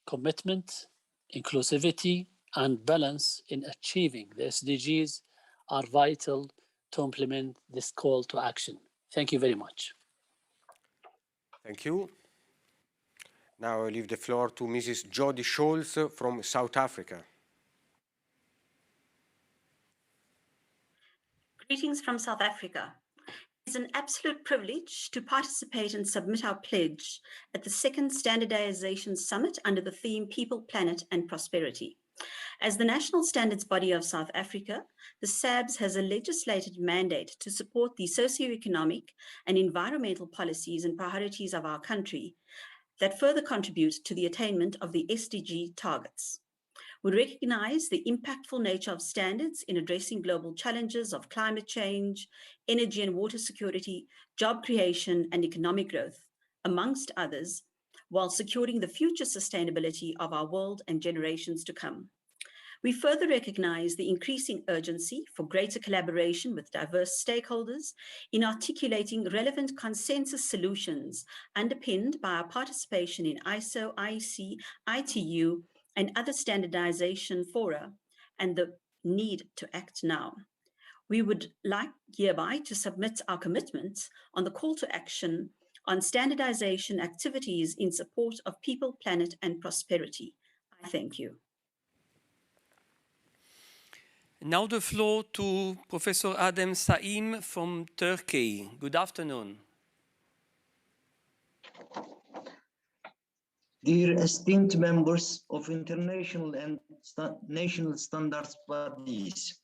commitment, inclusivity, and balance in achieving the SDGs are vital to implement this call to action. Thank you very much. Thank you. Now I leave the floor to Mrs. Jody Scholz from South Africa. Greetings from South Africa. It's an absolute privilege to participate and submit our pledge at the 2nd Standardization Summit under the theme People, Planet and Prosperity. As the national standards body of South Africa, the SABS has a legislated mandate to support the socioeconomic and environmental policies and priorities of our country that further contribute to the attainment of the SDG targets. We recognize the impactful nature of standards in addressing global challenges of climate change, energy and water security, job creation, and economic growth, amongst others, while securing the future sustainability of our world and generations to come. We further recognize the increasing urgency for greater collaboration with diverse stakeholders in articulating relevant consensus solutions underpinned by our participation in ISO, IEC, ITU, and other standardization fora, and the need to act now. We would like hereby to submit our commitment on the call to action on standardization activities in support of people, planet, and prosperity. I thank you. Now the floor to Professor Adem Saim from Turkey. Good afternoon. Dear esteemed members of international and national standards bodies,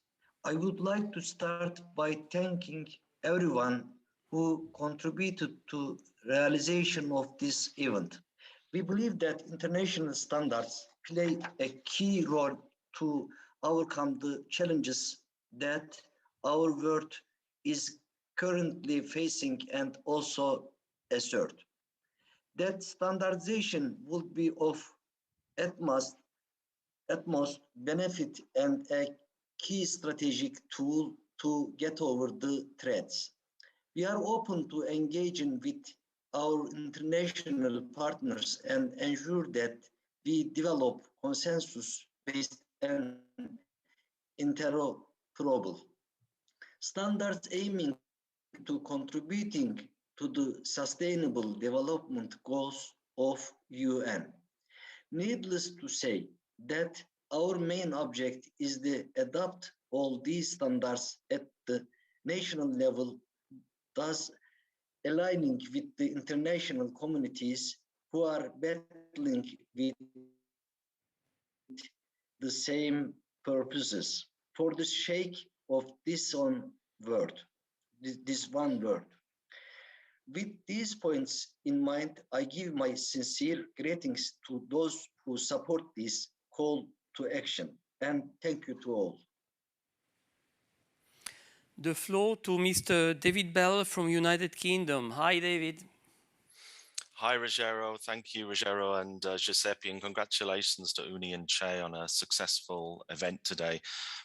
I would like to start by thanking everyone who contributed to realization of this event. We believe that international standards play a key role to overcome the challenges that our world is currently facing and also assert that standardization would be of utmost benefit and a key strategic tool to get over the threats. We are open to engaging with our international partners and ensure that we develop consensus-based and interoperable standards aiming to contributing to the Sustainable Development Goals of UN. Needless to say that our main object is to adopt all these standards at the national level, thus aligning with the international communities who are battling with the same purposes for the sake of this one word. With these points in mind, I give my sincere greetings to those who support this call to action, and thank you to all. The floor to Mr. David Bell from United Kingdom. Hi, David. Hi, Rogero. Thank you, Rogero and Giuseppe, and congratulations to Uni and Che on a successful event today.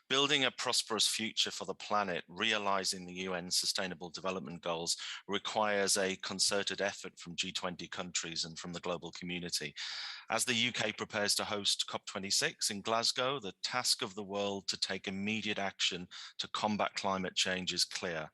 Building a prosperous future for the planet, realizing the UN Sustainable Development Goals requires a concerted effort from G20 countries and from the global community. As the UK prepares to host COP26 in Glasgow, the task of the world to take immediate action to combat climate change is clear.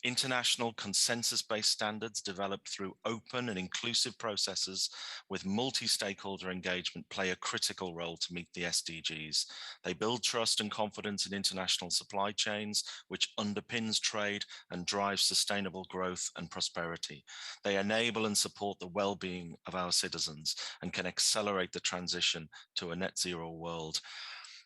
International consensus-based standards developed through open and inclusive processes with multi-stakeholder engagement play a critical role to meet the SDGs. They build trust and confidence in international supply chains, which underpins trade and drives sustainable growth and prosperity. They enable and support the well-being of our citizens and can accelerate the transition to a net zero world.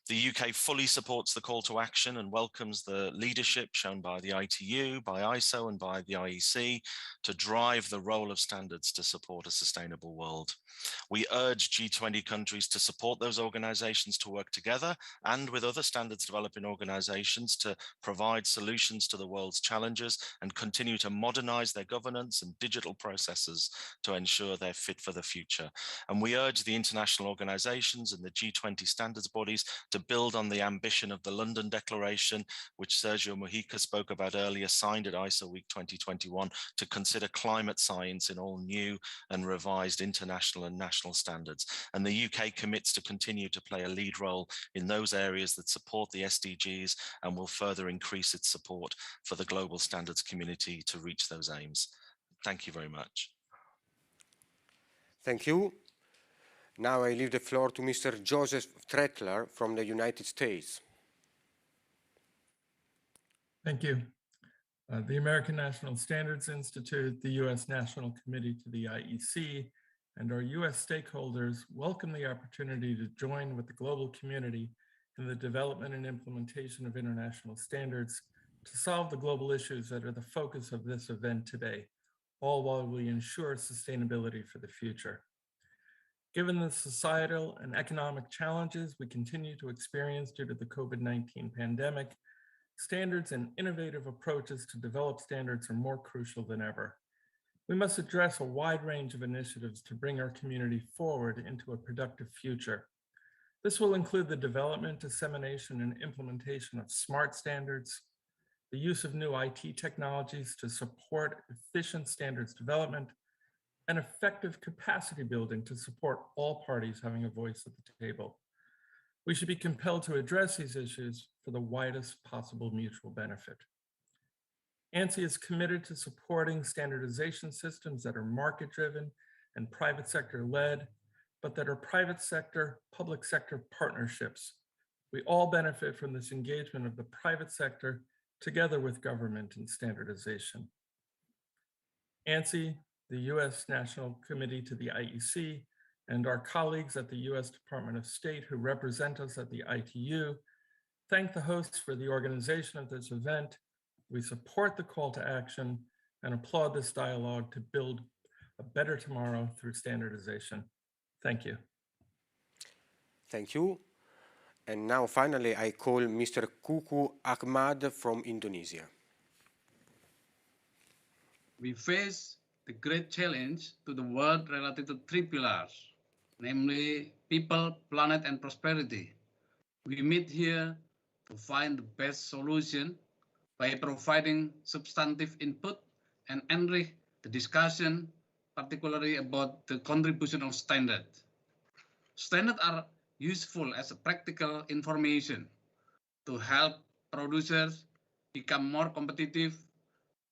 The UK fully supports the call to action and welcomes the leadership shown by the ITU, by ISO and by the IEC to drive the role of standards to support a sustainable world. We urge G20 countries to support those organizations to work together and with other standards developing organizations to provide solutions to the world's challenges and continue to modernize their governance and digital processes to ensure they're fit for the future. And we urge the international organizations and the G20 standards bodies to build on the ambition of the London Declaration, which Sergio Mujica spoke about earlier, signed at ISO Week 2021, to consider climate science in all new and revised international and national standards. And the UK commits to continue to play a lead role in those areas that support the SDGs and will further increase its support for the global standards community to reach those aims. Thank you very much. Thank you. Now I leave the floor to Mr. Joseph Tretler from the United States. Thank you. The American National Standards Institute, the U.S. National Committee to the IEC, and our U.S. stakeholders welcome the opportunity to join with the global community in the development and implementation of international standards to solve the global issues that are the focus of this event today, all while we ensure sustainability for the future. Given the societal and economic challenges we continue to experience due to the COVID-19 pandemic, standards and innovative approaches to develop standards are more crucial than ever. We must address a wide range of initiatives to bring our community forward into a productive future. This will include the development, dissemination, and implementation of smart standards, the use of new IT technologies to support efficient standards development, and effective capacity building to support all parties having a voice at the table. We should be compelled to address these issues for the widest possible mutual benefit. ANSI is committed to supporting standardization systems that are market-driven and private sector-led, but that are private sector, public sector partnerships. We all benefit from this engagement of the private sector together with government and standardization. ANSI, the U.S. National Committee to the IEC, and our colleagues at the U.S. Department of State who represent us at the ITU, thank the hosts for the organization of this event. We support the call to action and applaud this dialogue to build a better tomorrow through standardization. Thank you. Thank you. And now finally, I call Mr. Kuku Ahmad from Indonesia. We face the great challenge to the world related to three pillars, namely people, planet, and prosperity. We meet here to find the best solution by providing substantive input and enrich the discussion, particularly about the contribution of standards. Standards are useful as a practical information to help producers become more competitive,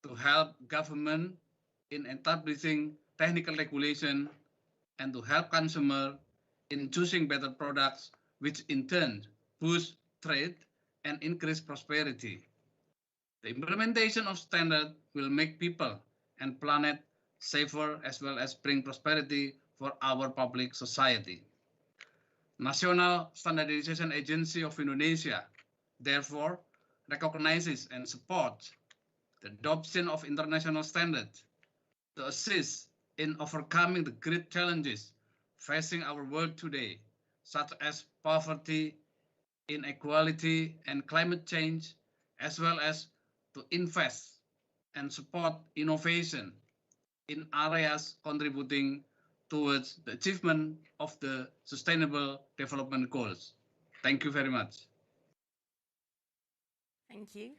to help government in establishing technical regulation and to help consumer in choosing better products, which in turn boost trade and increase prosperity. The implementation of standard will make people and planet safer as well as bring prosperity for our public society. National Standardization Agency of Indonesia, therefore, recognizes and supports the adoption of international standards to assist in overcoming the great challenges facing our world today, such as poverty, inequality, and climate change, as well as to invest and support innovation in areas contributing towards the achievement of the Sustainable Development Goals. Thank you very much. Thank you.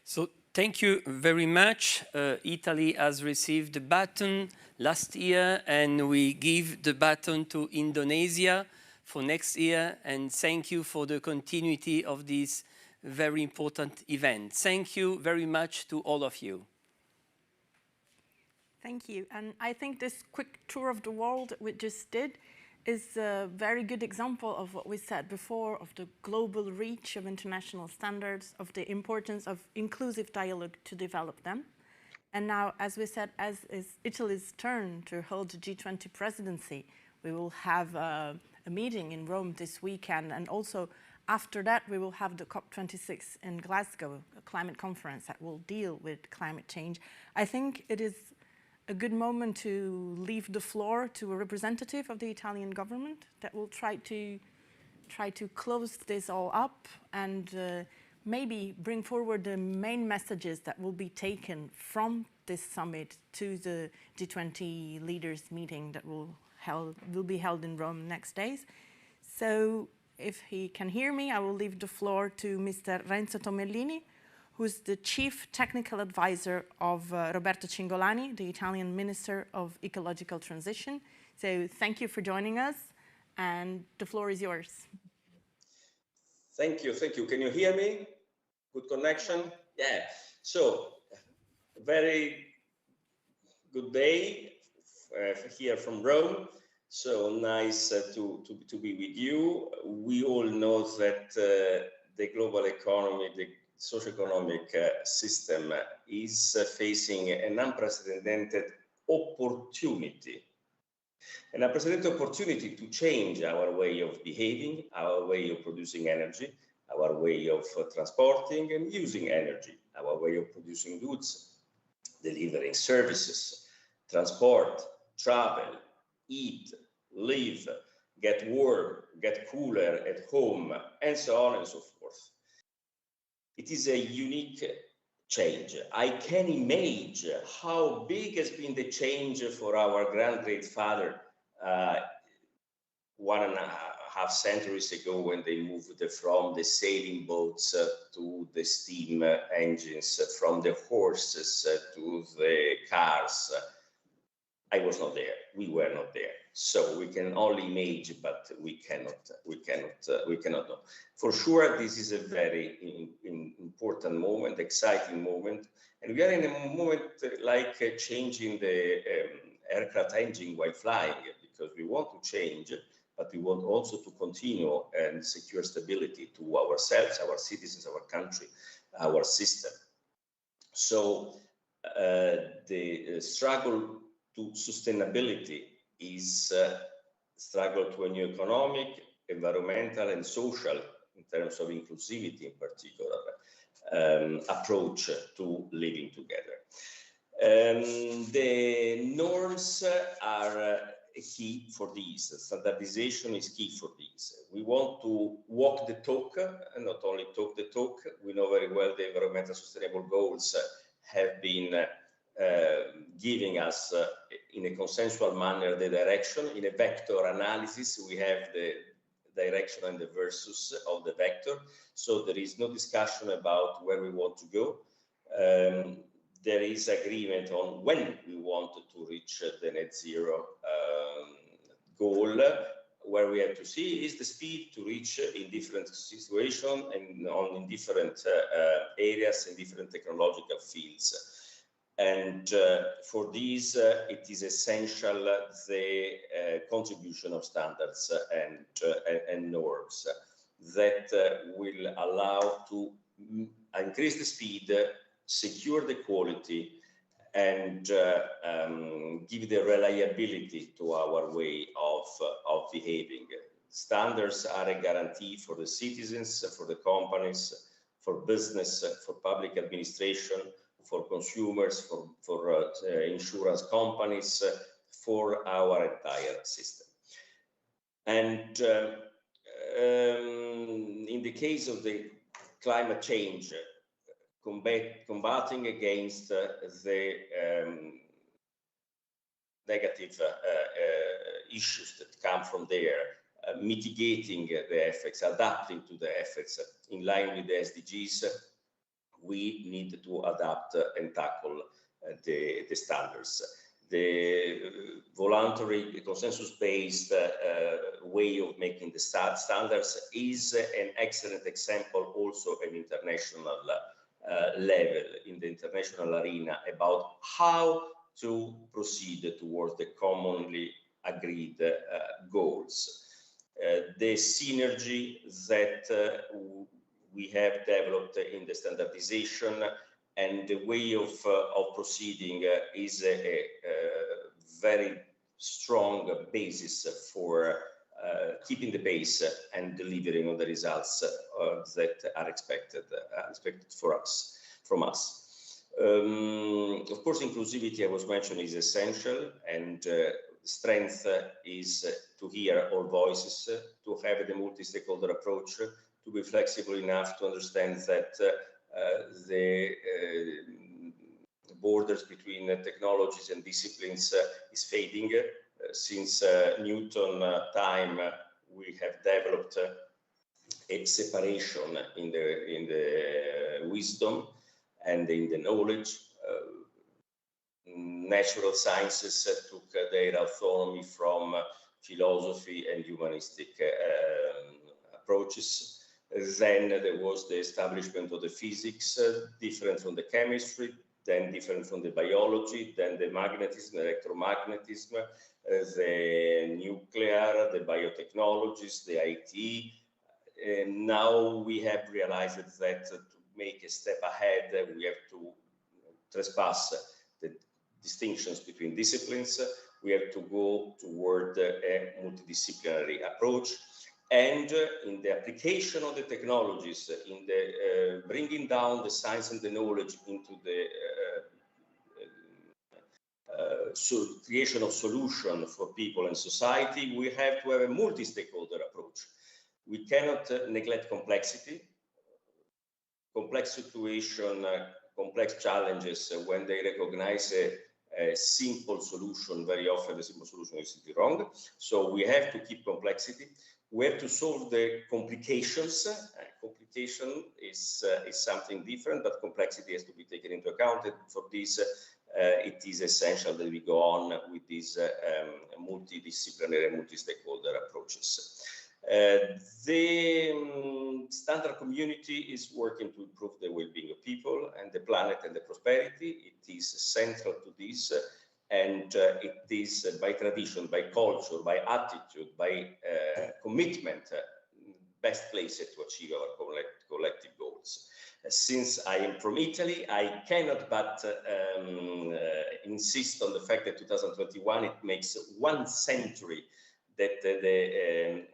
So thank you very much. Italy has received the baton last year, and we give the baton to Indonesia for next year. And thank you for the continuity of this very important event. Thank you very much to all of you. Thank you. And I think this quick tour of the world we just did is a very good example of what we said before, of the global reach of international standards, of the importance of inclusive dialogue to develop them. And now, as we said, as is Italy's turn to hold the G20 presidency, we will have a meeting in Rome this weekend, and also after that we will have the COP26 in Glasgow, a climate conference that will deal with climate change. I think it is a good moment to leave the floor to a representative of the Italian government that will try to close this all up and maybe bring forward the main messages that will be taken from this summit to the G20 leaders meeting that will be held in Rome next days. So if he can hear me, I will leave the floor to Mr. Renzo Tomellini, who's the Chief Technical Advisor of Roberto Cingolani, the Italian Minister of Ecological Transition. So thank you for joining us, and the floor is yours. Thank you, thank you. Can you hear me? Good connection? Yeah. So, very good day here from Rome. So nice to be with you. We all know that the global economy, the socioeconomic system is facing an unprecedented opportunity. An unprecedented opportunity to change our way of behaving, our way of producing energy, our way of transporting and using energy, our way of producing goods, delivering services, transport, travel, eat, live, get warm, get cooler at home, and so on and so forth. It is a unique change. I can imagine how big has been the change for our great-grandfather 1.5 centuries ago when they moved from the sailing boats to the steam engines, from the horses to the cars. I was not there. We were not there. So we can only imagine, but we cannot know. For sure, this is a very important moment, exciting moment. And we are in a moment like changing the aircraft engine while flying, because we want to change, but we want also to continue and secure stability to ourselves, our citizens, our country, our system. So the struggle to sustainability is struggle to a new economic, environmental and social, in terms of inclusivity in particular, approach to living together. The norms are key for this. Standardization is key for this. We want to walk the talk and not only talk the talk. We know very well the environmental sustainable goals have been giving us in a consensual manner the direction. In a vector analysis, we have the direction and the versus of the vector. So there is no discussion about where we want to go. There is agreement on when we want to reach the net zero goal. Where we have to see is the speed to reach in different situations and in different areas, in different technological fields. And for this, it is essential the contribution of standards and norms that will allow to increase the speed, secure the quality, and give the reliability to our way of behaving. Standards are a guarantee for the citizens, for the companies, for business, for public administration, for consumers, for insurance companies, for our entire system. And in the case of the climate change, combating against the negative issues that come from there, mitigating the effects, adapting to the effects in line with the SDGs, we need to adapt and tackle the standards. The voluntary consensus-based way of making the standards is an excellent example also at international level, in the international arena, about how to proceed towards the commonly agreed goals. The synergy that we have developed in the standardization and the way of proceeding is a very strong basis for keeping the pace and delivering on the results that are expected from us. Of course, inclusivity, I was mentioning, is essential, and strength is to hear all voices, to have the multi-stakeholder approach, to be flexible enough to understand that the borders between technologies and disciplines is fading. Since Newton time, we have developed a separation in the wisdom and in the knowledge. Natural sciences took their autonomy from philosophy and humanistic approaches. Then there was the establishment of the physics, different from the chemistry, then different from the biology, then the magnetism, electromagnetism, the nuclear, the biotechnologies, the IT. And now we have realized that to make a step ahead, we have to trespass the distinctions between disciplines. We have to go toward a multidisciplinary approach. And in the application of the technologies, in the bringing down the science and the knowledge into the creation of solutions for people and society, we have to have a multi-stakeholder approach. We cannot neglect complexity. Complex situation, complex challenges, when they recognize a simple solution, very often the simple solution is simply wrong. So we have to keep complexity. We have to solve the complications. Complication is something different, but complexity has to be taken into account. And for this, it is essential that we go on with these multidisciplinary and multi-stakeholder approaches. The standard community is working to improve the well-being of people and the planet and the prosperity. It is central to this, and it is by tradition, by culture, by attitude, by commitment, best place to achieve our collective goals. Since I am from Italy, I cannot but insist on the fact that 2021, it makes 1 century that the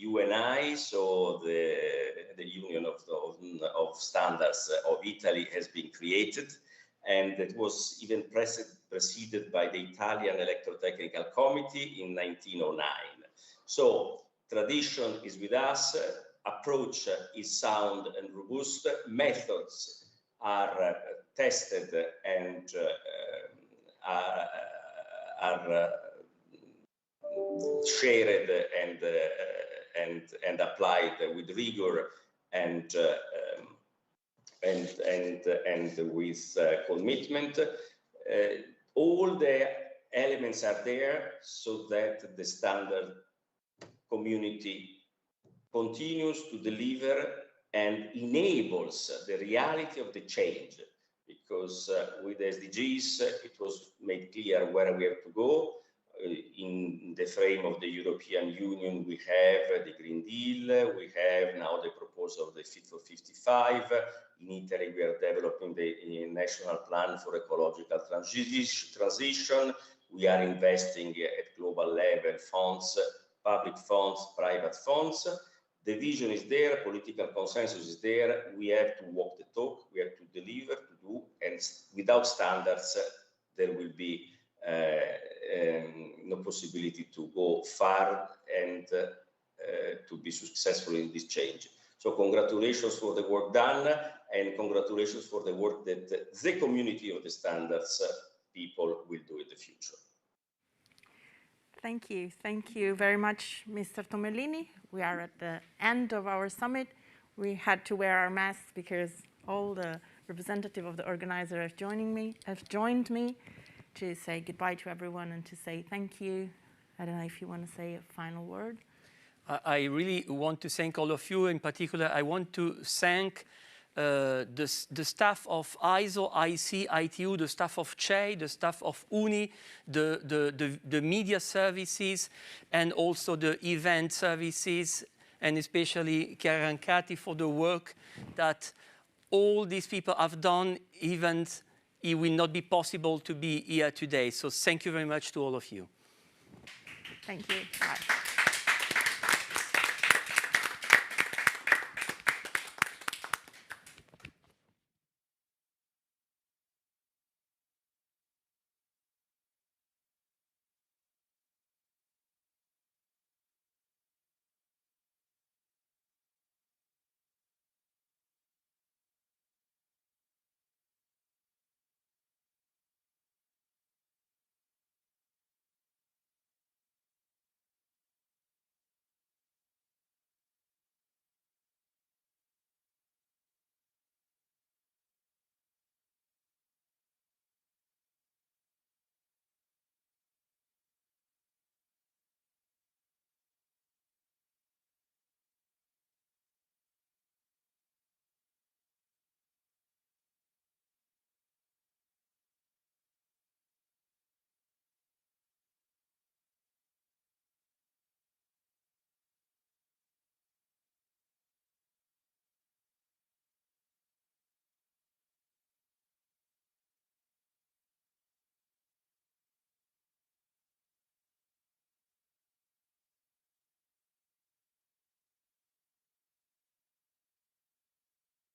UNI, so the Union of Standards of Italy, has been created, and it was even preceded by the Italian Electrotechnical Committee in 1909. So tradition is with us, approach is sound and robust, methods are tested and are shared and applied with rigor and with commitment. All the elements are there so that the standard community continues to deliver and enables the reality of the change, because with SDGs, it was made clear where we have to go. In the frame of the European Union, we have the Green Deal, we have now the proposal of the Fit for 55. In Italy, we are developing the National Plan for Ecological Transition. We are investing at global level funds, public funds, private funds. The vision is there, political consensus is there. We have to walk the talk, we have to deliver, to do, and without standards, there will be no possibility to go far and to be successful in this change. So congratulations for the work done, and congratulations for the work that the community of the standards people will do in the future. Thank you. Thank you very much, Mr. Tomellini. We are at the end of our summit. We had to wear our masks because all the representatives of the organizer have joined me to say goodbye to everyone and to say thank you. I don't know if you want to say a final word. I really want to thank all of you. In particular, I want to thank the staff of ISO, IC, ITU, the staff of CHE, the staff of UNI, the media services, and also the event services, and especially Chiara and Kati for the work that all these people have done, even it will not be possible to be here today. So thank you very much to all of you. Thank you. Bye.